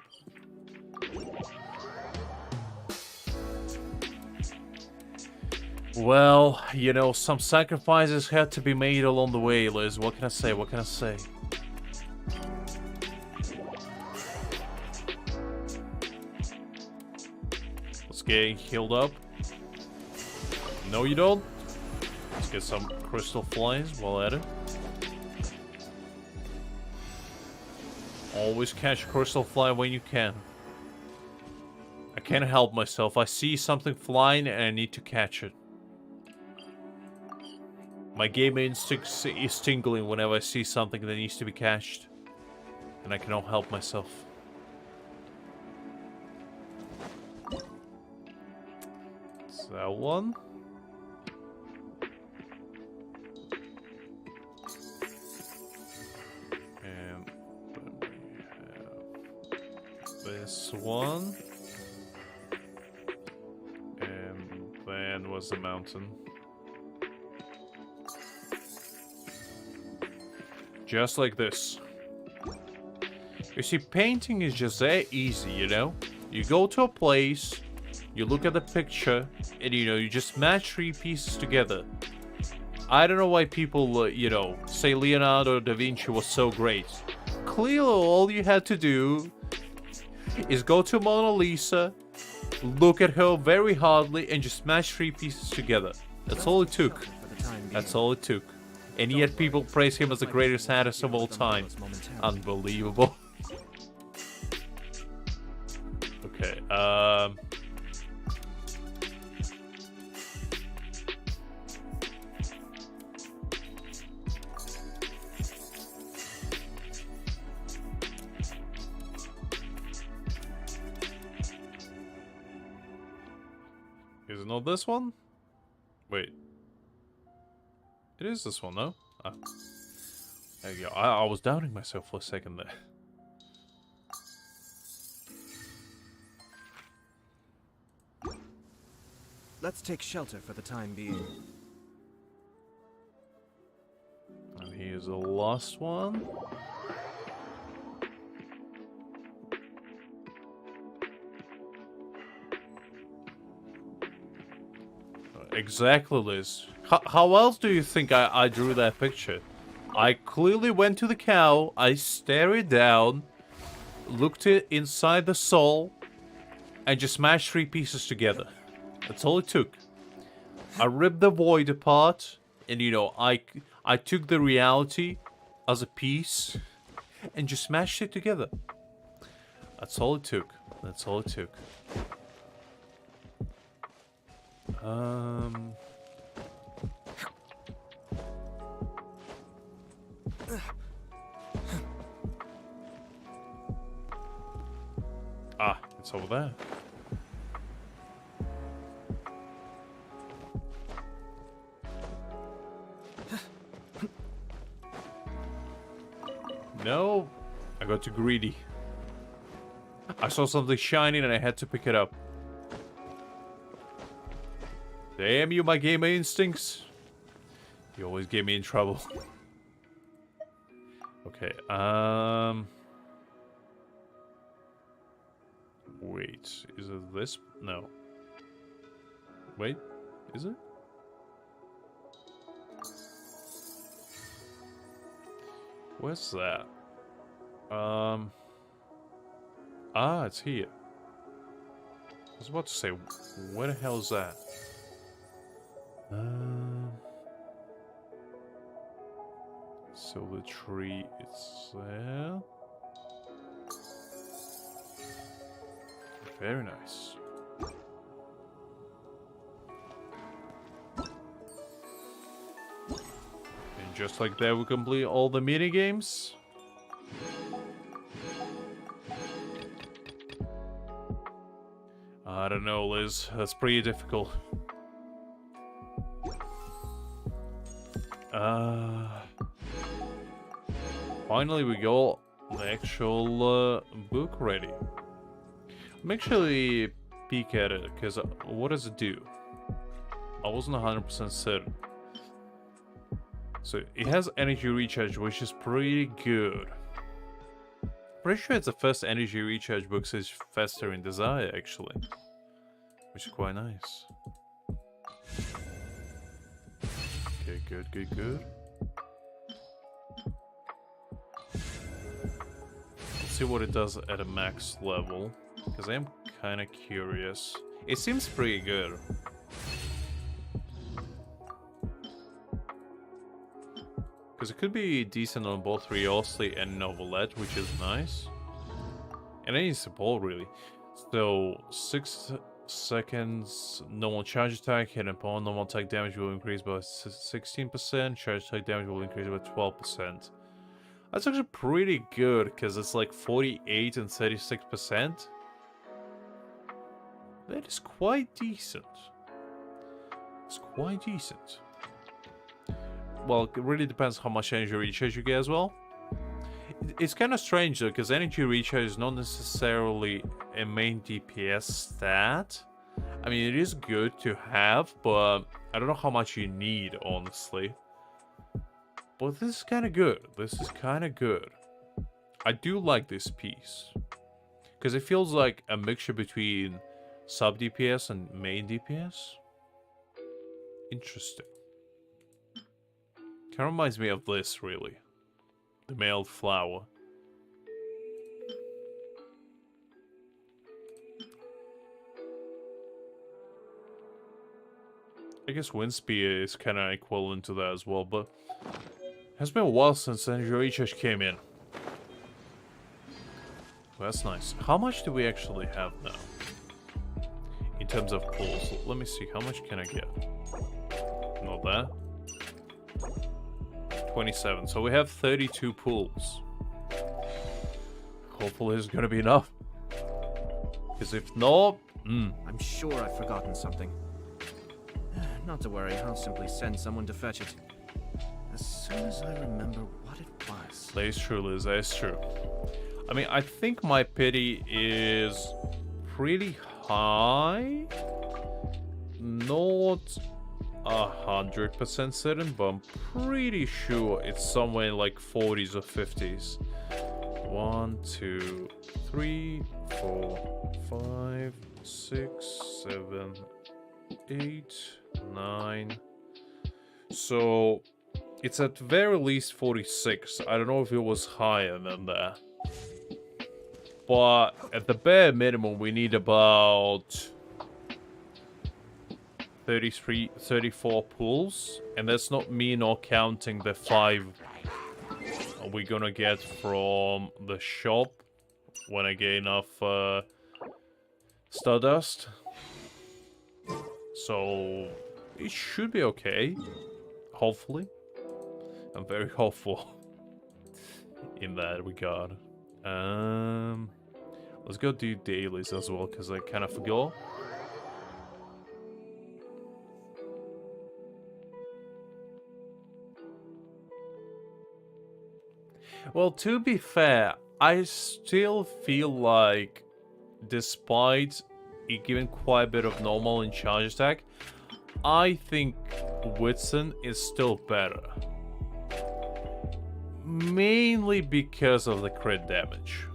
Well, you know, some sacrifices had to be made along the way, Liz. What can I say? What can I say? Let's get healed up. No, you don't. Let's get some crystal flies while at it. Always catch a crystal fly when you can. I can't help myself. I see something flying and I need to catch it. My game instinct is tingling whenever I see something that needs to be catched. And I cannot help myself. It's that one. And then we have this one. And then was the mountain. Just like this. You see, painting is just that easy, you know? You go to a place, you look at the picture, and you know, you just match three pieces together. I don't know why people, you know, say Leonardo da Vinci was so great. Clearly, all you had to do is go to Mona Lisa, look at her very hardly, and just match three pieces together. That's all it took. That's all it took. And yet people praise him as the greatest artist of all time. Unbelievable. Okay, is it not this one? Wait. It is this one, no? Oh. There you go. I was doubting myself for a second there. Let's take shelter for the time being. And here's the last one. Exactly, Liz. How else do you think I drew that picture? I clearly went to the cow, I stared it down, looked it inside the soul, and just smashed three pieces together. That's all it took. I ripped the void apart, and you know, I took the reality as a piece, and just smashed it together. That's all it took. That's all it took. Ah, it's over there. No, I got too greedy. I saw something shining and I had to pick it up. Damn you, my gamer instincts. You always get me in trouble. Okay, wait, is it this? No. Wait, is it? Where's that? Ah, it's here. I was about to say, where the hell is that? So the tree is there. Very nice. And just like that, we complete all the mini games. I don't know, Liz. That's pretty difficult. Finally, we got the actual book ready. I'm actually peek at it, because what does it do? I wasn't 100% certain. So it has energy recharge, which is pretty good. Pretty sure it's the first energy recharge book says faster in Desire, actually. Which is quite nice. Okay, good, good, good. Let's see what it does at a max level. Because I am kind of curious. It seems pretty good. Because it could be decent on both Wriothesley and Novelette, which is nice. And any support, really. So, 6 seconds, normal charge attack, hit upon normal attack damage will increase by 16%, charge attack damage will increase by 12%. That's actually pretty good, because it's like 48 and 36%. That is quite decent. It's quite decent. Well, it really depends how much energy recharge you get as well. It's kind of strange though, because energy recharge is not necessarily a main DPS stat. I mean, it is good to have, but I don't know how much you need, honestly. But this is kind of good. This is kind of good. I do like this piece. Because it feels like a mixture between sub DPS and main DPS. Interesting. Kind of reminds me of this, really. The mailed flower. I guess Wind Spear is kind of equivalent to that as well, but it has been a while since Energy Recharge came in. Well, that's nice. How much do we actually have now? In terms of pulls, let me see. How much can I get? Not that. 27. So we have 32 pulls. Hopefully it's gonna be enough. Because if not... I'm sure I've forgotten something. Not to worry, I'll simply send someone to fetch it. As soon as I remember what it was. That is true, Liz. That is true. I mean, I think my pity is pretty high. Not 100% certain, but I'm pretty sure it's somewhere in like 40s or 50s. 1, 2, 3, 4, 5, 6, 7, 8, 9. So it's at very least 46. I don't know if it was higher than that. But at the bare minimum, we need about 34 pulls. And that's not me not counting the 5 we're gonna get from the shop when I get enough Stardust. So it should be okay. Hopefully. I'm very hopeful in that regard. Let's go do dailies as well, because I kind of forgot. Well, to be fair, I still feel like despite it giving quite a bit of normal and charge attack, I think Whitson is still better. Mainly because of the crit damage.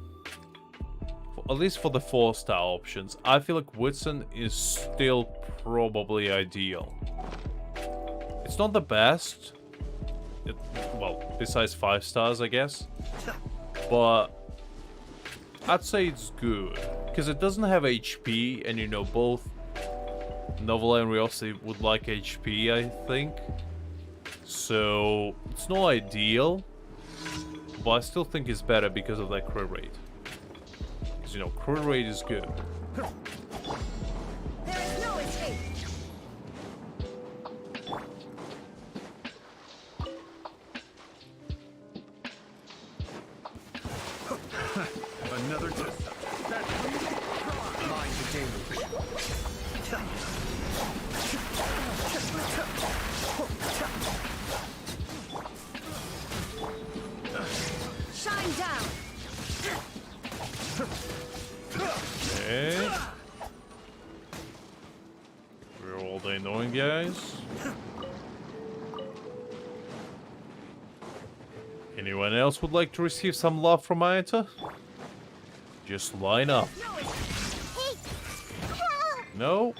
At least for the 4-star options, I feel like Whitson is still probably ideal. It's not the best. Well, besides 5 stars, I guess. But I'd say it's good. Because it doesn't have HP, and you know, both Novella and Wriothesley would like HP, I think. So, it's not ideal. But I still think it's better because of that crit rate. Because, you know, crit rate is good. There is no escape. Another test. Mind the deluge. Shine down. Okay. We're all the annoying guys. Anyone else would like to receive some love from Ayata? Just line up. No?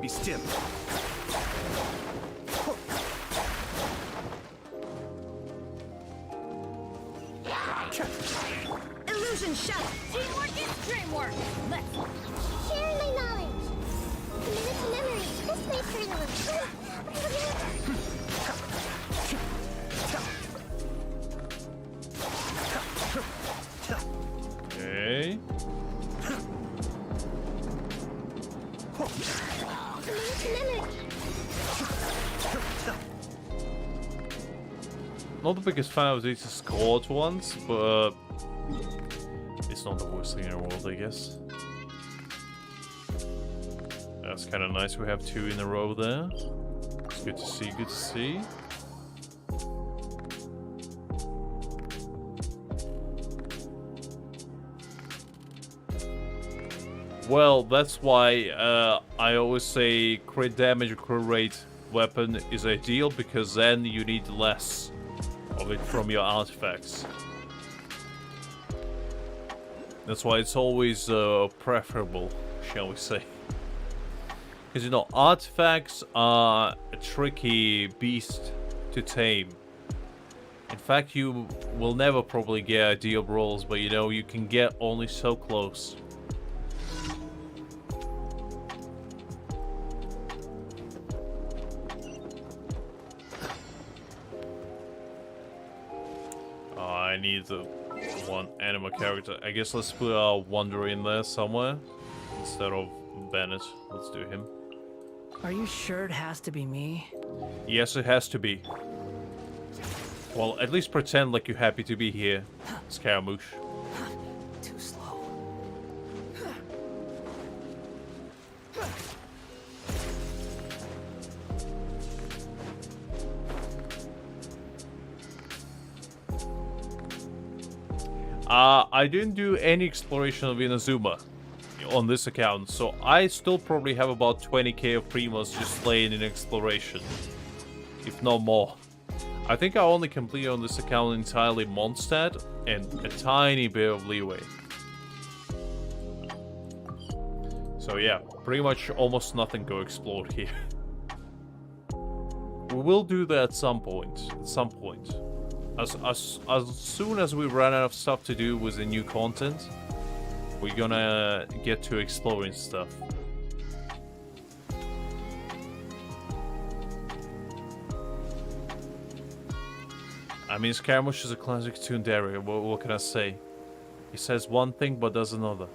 Be still. Illusion shut. Teamwork is dreamwork. Let's Sharing my knowledge. Committed to memory. This may turn on. Okay. Committed to memory. Not the biggest fan of these scored ones, but it's not the worst thing in the world, I guess. That's kind of nice. We have 2 in a row there. It's good to see, good to see. Well, that's why I always say crit damage or crit rate weapon is ideal, because then you need less of it from your artifacts. That's why it's always preferable, shall we say. Because, you know, artifacts are a tricky beast to tame. In fact, you will never probably get ideal rolls, but you know, you can get only so close. I need the one anima character. I guess let's put our Wanderer in there somewhere instead of Bennett. Let's do him. Are you sure it has to be me? Yes, it has to be. Well, at least pretend like you're happy to be here, Scaramouche. Too slow. I didn't do any exploration of Inazuma on this account, so I still probably have about 20k of Primos just laying in exploration, if not more. I think I only completed on this account entirely Mondstadt and a tiny bit of Leeway. So yeah, pretty much almost nothing go explored here. We will do that at some point. As soon as we run out of stuff to do with the new content, we're gonna get to exploring stuff. I mean, Scaramouche is a classic Tsundere, what can I say? He says one thing but does another.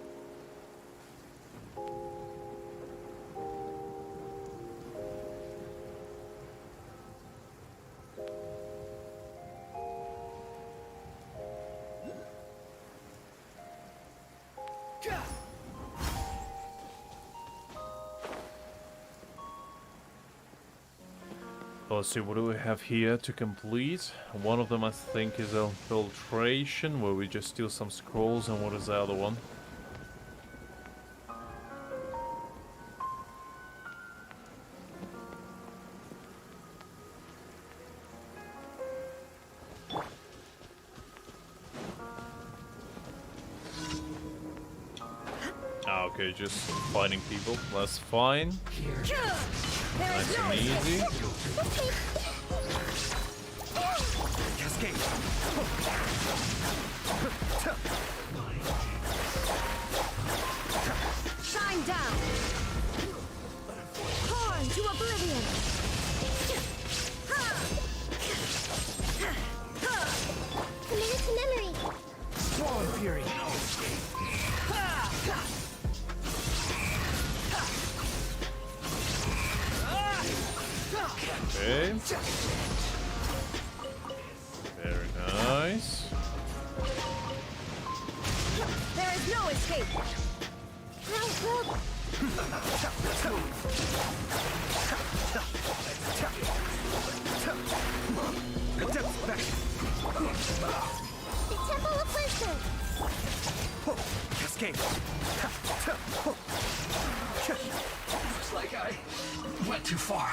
Let's see, what do we have here to complete? One of them I think is infiltration, where we just steal some scrolls, and what is the other one? Ah, okay, just fighting people. That's fine. Nice and easy. Cascade. Shine down! Horn to oblivion! Commit to memory. Spawn Fury. Okay. Very nice. There is no escape! The Temple of Wisdom. Cascade. Looks like I went too far.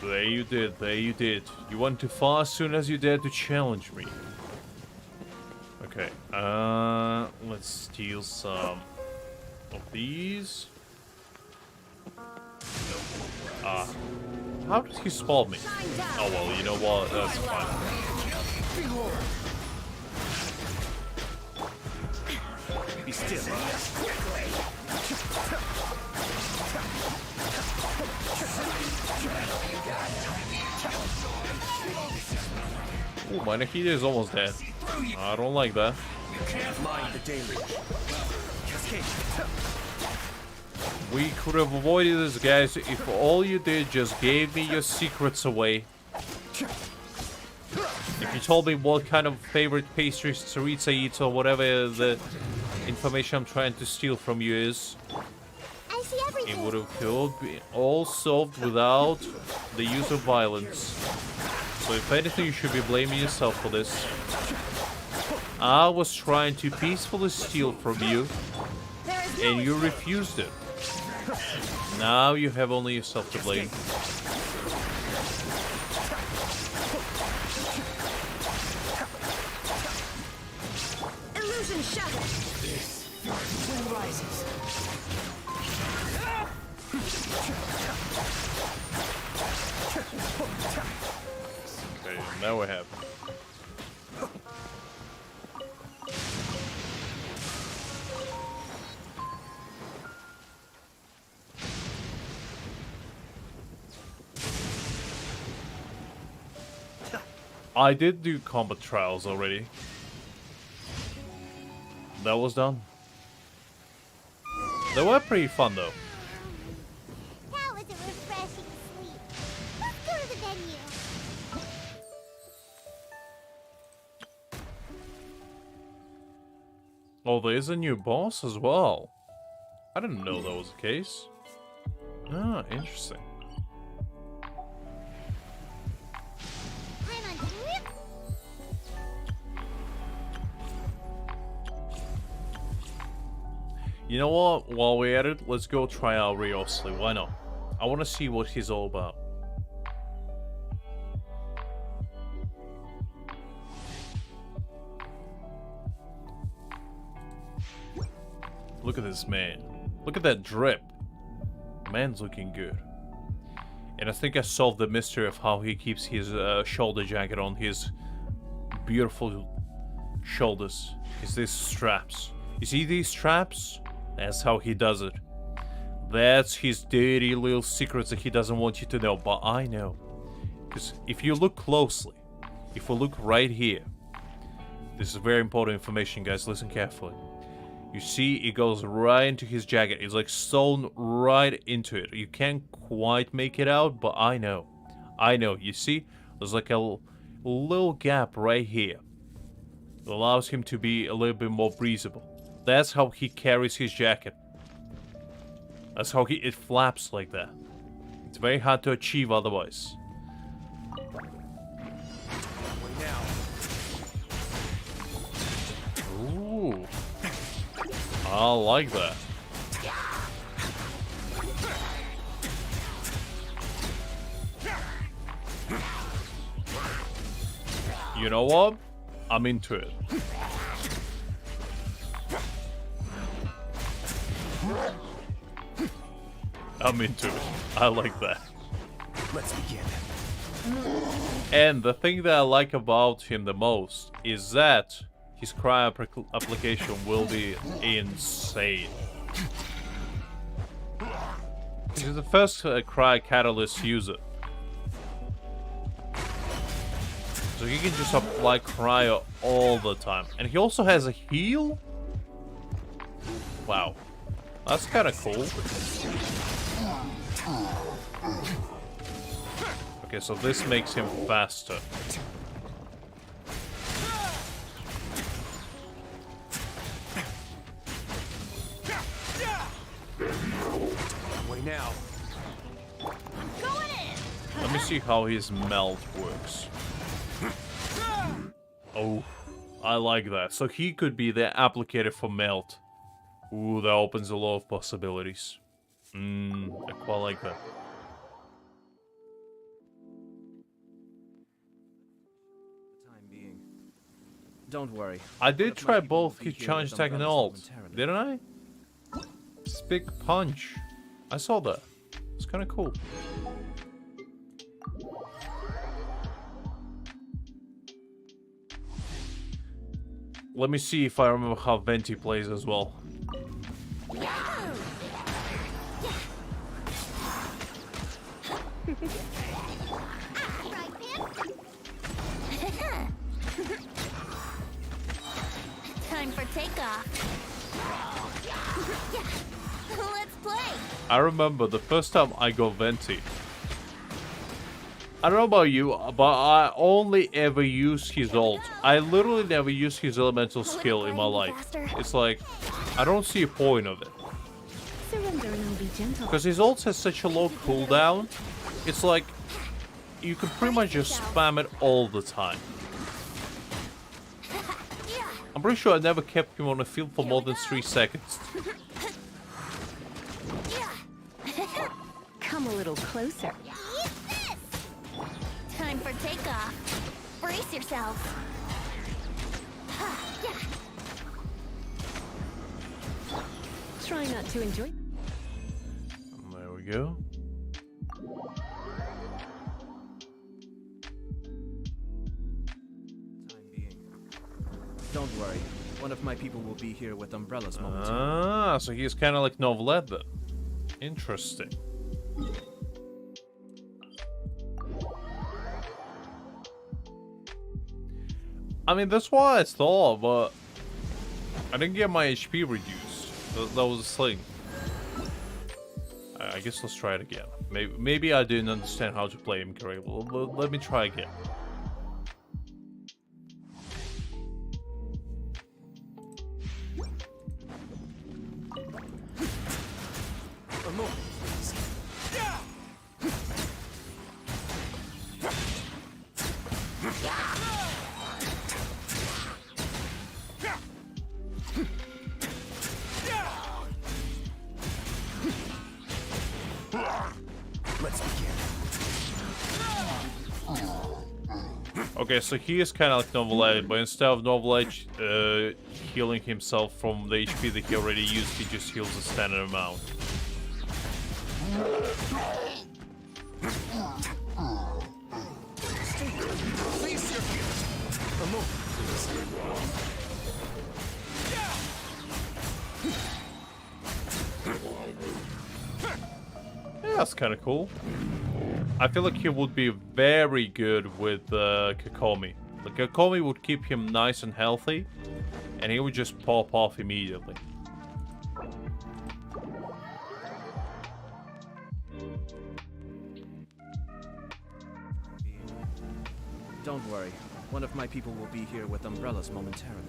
There you did, there you did. You went too far as soon as you dared to challenge me. Okay, let's steal some of these. Ah, how did he spawn me? Oh well, you know what, that's fine. Be still. Ooh, my Nikita is almost dead. I don't like that. Mind the daily. Cascade. We could have avoided this, guys, if all you did just gave me your secrets away. If you told me what kind of favorite pastries Tsaritsa eats or whatever the information I'm trying to steal from you is, I see it everything. would have been all solved without the use of violence. So if anything, you should be blaming yourself for this. I was trying to peacefully steal from you, and you refused it. Now you have only yourself to blame. Illusion shattered! Wind rises. Okay, now we have. I did do combat trials already. That was done. They were pretty fun though. That was a refreshing sleep. Let's go to the venue. Oh, there is a new boss as well. I didn't know that was the case. Ah, interesting. I'm on trip. You know what? While we're at it, let's go try out Wriothesley. Why not? I want to see what he's all about. Look at this man. Look at that drip. Man's looking good. And I think I solved the mystery of how he keeps his shoulder jacket on his beautiful shoulders. It's these straps. You see these straps? That's how he does it. That's his dirty little secrets that he doesn't want you to know, but I know. Because if you look closely, if we look right here, this is very important information, guys, listen carefully. You see, it goes right into his jacket. It's like sewn right into it. You can't quite make it out, but I know. I know. You see, there's like a little gap right here. It allows him to be a little bit more breathable. That's how he carries his jacket. That's how it flaps like that. It's very hard to achieve otherwise. Ooh. I like that. You know what? I'm into it. I'm into it. I like that. Let's begin. And the thing that I like about him the most is that his cry application will be insane. He's the first cry catalyst user. So he can just apply cryo all the time. And he also has a heal? Wow. That's kind of cool. Okay, so this makes him faster. Wait now. Let me see how his melt works. Oh, I like that. So he could be the applicator for melt. Ooh, that opens a lot of possibilities. I quite like that. Time being. Don't worry. I One did of my try people will both be his here challenge with attack and umbrellas ult, momentarily. didn't I? Big punch. I saw that. It's kind of cool. Let me see if I remember how Venti plays as well. Time for takeoff. Let's play. I remember the first time I got Venti. I don't know about you, but I only ever use his ult. I literally never use his elemental skill in my life. It's like, I don't see a point of it. Surrender and be gentle. Because his ult has such a low cooldown, it's like, you can pretty much just spam it all the time. I'm pretty sure I never kept him on the field for more than 3 seconds. Come a little closer. Time for takeoff. Brace yourselves. Try not to enjoy. There we go. Time being. Don't worry. One of my people will be here with umbrellas momentarily. Ah, so he's kind of like Novelet then. Interesting. I mean, that's what I thought, but I didn't get my HP reduced. That was a thing. I guess let's try it again. Maybe I didn't understand how to play him correctly. Let me try again. Let's begin. Okay, so he is kind of like Novelet, but instead of Novelet healing himself from the HP that he already used, he just heals a standard amount. Yeah, that's kind of cool. I feel like he would be very good with Kokomi. Like, Kokomi would keep him nice and healthy, and he would just pop off immediately. Don't worry. One of my people will be here with umbrellas momentarily.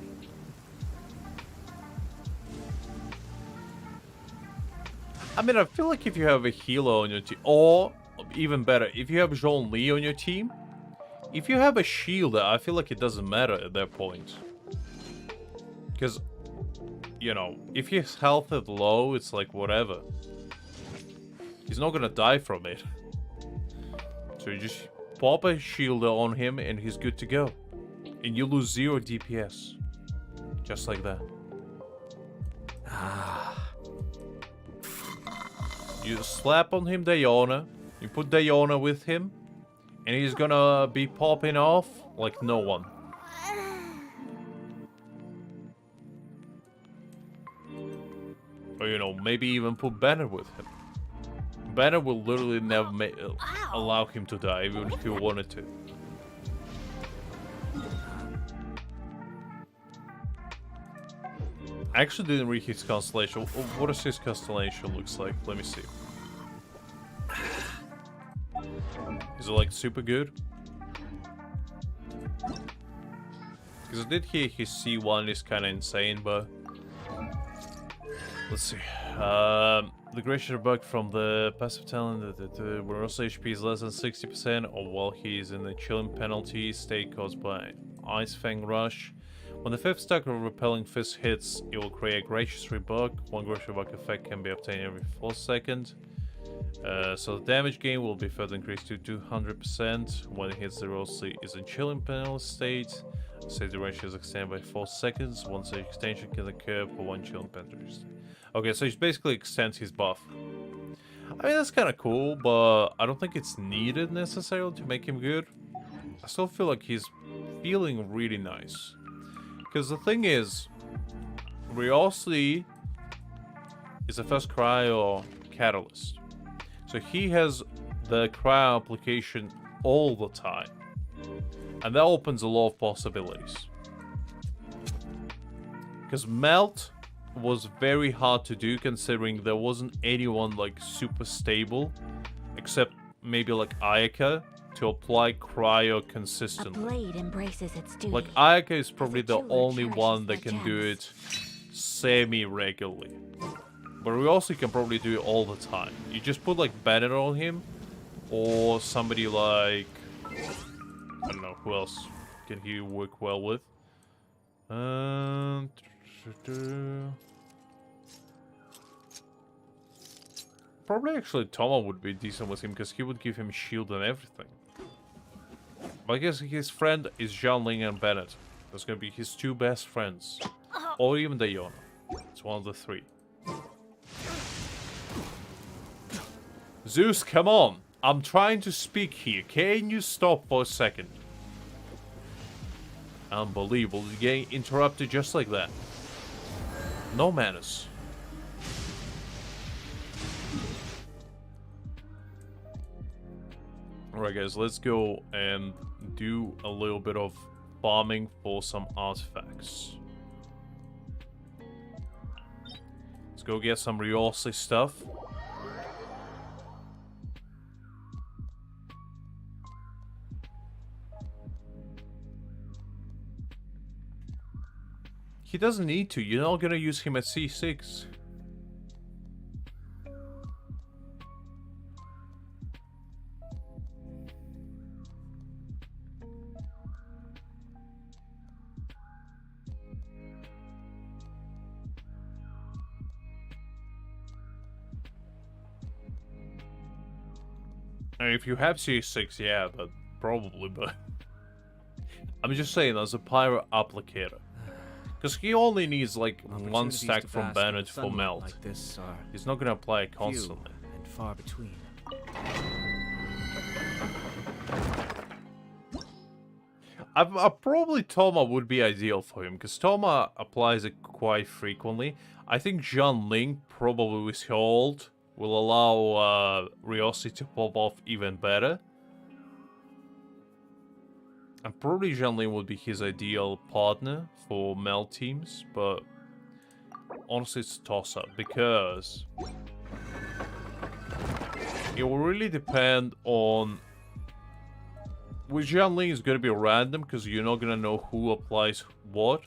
I mean, I feel like if you have a healer on your team, or even better, if you have Jean-Li on your team, if you have a shielder, I feel like it doesn't matter at that point. Because, you know, if his health is low, it's like whatever. He's not gonna die from it. So you just pop a shielder on him and he's good to go. And you lose 0 DPS. Just like that. You slap on him Diona, you put Diona with him, and he's gonna be popping off like no one. Or, you know, maybe even put Banner with him. Banner will literally never allow him to die, even if he wanted to. I actually didn't read his constellation. What does his constellation looks like? Let me see. Is it like super good? Because I did hear his C1 is kind of insane, but let's see. The Glacier bug from the passive talent that when Russell HP is less than 60% or while he is in the chilling penalty state caused by Ice Fang Rush. When the 5th stack of Repelling Fist hits, it will create a Gracious Rebuck. One Gracious Rebuck effect can be obtained every 4 seconds. So the damage gain will be further increased to 200% when it hits the Wriothesley is in chilling penalty state. Save duration is extended by 4 seconds. Once the extension can occur for 1 chilling penalty state. Okay, so he basically extends his buff. I mean, that's kind of cool, but I don't think it's needed necessarily to make him good. I still feel like he's feeling really nice. Because the thing is, Wriothesley is the first cryo catalyst. So he has the cryo application all the time. And that opens a lot of possibilities. Because melt was very hard to do considering there wasn't anyone like super stable. Except maybe like Ayaka to apply cryo consistently. A blade embraces its duty. Like Ayaka is probably the jeweler only cherishes one their that can do it gems. semi-regularly. But we also can probably do it all the time. You just put like Bennett on him, or somebody like, I don't know, who else can he work well with? Probably actually Toma would be decent with him because he would give him shield and everything. But I guess his friend is Jean-Ling and Bennett. That's gonna be his 2 best friends. Or even Diona. It's one of the 3. Zeus, come on! I'm trying to speak here. Can you stop for a second? Unbelievable. You're getting interrupted just like that. No manners. Alright guys, let's go and do a little bit of farming for some artifacts. Let's go get some Wriothesley stuff. He doesn't need to, you're not gonna use him at C6. I mean, if you have C6, yeah, but probably, but I'm just saying as a pyro applicator. Because he only needs like 1 stack from Bennett for melt. Like this are He's not gonna apply it constantly. and far between. I probably Toma would be ideal for him, because Toma applies it quite frequently. I think Jean-Ling, probably with her ult, will allow Wriothesley to pop off even better. And probably Jean-Ling would be his ideal partner for melt teams, but honestly it's a toss-up, because it will really depend on... With Jean-Ling, it's going to be random, because you're not going to know who applies what.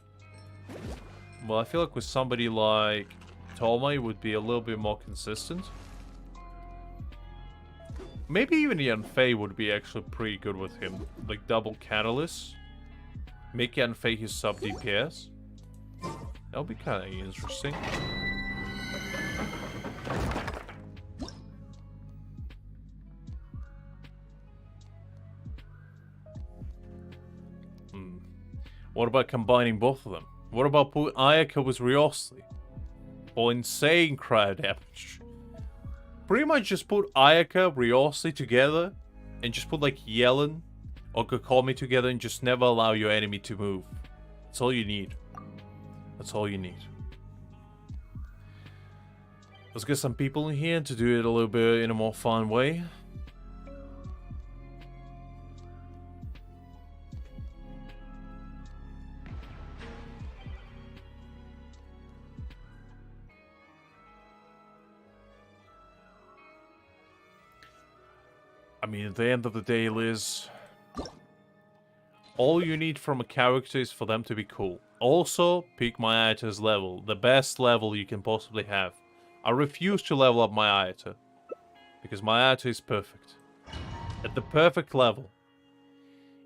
But I feel like with somebody like Toma, it would be a little bit more consistent. Maybe even Yanfei would be actually pretty good with him. Like double catalyst. Make Yanfei his sub DPS. That would be kind of interesting. What about combining both of them? What about putting Ayaka with Wriothesley? For insane crowd damage. Pretty much just put Ayaka, Wriothesley together, and just put like Yellen or Kokomi together and just never allow your enemy to move. That's all you need. That's all you need. Let's get some people in here to do it a little bit in a more fun way. I mean, at the end of the day, Liz, all you need from a character is for them to be cool. Also, pick my Ayata's level, the best level you can possibly have. I refuse to level up my Ayata, because my Ayata is perfect. At the perfect level.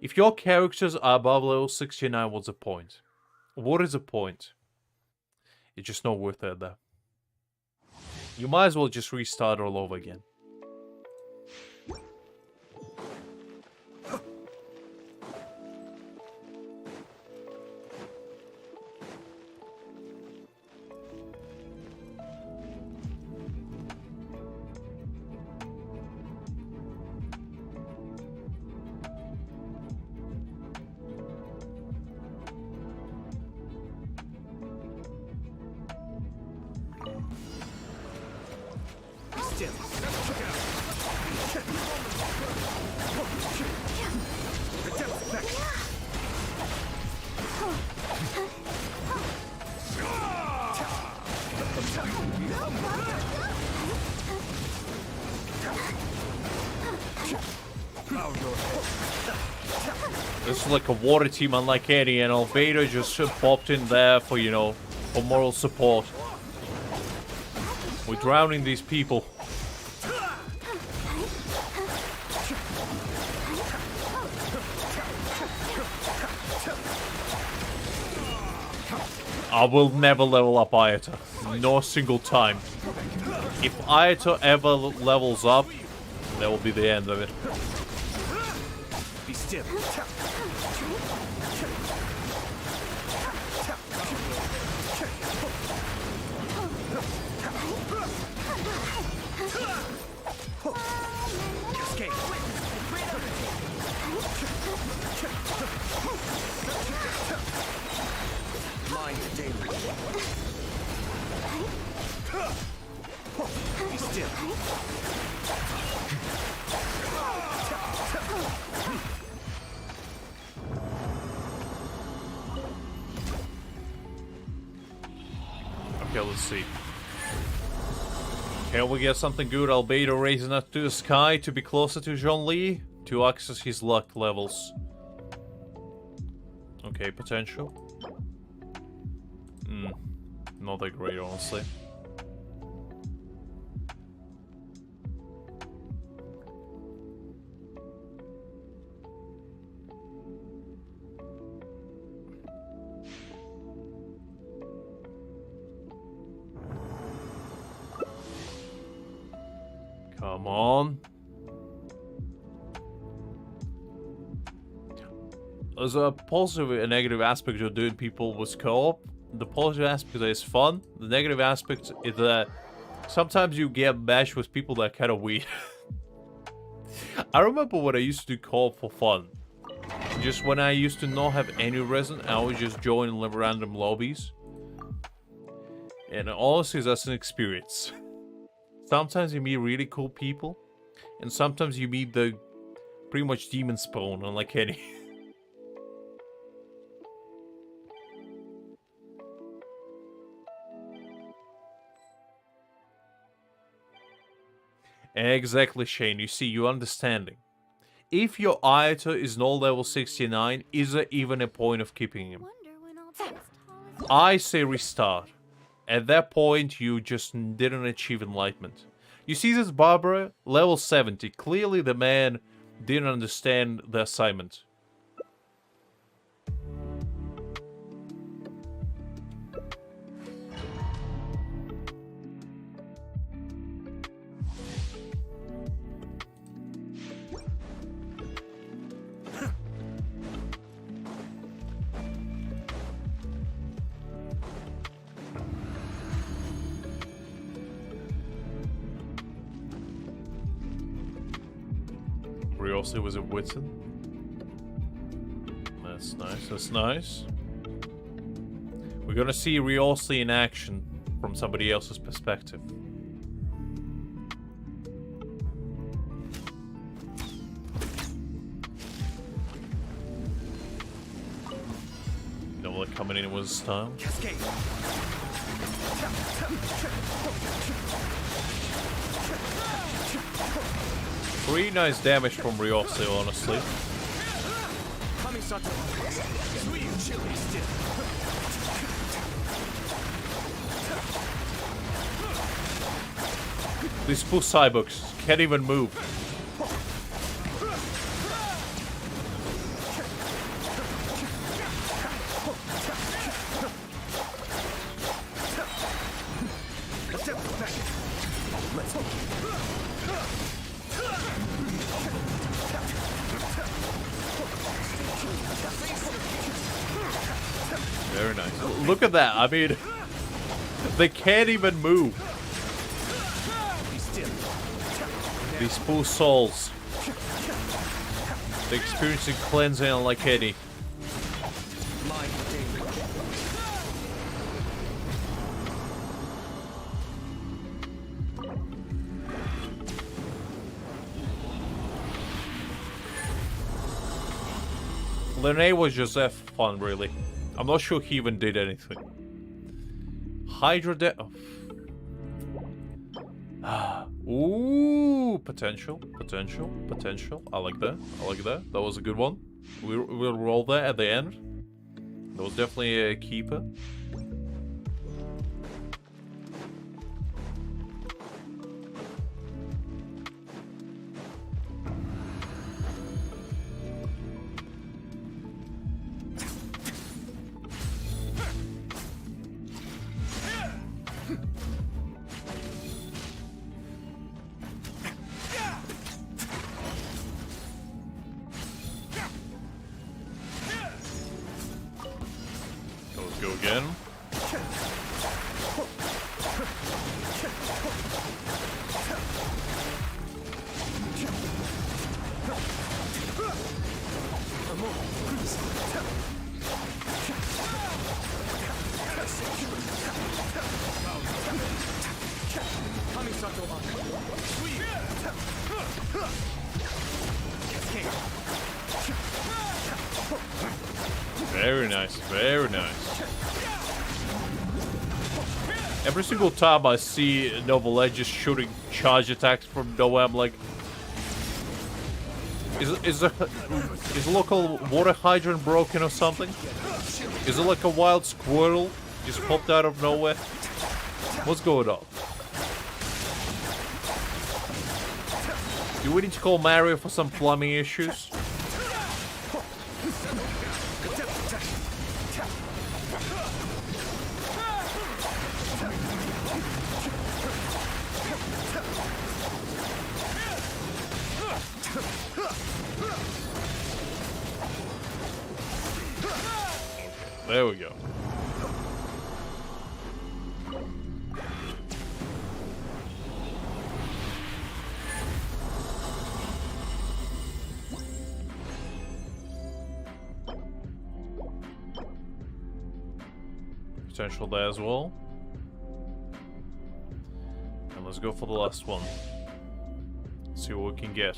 If your characters are above level 69, what's the point? What is the point? It's just not worth it there. You might as well just restart all over again. This is like a water team unlike any, and Albedo just popped in there for, you know, for moral support. We're drowning these people. I will never level up Ayata. No single time. If Ayata ever levels up, that will be the end of it. Be still. Escape. Mind daily. Be still. Okay, let's see. Can we get something good? Albedo raising up to the sky to be closer to Zhongli to access his luck levels. Okay, potential. Not that great, honestly. Come on. There's a positive and negative aspect of doing people with co-op. The positive aspect is fun. The negative aspect is that sometimes you get matched with people that are kind of weird. I remember when I used to do co-op for fun. Just when I used to not have any reason, I would just join random lobbies. And honestly, that's an experience. Sometimes you meet really cool people, and sometimes you meet the pretty much demon spawn, unlike any. Exactly, Shane. You see, you're understanding. If your Ayata is no level 69, is there even a point of keeping him? I say restart. At that point, you just didn't achieve enlightenment. You see this Barbara? Level 70. Clearly the man didn't understand the assignment. Wriothesley was a Whitson. That's nice, that's nice. We're gonna see Wriothesley in action from somebody else's perspective. No one coming in with style. Cascade. Pretty nice damage from Wriothesley, honestly. These poor cyborgs can't even move. Very nice. Look at that. I mean, they can't even move. These poor souls. They're experiencing cleansing unlike any. Lene was just F fun, really. I'm not sure he even did anything. Hydra de- oh. Ooh, potential. I like that. That was a good one. We'll roll that at the end. That was definitely a keeper. Go again. Very nice, very nice. Every single time I see Novalet just shooting charge attacks from nowhere, I'm like, is local water hydrant broken or something? Is it like a wild squirrel just popped out of nowhere? What's going on? Do we need to call Mario for some plumbing issues? There we go. Potential there as well. And let's go for the last one. See what we can get.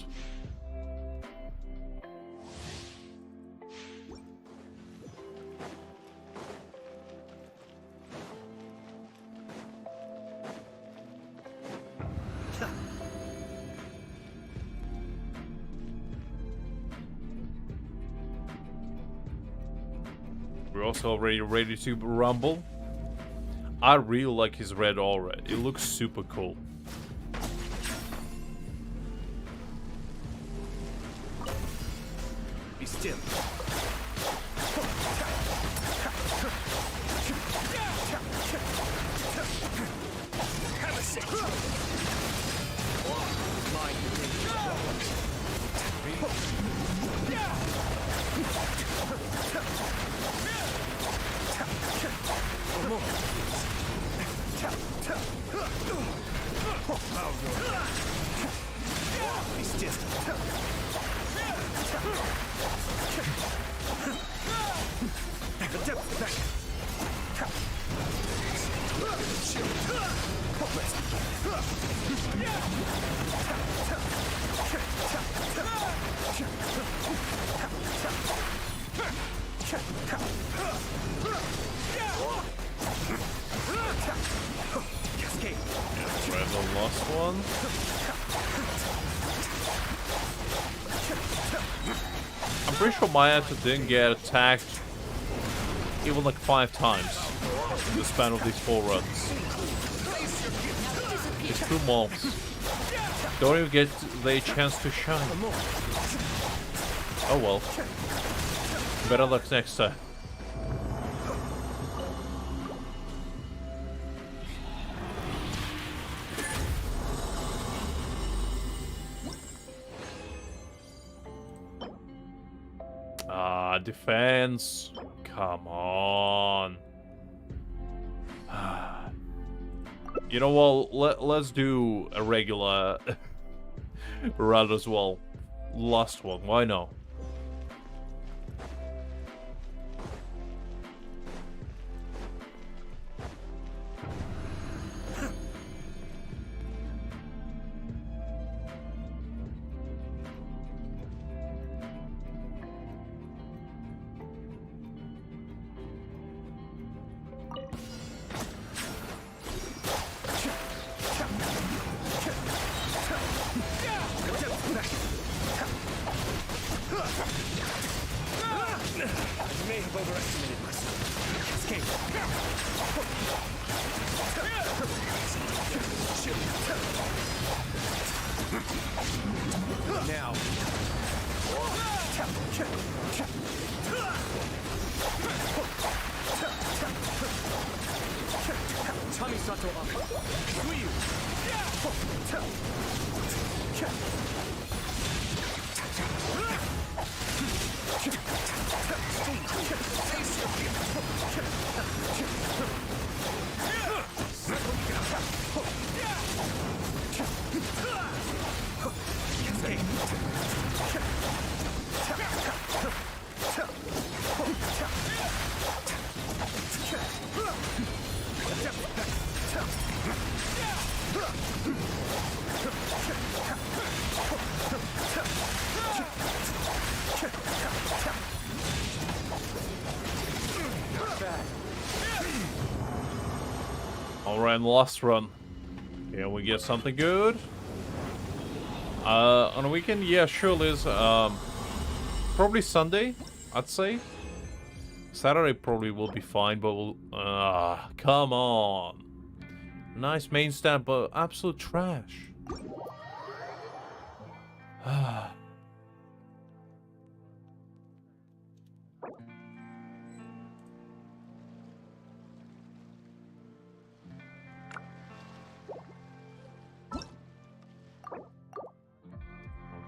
We're also already ready to rumble. I really like his red aura. It looks super cool. still. Have a seat. Mind the Be still. Right, the last one. I'm pretty sure my actor didn't get attacked even like 5 times in the span of these 4 runs. These 2 mobs don't even get the chance to shine. Oh well. Better luck next time. Defense. Come on. You know what? Let's do a regular run as well. Last one. Why not? Now. Tamisato up. Ryu. Alright, last run. Can we get something good? On a weekend? Yeah, sure, Liz. Probably Sunday, I'd say. Saturday probably will be fine, but we'll... come on. Nice main stat, but absolute trash.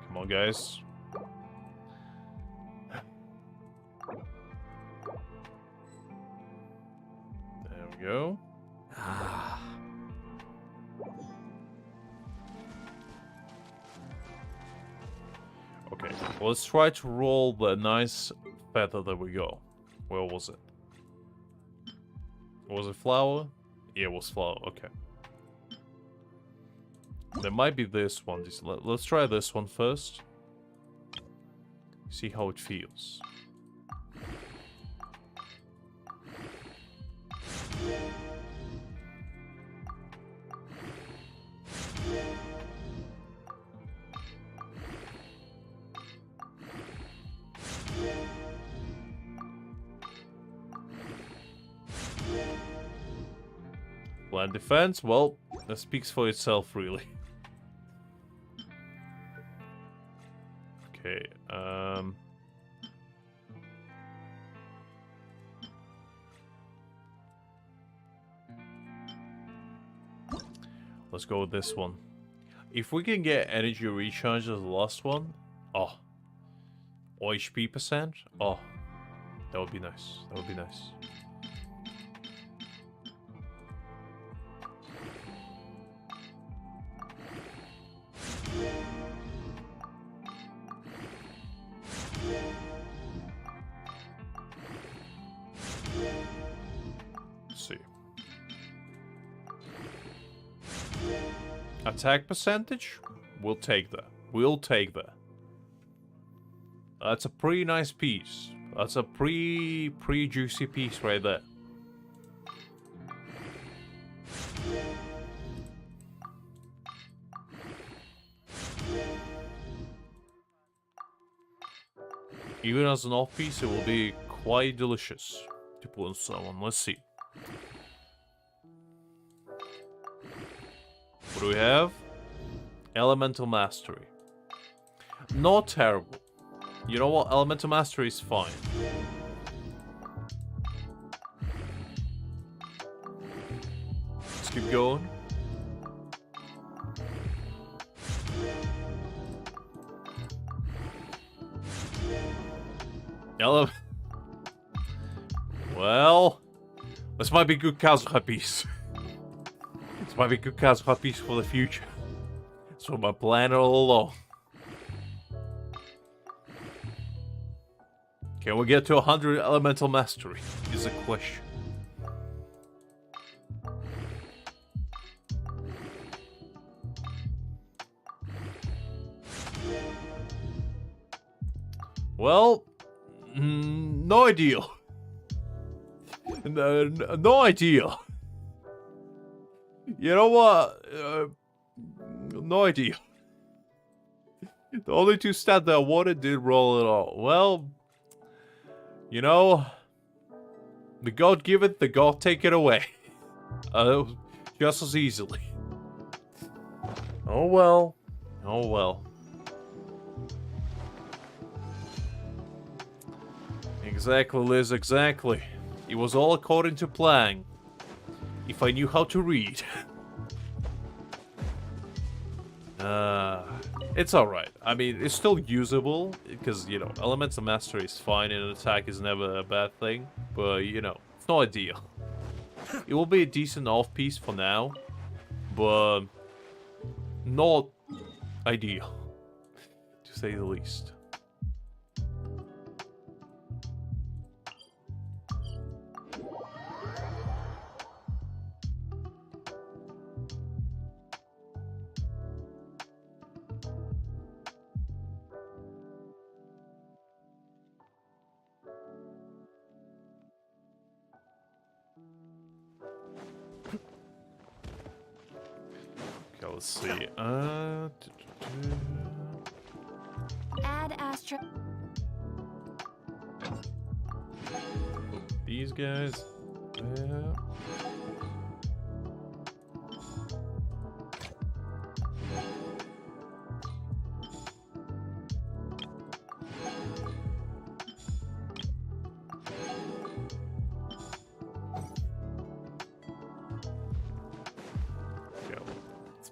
Come on, guys. There we go. Okay, let's try to roll the nice feather that we go. Where was it? Was it flower? Yeah, it was flower. Okay. There might be this one. Let's try this one first. See how it feels. Land defense, well, that speaks for itself, really. Okay, Let's go with this one. If we can get energy recharge as the last one, oh, or HP percent, oh, that would be nice. That would be nice. Let's see. Attack percentage? We'll take that. We'll take that. That's a pretty nice piece. That's a pretty juicy piece right there. Even as an off piece, it will be quite delicious to put on someone. Let's see. What do we have? Elemental Mastery. Not terrible. You know what? Elemental Mastery is fine. Let's keep going. Well, this might be good Kazuha piece. This might be good Kazuha piece for the future. That's what my plan all along. Can we get to 100 elemental mastery? Is a question. Well, no idea. No idea. You know what? No idea. The only two stats that I wanted did roll at all. Well, you know, the god give it, the god take it away. Just as easily. Oh well. Oh well. Exactly, Liz, exactly. It was all according to plan. If I knew how to read. It's alright. I mean, it's still usable, because, you know, Elemental Mastery is fine and attack is never a bad thing. But, you know, it's not ideal. It will be a decent off-piece for now, but not ideal, to say the least. Let's see. Add Astra. These guys.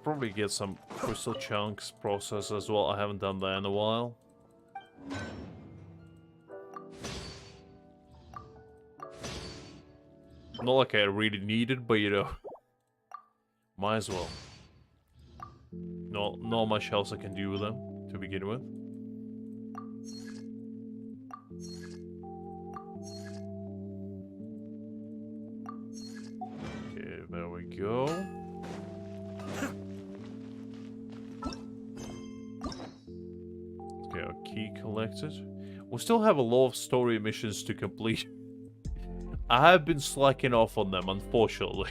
Probably get some crystal chunks processed as well. I haven't done that in a while. Not like I really need it, but you know, might as well. Not much else I can do with them to begin with. Okay, there we go. Key collected. We still have a lot of story missions to complete. I have been slacking off on them, unfortunately.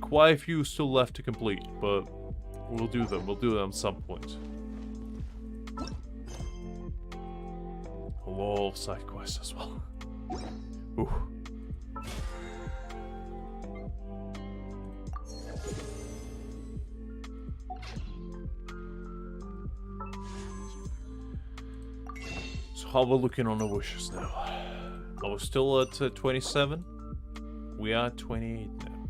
Quite a few still left to complete, but we'll do them. We'll do them at some point. A lot of side quests as well. Ooh. How we're looking on the wishes now? Are we still at 27? We are at 28 now.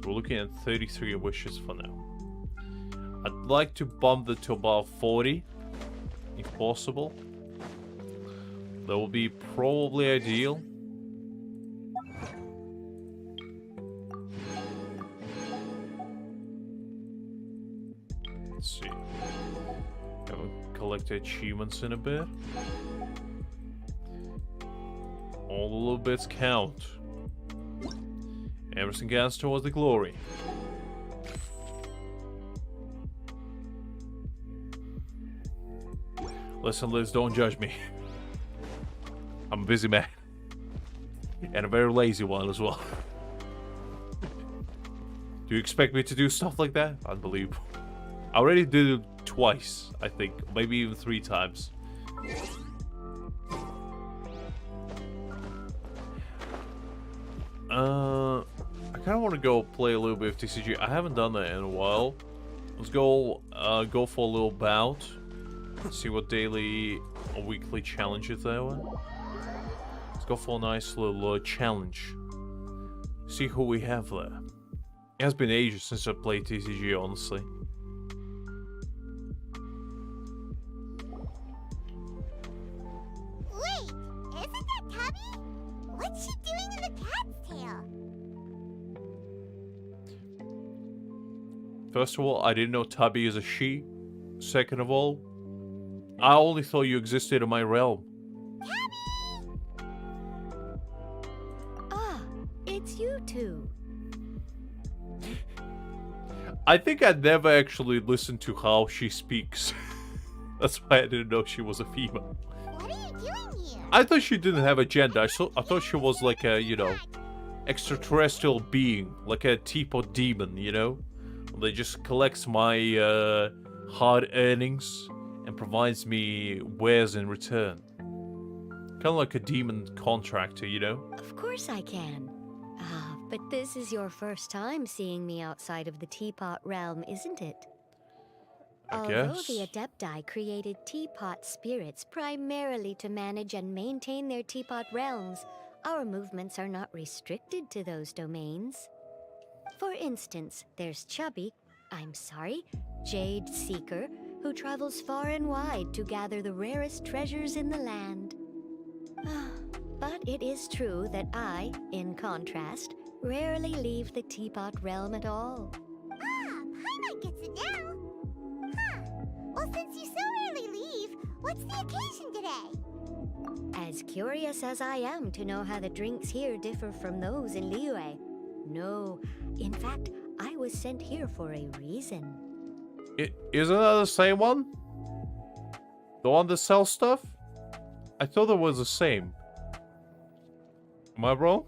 We're looking at 33 wishes for now. I'd like to bump it to about 40, if possible. That will be probably ideal. Let's see. Haven't collected achievements in a bit. All the little bits count. Everything counts towards the glory. Listen, Liz, don't judge me. I'm a busy man. And a very lazy one as well. Do you expect me to do stuff like that? Unbelievable. I already did it twice, I think. Maybe even 3 times. I kind of want to go play a little bit of TCG. I haven't done that in a while. Let's go for a little bout. See what daily or weekly challenges there were. Let's go for a nice little challenge. See who we have there. It has been ages since I played TCG, honestly. Wait, isn't that Tubby? What's she doing in the cat's tail? First of all, I didn't know Tubby is a she. Second of all, I only thought you existed in my realm. Ah, it's you two. I think I never actually listened to how she speaks. That's why I didn't know she was a female. What are you doing here? I thought she didn't have a gender. I thought she was like a, you know, extraterrestrial being. Like a teapot demon, you know? That just collects my hard earnings and provides me wares in return. Kind of like a demon contractor, you know? Of course I can. Ah, but this is your first time seeing me outside of the teapot realm, isn't it? Although guess. the Adepti created teapot spirits primarily to manage and maintain their teapot realms, our movements are not restricted to those domains. For instance, there's Jade Seeker, who travels far and wide to gather the rarest treasures in the land. But it is true that I, in contrast, rarely leave the teapot realm at all. Ah, Paimon gets it now. Huh. Well, since you so rarely leave, what's the occasion today? As curious as I am to know how the drinks here differ from those in Liyue. No, in fact, I was sent here for a reason. Isn't that the same one? The one that sells stuff? I thought it was the same. Am I wrong?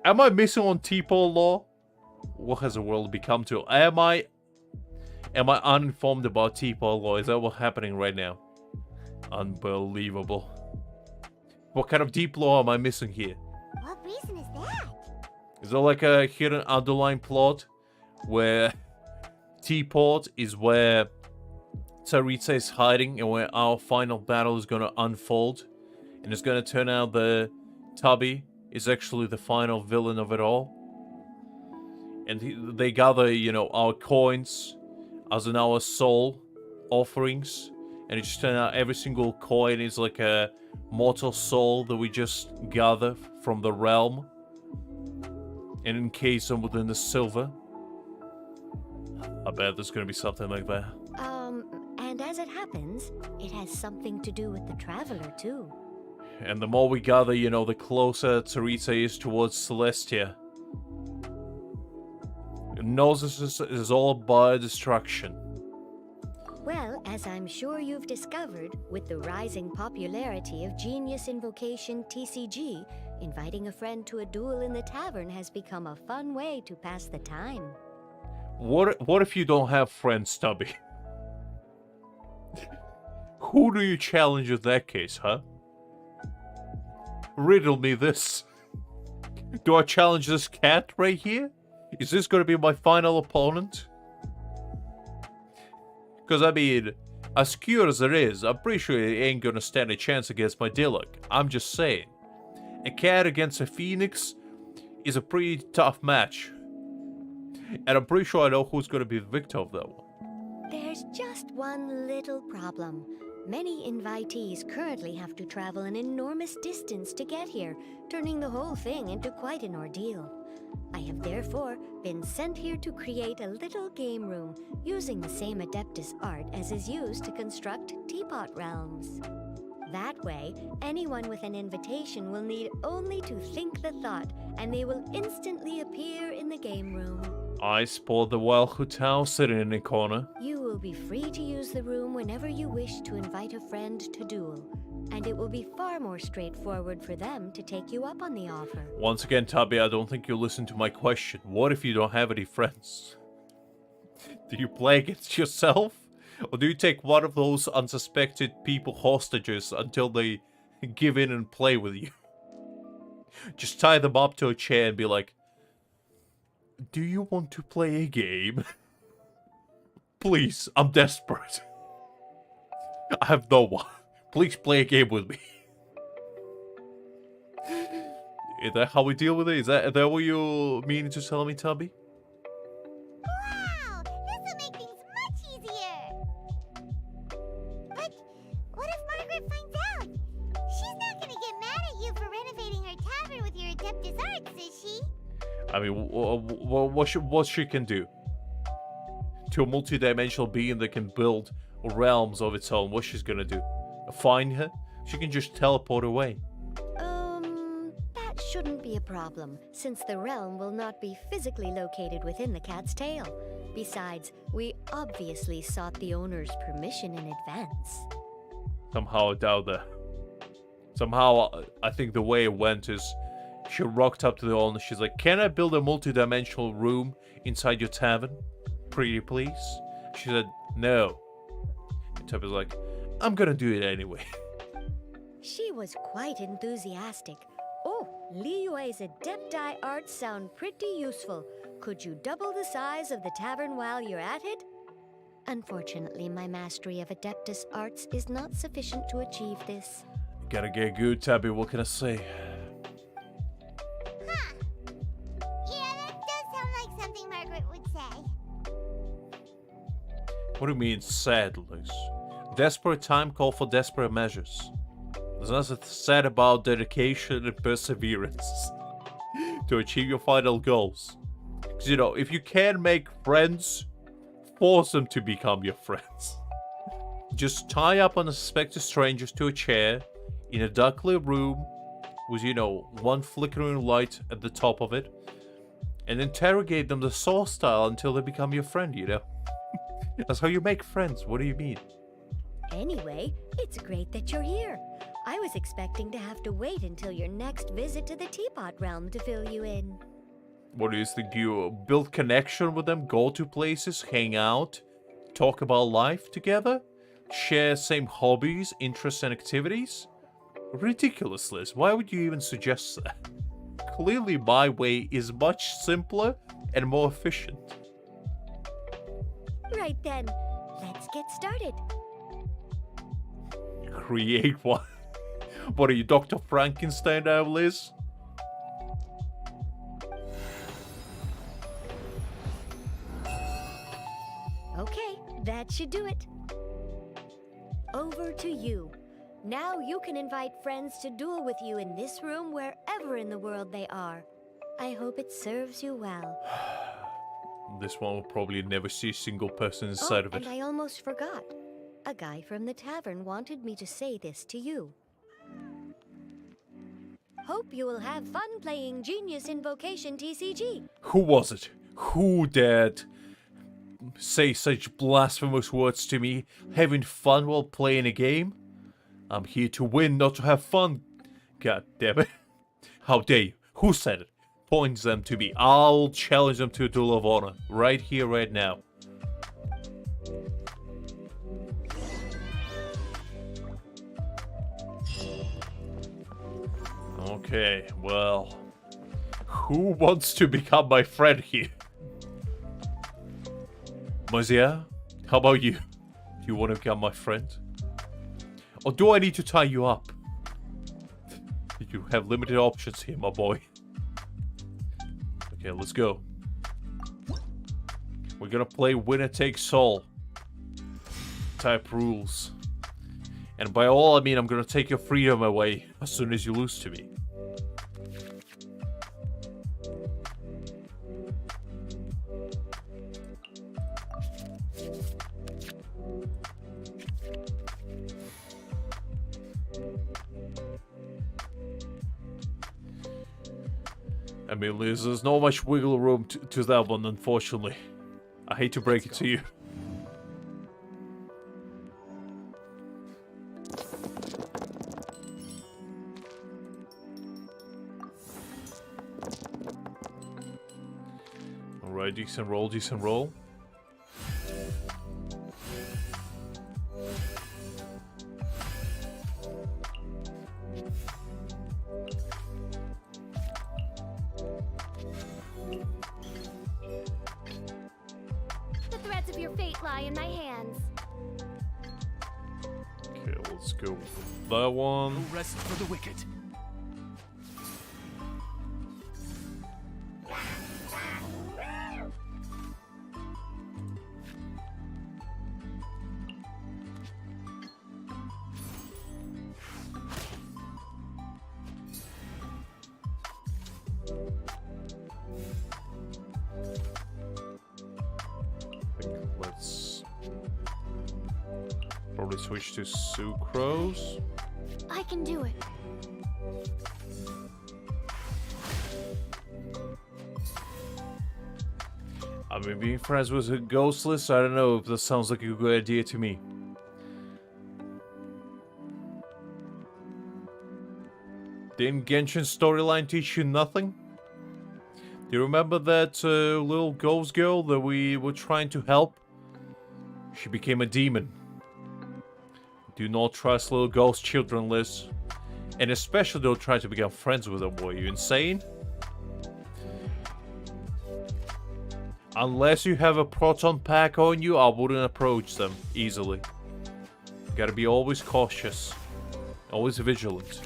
Am I missing on Teapot law? What has the world become to? Am I uninformed about Teapot law? Is that what's happening right now? Unbelievable. What kind of deep law am I missing here? What reason is that? Is there like a hidden underlying plot where Teapot is where Tsaritsa is hiding and where our final battle is going to unfold? And it's going to turn out that Tubby is actually the final villain of it all. And they gather, you know, our coins as in our soul offerings. And it just turns out every single coin is like a mortal soul that we just gather from the realm. And encase them within the silver. I bet there's going to be something like that. And as it happens, it has something to do with the Traveler, too. And the more we gather, you know, the closer Tsaritsa is towards Celestia. It knows this is all about destruction. Well, as I'm sure you've discovered, with the rising popularity of Genius Invocation TCG, inviting a friend to a duel in the tavern has become a fun way to pass the time. What if you don't have friends, Stubby? Who do you challenge in that case, huh? Riddle me this. Do I challenge this cat right here? Is this going to be my final opponent? Because, I mean, as cute as it is, I'm pretty sure it ain't going to stand a chance against my Diluc. I'm just saying. A cat against a phoenix is a pretty tough match. And I'm pretty sure I know who's gonna be the victor of that one. There's just one little problem. Many invitees currently have to travel an enormous distance to get here, turning the whole thing into quite an ordeal. I have therefore been sent here to create a little game room using the same Adeptus art as is used to construct teapot realms. That way, anyone with an invitation will need only to think the thought, and they will instantly appear in the game room. I spot the Wild Hotel sitting in the corner. You will be free to use the room whenever you wish to invite a friend to duel, and it will be far more straightforward for them to take you up on the offer. Once again, Tabby, I don't think you listened to my question. What if you don't have any friends? Do you play against yourself? Or do you take one of those unsuspected people hostages until they give in and play with you? Just tie them up to a chair and be like, do you want to play a game? Please, I'm desperate. I have no one. Please play a game with me. Is that how we deal with it? Is that what you mean to tell me, Tubby? Wow! This will make things much easier! But what if Margaret finds out? She's not gonna get mad at you for renovating her tavern with your Adeptus arts, is she? I mean, what she can do? To a multi-dimensional being that can build realms of its own, what she's gonna do? Find her? She can just teleport away. That shouldn't be a problem, since the realm will not be physically located within the cat's tail. Besides, we obviously sought the owner's permission in advance. Somehow I doubt that. Somehow, I think the way it went is she rocked up to the owner. She's like, can I build a multi-dimensional room inside your tavern? Pretty please? She said, no. And Tubby's like, I'm gonna do it anyway. She was quite enthusiastic. Oh, Liyue's Adepti arts sound pretty useful. Could you double the size of the tavern while you're at it? Unfortunately, my mastery of Adeptus arts is not sufficient to achieve this. Gotta get good, Tabby, what can I say? Huh. Yeah, that does sound like something Margaret would say. What do you mean, sad, Liz? Desperate time call for desperate measures. There's nothing sad about dedication and perseverance to achieve your final goals. Because, you know, if you can make friends, force them to become your friends. Just tie up unsuspected strangers to a chair in a dark-lit room with, you know, one flickering light at the top of it, and interrogate them the Saw style until they become your friend, you know? That's how you make friends. What do you mean? Anyway, it's great that you're here. I was expecting to have to wait until your next visit to the Teapot Realm to fill you in. What do you think? Do you build connection with them, go to places, hang out, talk about life together, share same hobbies, interests, and activities? Ridiculous, Liz. Why would you even suggest that? Clearly my way is much simpler and more efficient. Right then, let's get started. Create one. What are you, Dr. Frankenstein now, Liz? Okay, that should do it. Over to you. Now you can invite friends to duel with you in this room wherever in the world they are. I hope it serves you well. This one will probably never see a single person inside of it. And I almost forgot. A guy from the tavern wanted me to say this to you. Hope you will have fun playing Genius Invocation TCG. Who was it? Who dared say such blasphemous words to me? Having fun while playing a game? I'm here to win, not to have fun. God damn it. How dare you? Who said it? Point them to me. I'll challenge them to a duel of honor. Right here, right now. Okay, well, who wants to become my friend here? Mazia, how about you? Do you want to become my friend? Or do I need to tie you up? You have limited options here, my boy. Okay, let's go. We're gonna play winner takes all type rules. And by all I mean I'm gonna take your freedom away as soon as you lose to me. I mean, Liz, there's not much wiggle room to that one, unfortunately. I hate to break it to you. Alright, decent roll, decent roll. The threads of your fate lie in my hands. Okay, let's go with that one. No rest for the wicked. Let's probably switch to sucrose. I can do it. I mean, being friends with a ghostless, I don't know if that sounds like a good idea to me. Didn't Genshin's storyline teach you nothing? Do you remember that little ghost girl that we were trying to help? She became a demon. Do not trust little ghost children, Liz. And especially don't try to become friends with them, boy. You insane? Unless you have a proton pack on you, I wouldn't approach them easily. You gotta be always cautious. Always vigilant.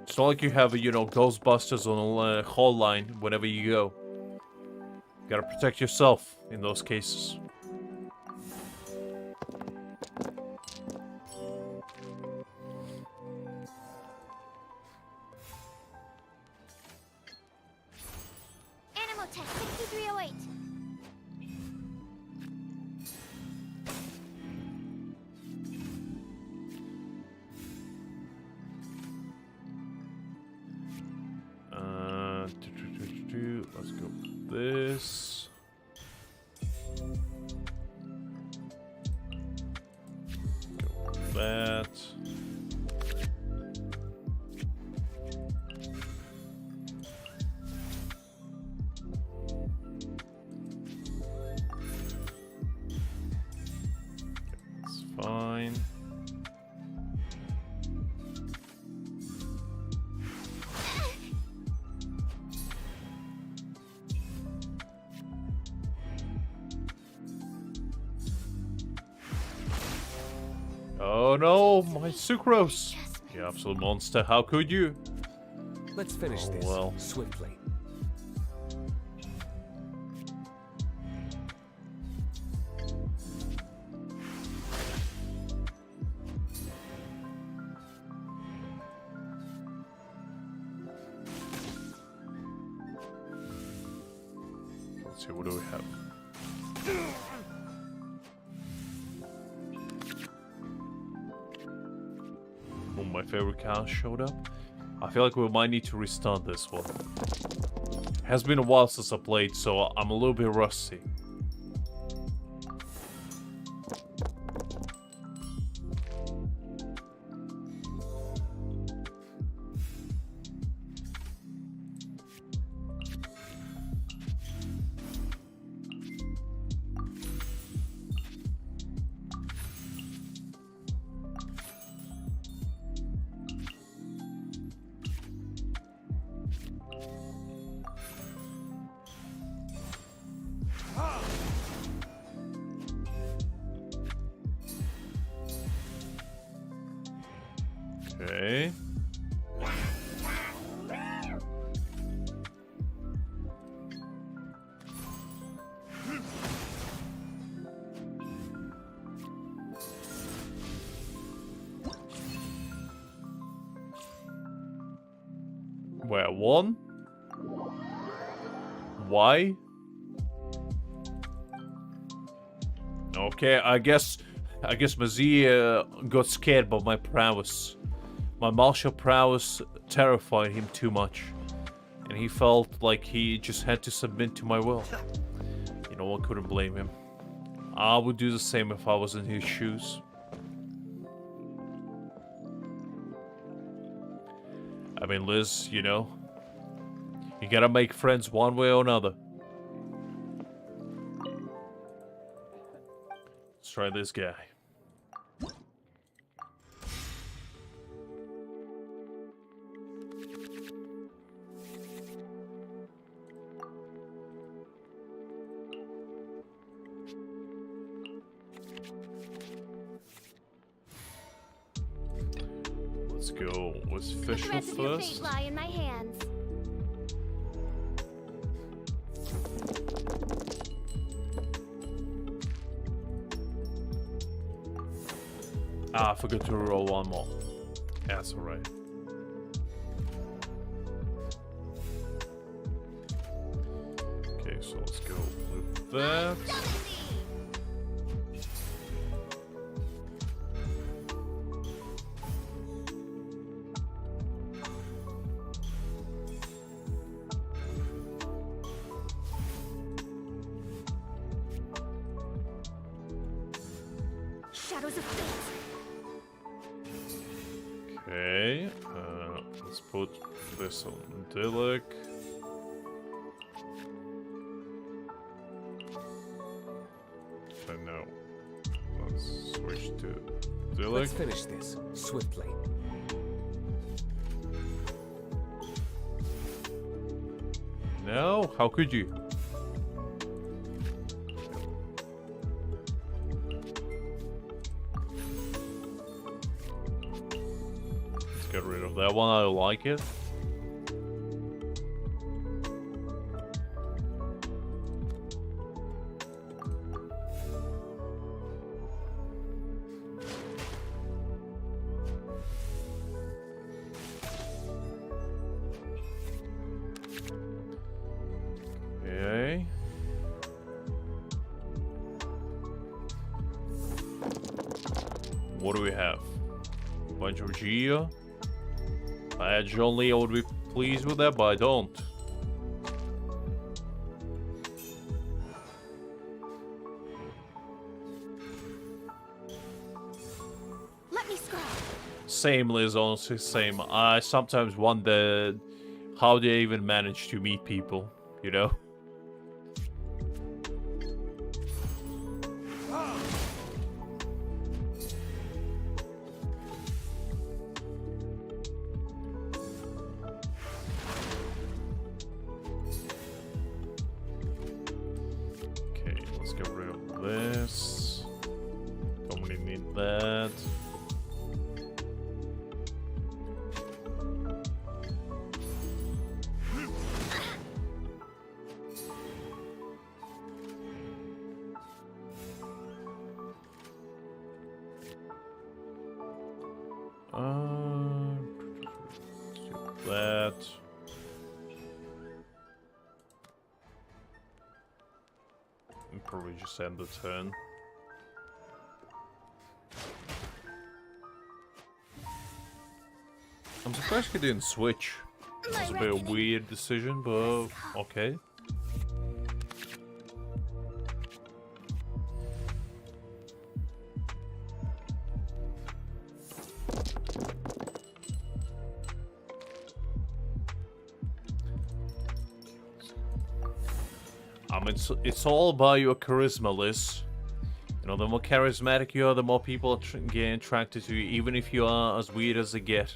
It's not like you have, you know, Ghostbusters on a hall line whenever you go. You gotta protect yourself in those cases. Animal Tech 6308. Let's go with this. Go with that. That's fine. Oh no, my sucrose! You absolute monster, how could you? Let's finish this well. swiftly. Let's see, what do we have? Oh, my favorite car showed up. I feel like we might need to restart this one. Has been a while since I played, so I'm a little bit rusty. Okay. Where one? Why? Okay, I guess Mazia got scared by my prowess. My martial prowess terrified him too much. And he felt like he just had to submit to my will. You know, I couldn't blame him. I would do the same if I was in his shoes. I mean, Liz, you know, you gotta make friends one way or another. Let's try this guy. Let's go with fictional The threads of your fate first. lie in my hands. Ah, I forgot to roll one more. That's alright. Okay, so let's go with that. Shadows of fate. Okay, let's put this on Dilek. And now, let's switch to Dilek. Let's finish this swiftly. No, how could you? Let's get rid of that one, I don't like it. Okay. What do we have? Bunch of Geo. I had John Lee, I would be pleased with that, but I don't. Let me scry. Same, Liz, honestly, same. I sometimes wonder how they even manage to meet people, you know? Okay, let's get rid of this. Don't really need that. Let's do that. And probably just end the turn. I'm surprised he didn't switch. It's a bit of a weird decision, but okay. I mean, it's all about your charisma, Liz. You know, the more charismatic you are, the more people get attracted to you, even if you are as weird as they get.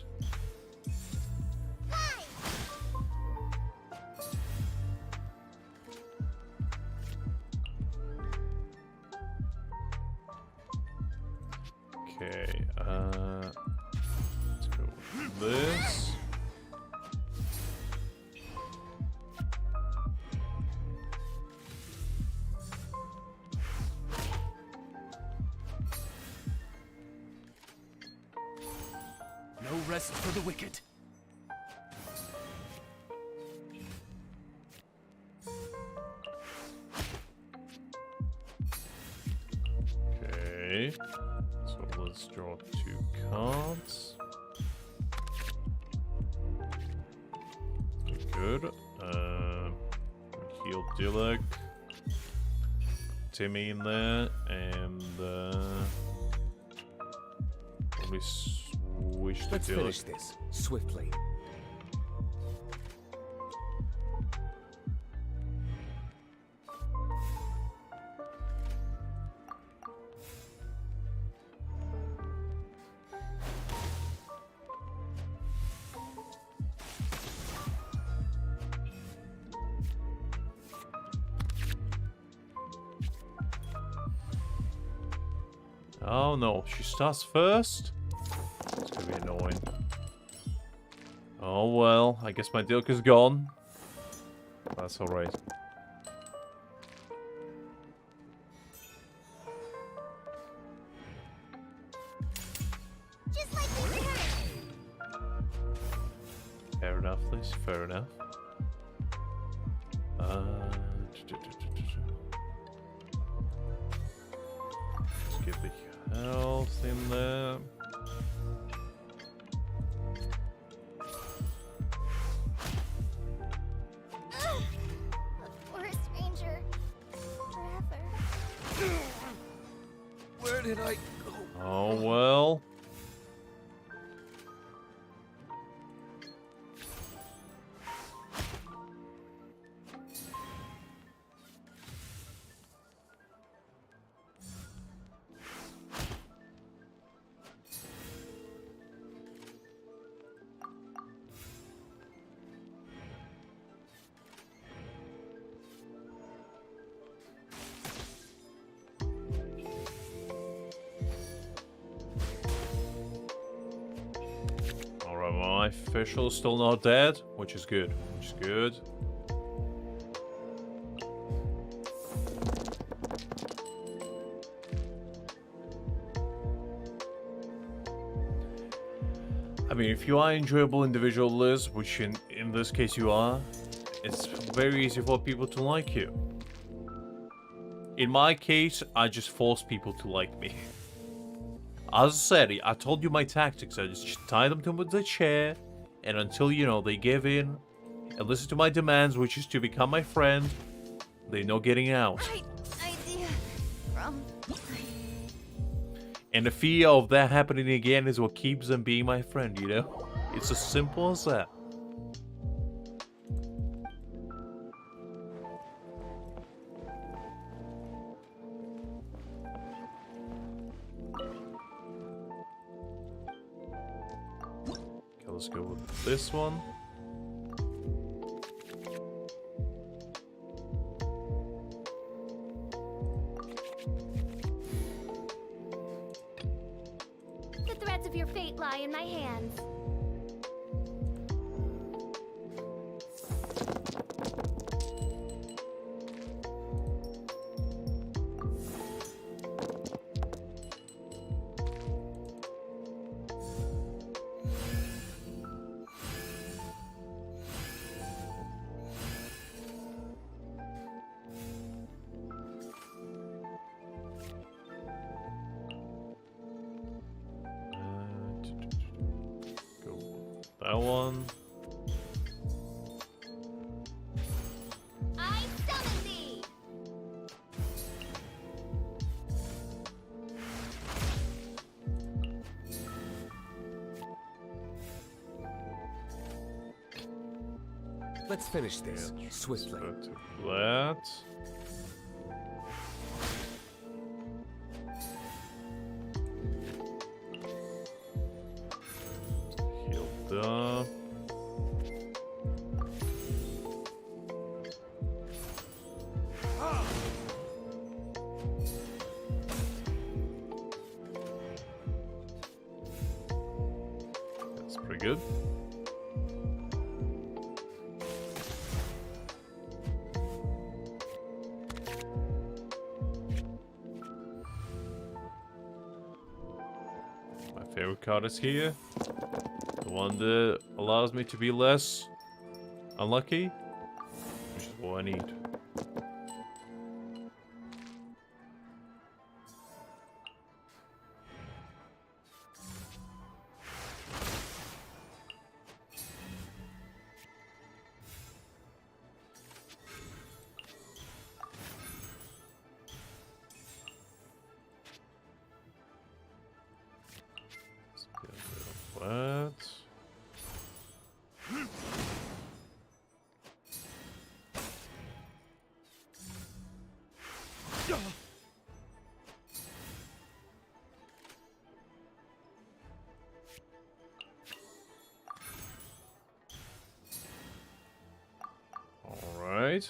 Okay, let's go with this. No rest for the wicked. Okay. So let's draw 2 cards. Good. Heal Dilek. Timmy in there, and probably switch to Let's Dilek. finish this swiftly. Oh no, she starts first? It's gonna be annoying. Oh well, I guess my Dilk is gone. That's alright. Just like we said. Fair enough, Liz, fair enough. Let's get the health in there. The forest ranger. Forever. Where did I go? Oh well. Alright, well, my official's still not dead, which is good. Which is good. I mean, if you are enjoyable individual, Liz, which in this case you are, it's very easy for people to like you. In my case, I just force people to like me. As I said, I told you my tactics. I just tie them to the chair, and until, you know, they give in and listen to my demands, which is to become my friend, they're not getting out. Right idea. From. And the fear of that happening again is what keeps them being my friend, you know? It's as simple as that. Okay, let's go with this one. The threads of your fate lie in my hands. Go with that one. I summon thee! Let's finish this Yeah, swiftly. go to that. Healed up. Let's bring good. My favorite card is here. The one that allows me to be less unlucky, which is what I need. What? All right.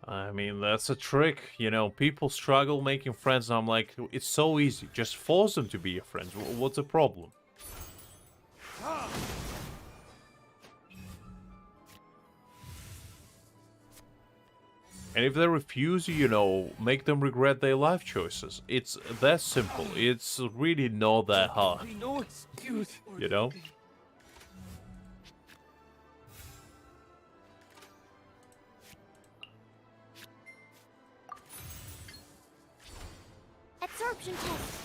I mean, that's a trick. You know, people struggle making friends, and I'm like, it's so easy. Just force them to be your friends. What's the problem? And if they refuse you, you know, make them regret their life choices. It's that simple. It's really not that hard. You know? Absorption test.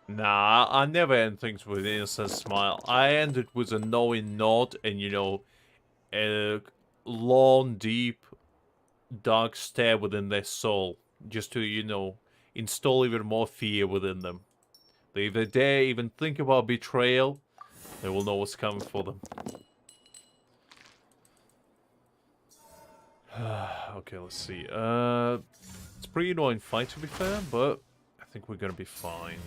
Nah, I never end things with an innocent smile. I end it with a knowing nod and, you know, a long, deep, dark stare within their soul. Just to, you know, install even more fear within them. If they dare even think about betrayal, they will know what's coming for them. Okay, let's see. It's a pretty annoying fight, to be fair, but I think we're gonna be fine.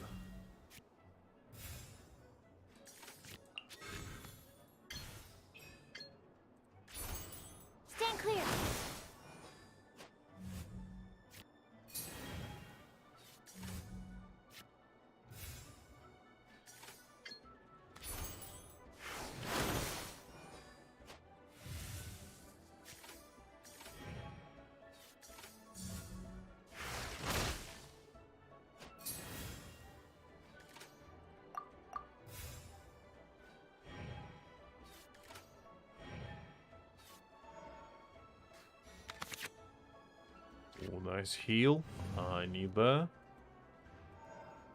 Stand clear. Oh, nice heal. I need that.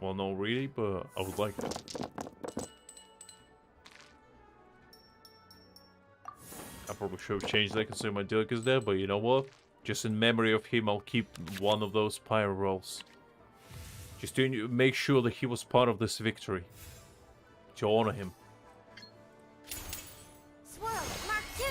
Well, not really, but I would like it. I probably should have changed that considering my Dirk is there, but you know what? Just in memory of him, I'll keep one of those pyro rolls. Just to make sure that he was part of this victory. To honor him. Swirl. Mark 2.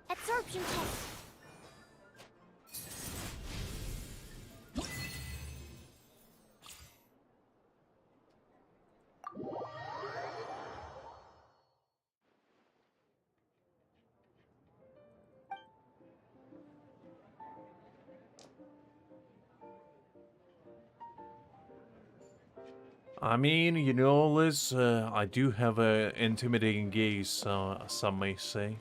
Absorption test. I mean, you know, Liz, I do have a intimidating gaze, some may say.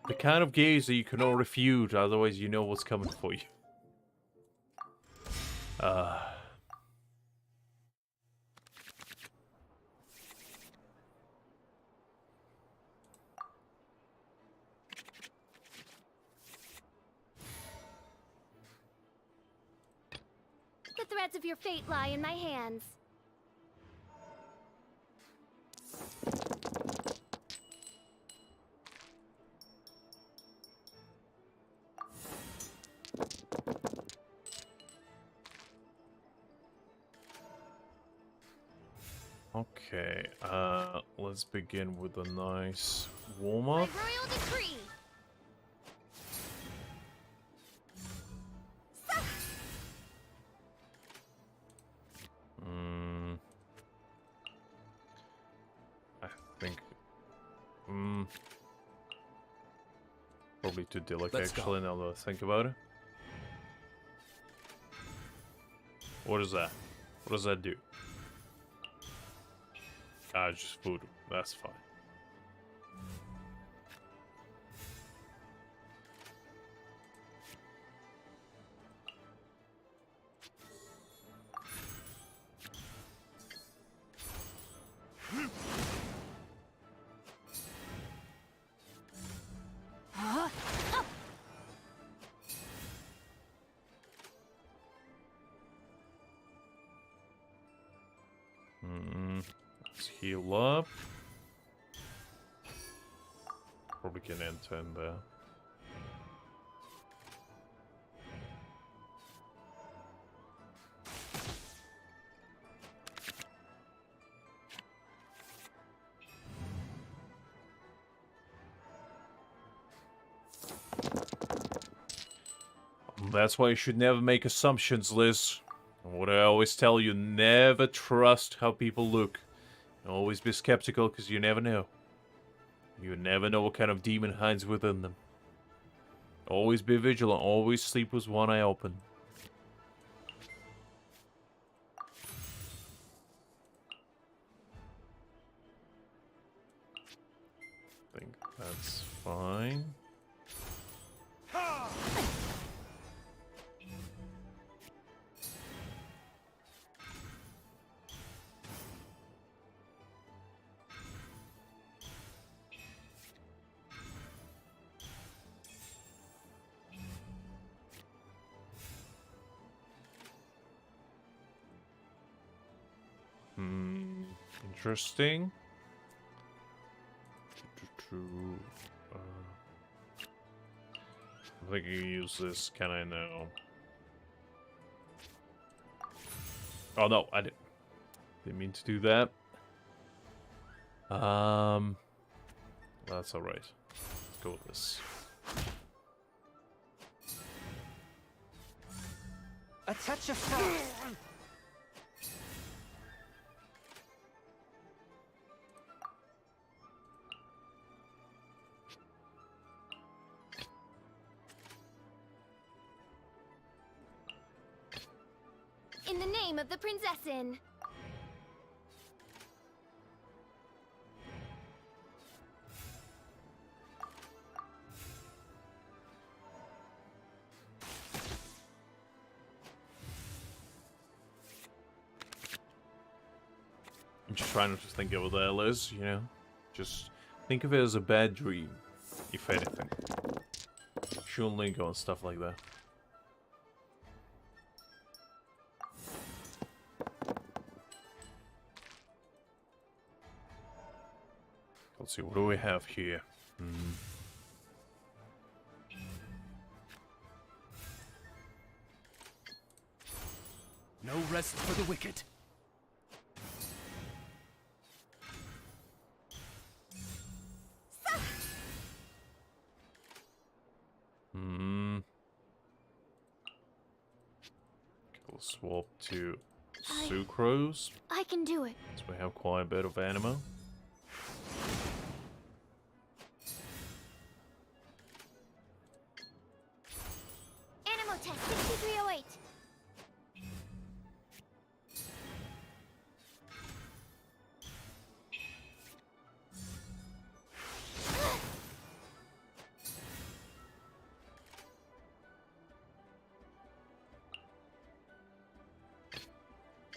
The kind of gaze that you cannot refute, otherwise you know what's coming for you. The threads of your fate lie in my hands. Okay, let's begin with a nice By warm-up. royal decree. I think... probably too delicate, Let's go. actually, now that I think about it. What is that? What does that do? Ah, it's just food. That's fine. Let's heal up. Probably can enter in there. That's why you should never make assumptions, Liz. What I always tell you, never trust how people look. Always be skeptical, because you never know. You never know what kind of demon hides within them. Always be vigilant, always sleep with one eye open. I think that's fine. Interesting. I think you use this, can I now? Oh no, I didn't mean to do that. That's alright. Let's go with this. A touch of frost. In the name of the Prinzessin. I'm just trying not to think of it there, Liz, you know? Just think of it as a bad dream, if anything. Shouldn't linger and stuff like that. Let's see, what do we have here? No rest for the wicked. We'll swap to sucrose, I can do it. so we have quite a bit of animo. Animo test 6308.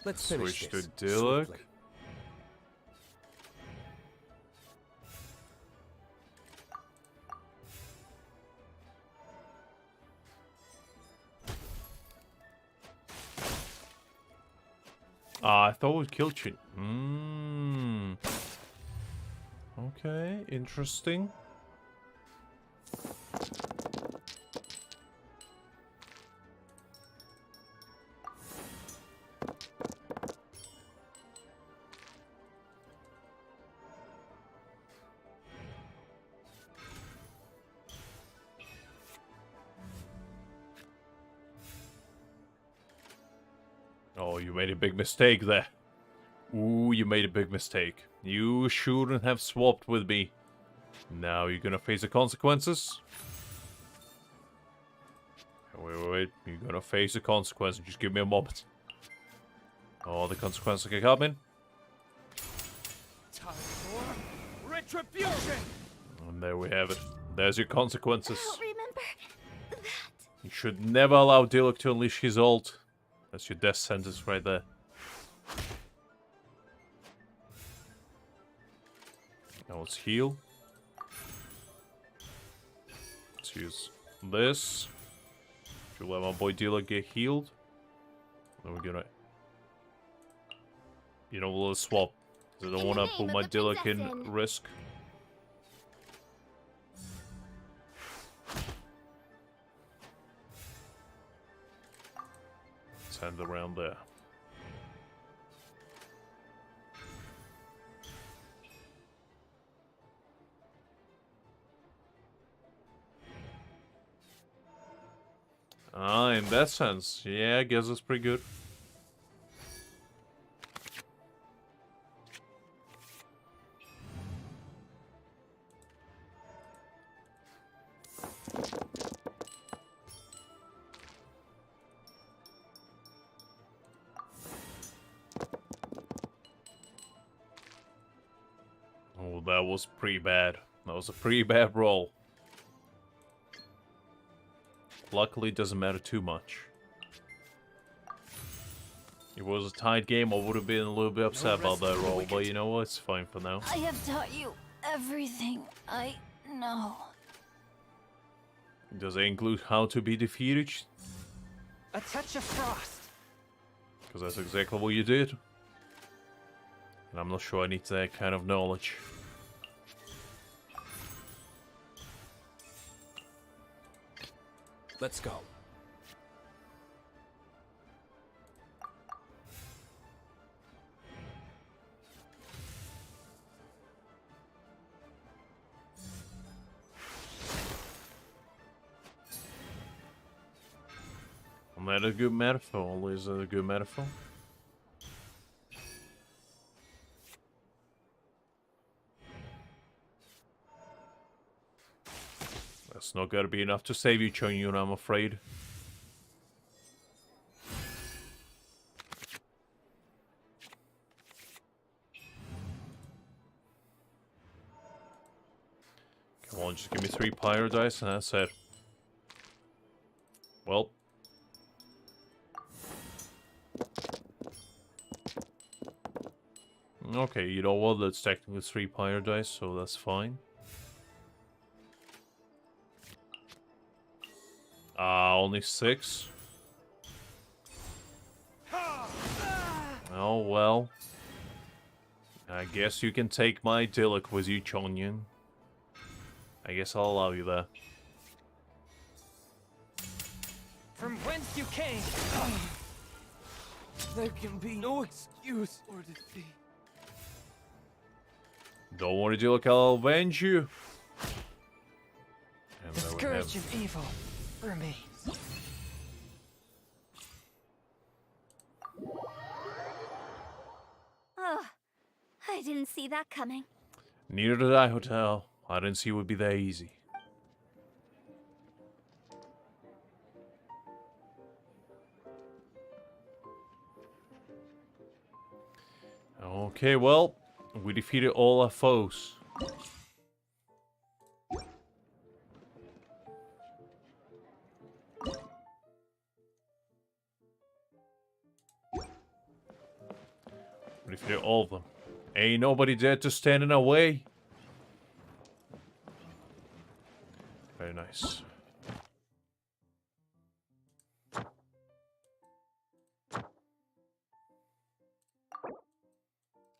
Let's finish Switch this to Dilek. swiftly. I thought we killed you. Okay, interesting. Oh, you made a big mistake there. Ooh, you made a big mistake. You shouldn't have swapped with me. Now you're gonna face the consequences. Wait. You're gonna face the consequences. Just give me a moment. Oh, the consequences are coming. Time for retribution! And there we have it. There's your consequences. I don't remember that. You should never allow Dilek to unleash his ult. That's your death sentence right there. Now let's heal. Let's use this to let my boy Dilek get healed. Then we're gonna... You know, we'll swap. Because I don't want to put my Dilek in risk. Send around there. Ah, in that sense, yeah, I guess it's pretty good. Oh, that was pretty bad. That was a pretty bad roll. Luckily, it doesn't matter too much. If it was a tight game, I would have been a little bit upset about that roll, but you know what? It's fine for now. I have taught you everything I know. Does it include how to be defeated? A touch of frost. Because that's exactly what you did. And I'm not sure I need that kind of knowledge. Let's go. Isn't that a good metaphor? Always a good metaphor. That's not gonna be enough to save you, Chongyun, I'm afraid. Come on, just give me 3 pyro dice and that's it. Well. Okay, you know what? That's technically 3 pyro dice, so that's fine. Only 6? Oh, well. I guess you can take my Dilek with you, Chongyun. I guess I'll allow you that. From whence you came. There can be no excuse or defeat. Don't worry, Dilek, I'll avenge you. And The there we scourge have- of evil remains. Oh, I didn't see that coming. Neither did I, Hotel. I didn't see it would be that easy. Okay, well, we defeated all our foes. But if you do all of them, ain't nobody there to stand in our way. Very nice.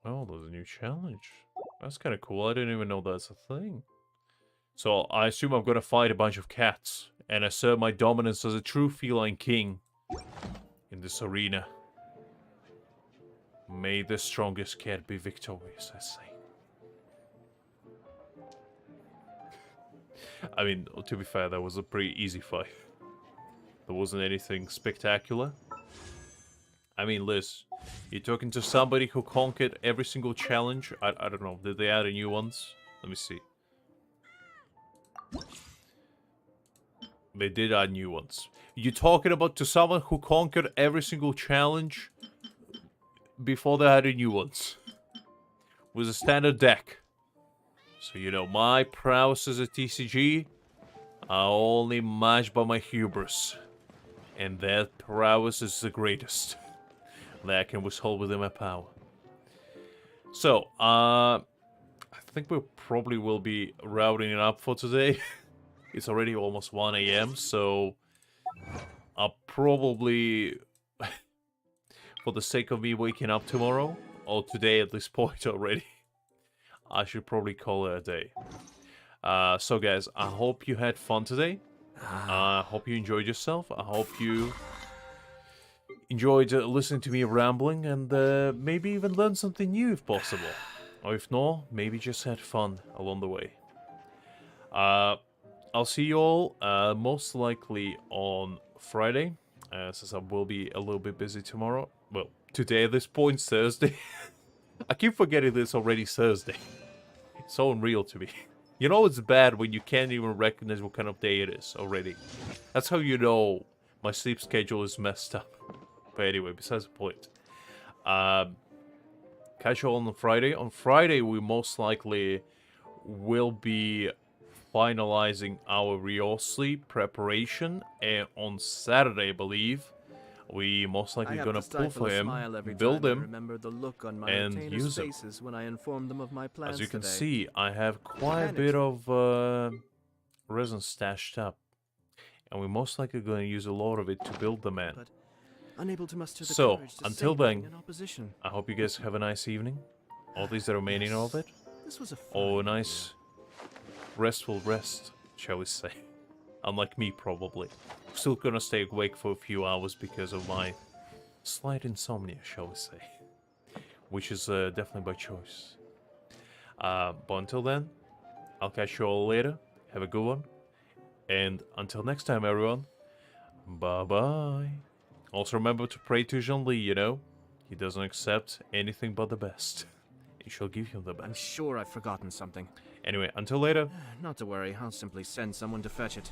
Oh, there's a new challenge. That's kind of cool. I didn't even know that's a thing. So I assume I'm gonna fight a bunch of cats and assert my dominance as a true feline king in this arena. May the strongest cat be victorious, I say. I mean, to be fair, that was a pretty easy fight. There wasn't anything spectacular. I mean, Liz, you're talking to somebody who conquered every single challenge. I don't know, did they add new ones? Let me see. They did add new ones. You're talking about to someone who conquered every single challenge before they added new ones. With a standard deck. So, you know, my prowess as a TCG are only matched by my hubris. And that prowess is the greatest that I can withhold within my power. So, I think we probably will be routing it up for today. It's already almost 1 AM, so I'll probably, for the sake of me waking up tomorrow, or today at this point already, I should probably call it a day. So guys, I hope you had fun today. I hope you enjoyed yourself. I hope you enjoyed listening to me rambling and maybe even learned something new if possible. Or if not, maybe just had fun along the way. I'll see you all most likely on Friday, since I will be a little bit busy tomorrow. Well, today at this point, Thursday. I keep forgetting that it's already Thursday. It's so unreal to me. You know it's bad when you can't even recognize what kind of day it is already. That's how you know my sleep schedule is messed up. But anyway, besides the point. Catch you all on Friday. On Friday, we most likely will be finalizing our Wriothesley preparation. And on Saturday, I believe, we most likely gonna pull for him, build him, and use him. When I inform them of my plans As you can today. see, I have quite a bit of resin stashed up. And we're most likely going to use a lot of it to build the man. But unable to muster the So, courage to until say anything then, in opposition. I hope you guys have a nice evening. Or at least the remaining of it. This was a Or a nice restful rest, shall we say. Unlike me, probably. Still gonna stay awake for a few hours because of my slight insomnia, shall we say. Which is definitely by choice. But until then, I'll catch you all later. Have a good one. And until next time, everyone. Bye-bye. Also remember to pray to Jean-Li, you know? He doesn't accept anything but the best. He shall give him the best. I'm sure I've forgotten something. Anyway, until later. Not to worry, I'll simply send someone to fetch it.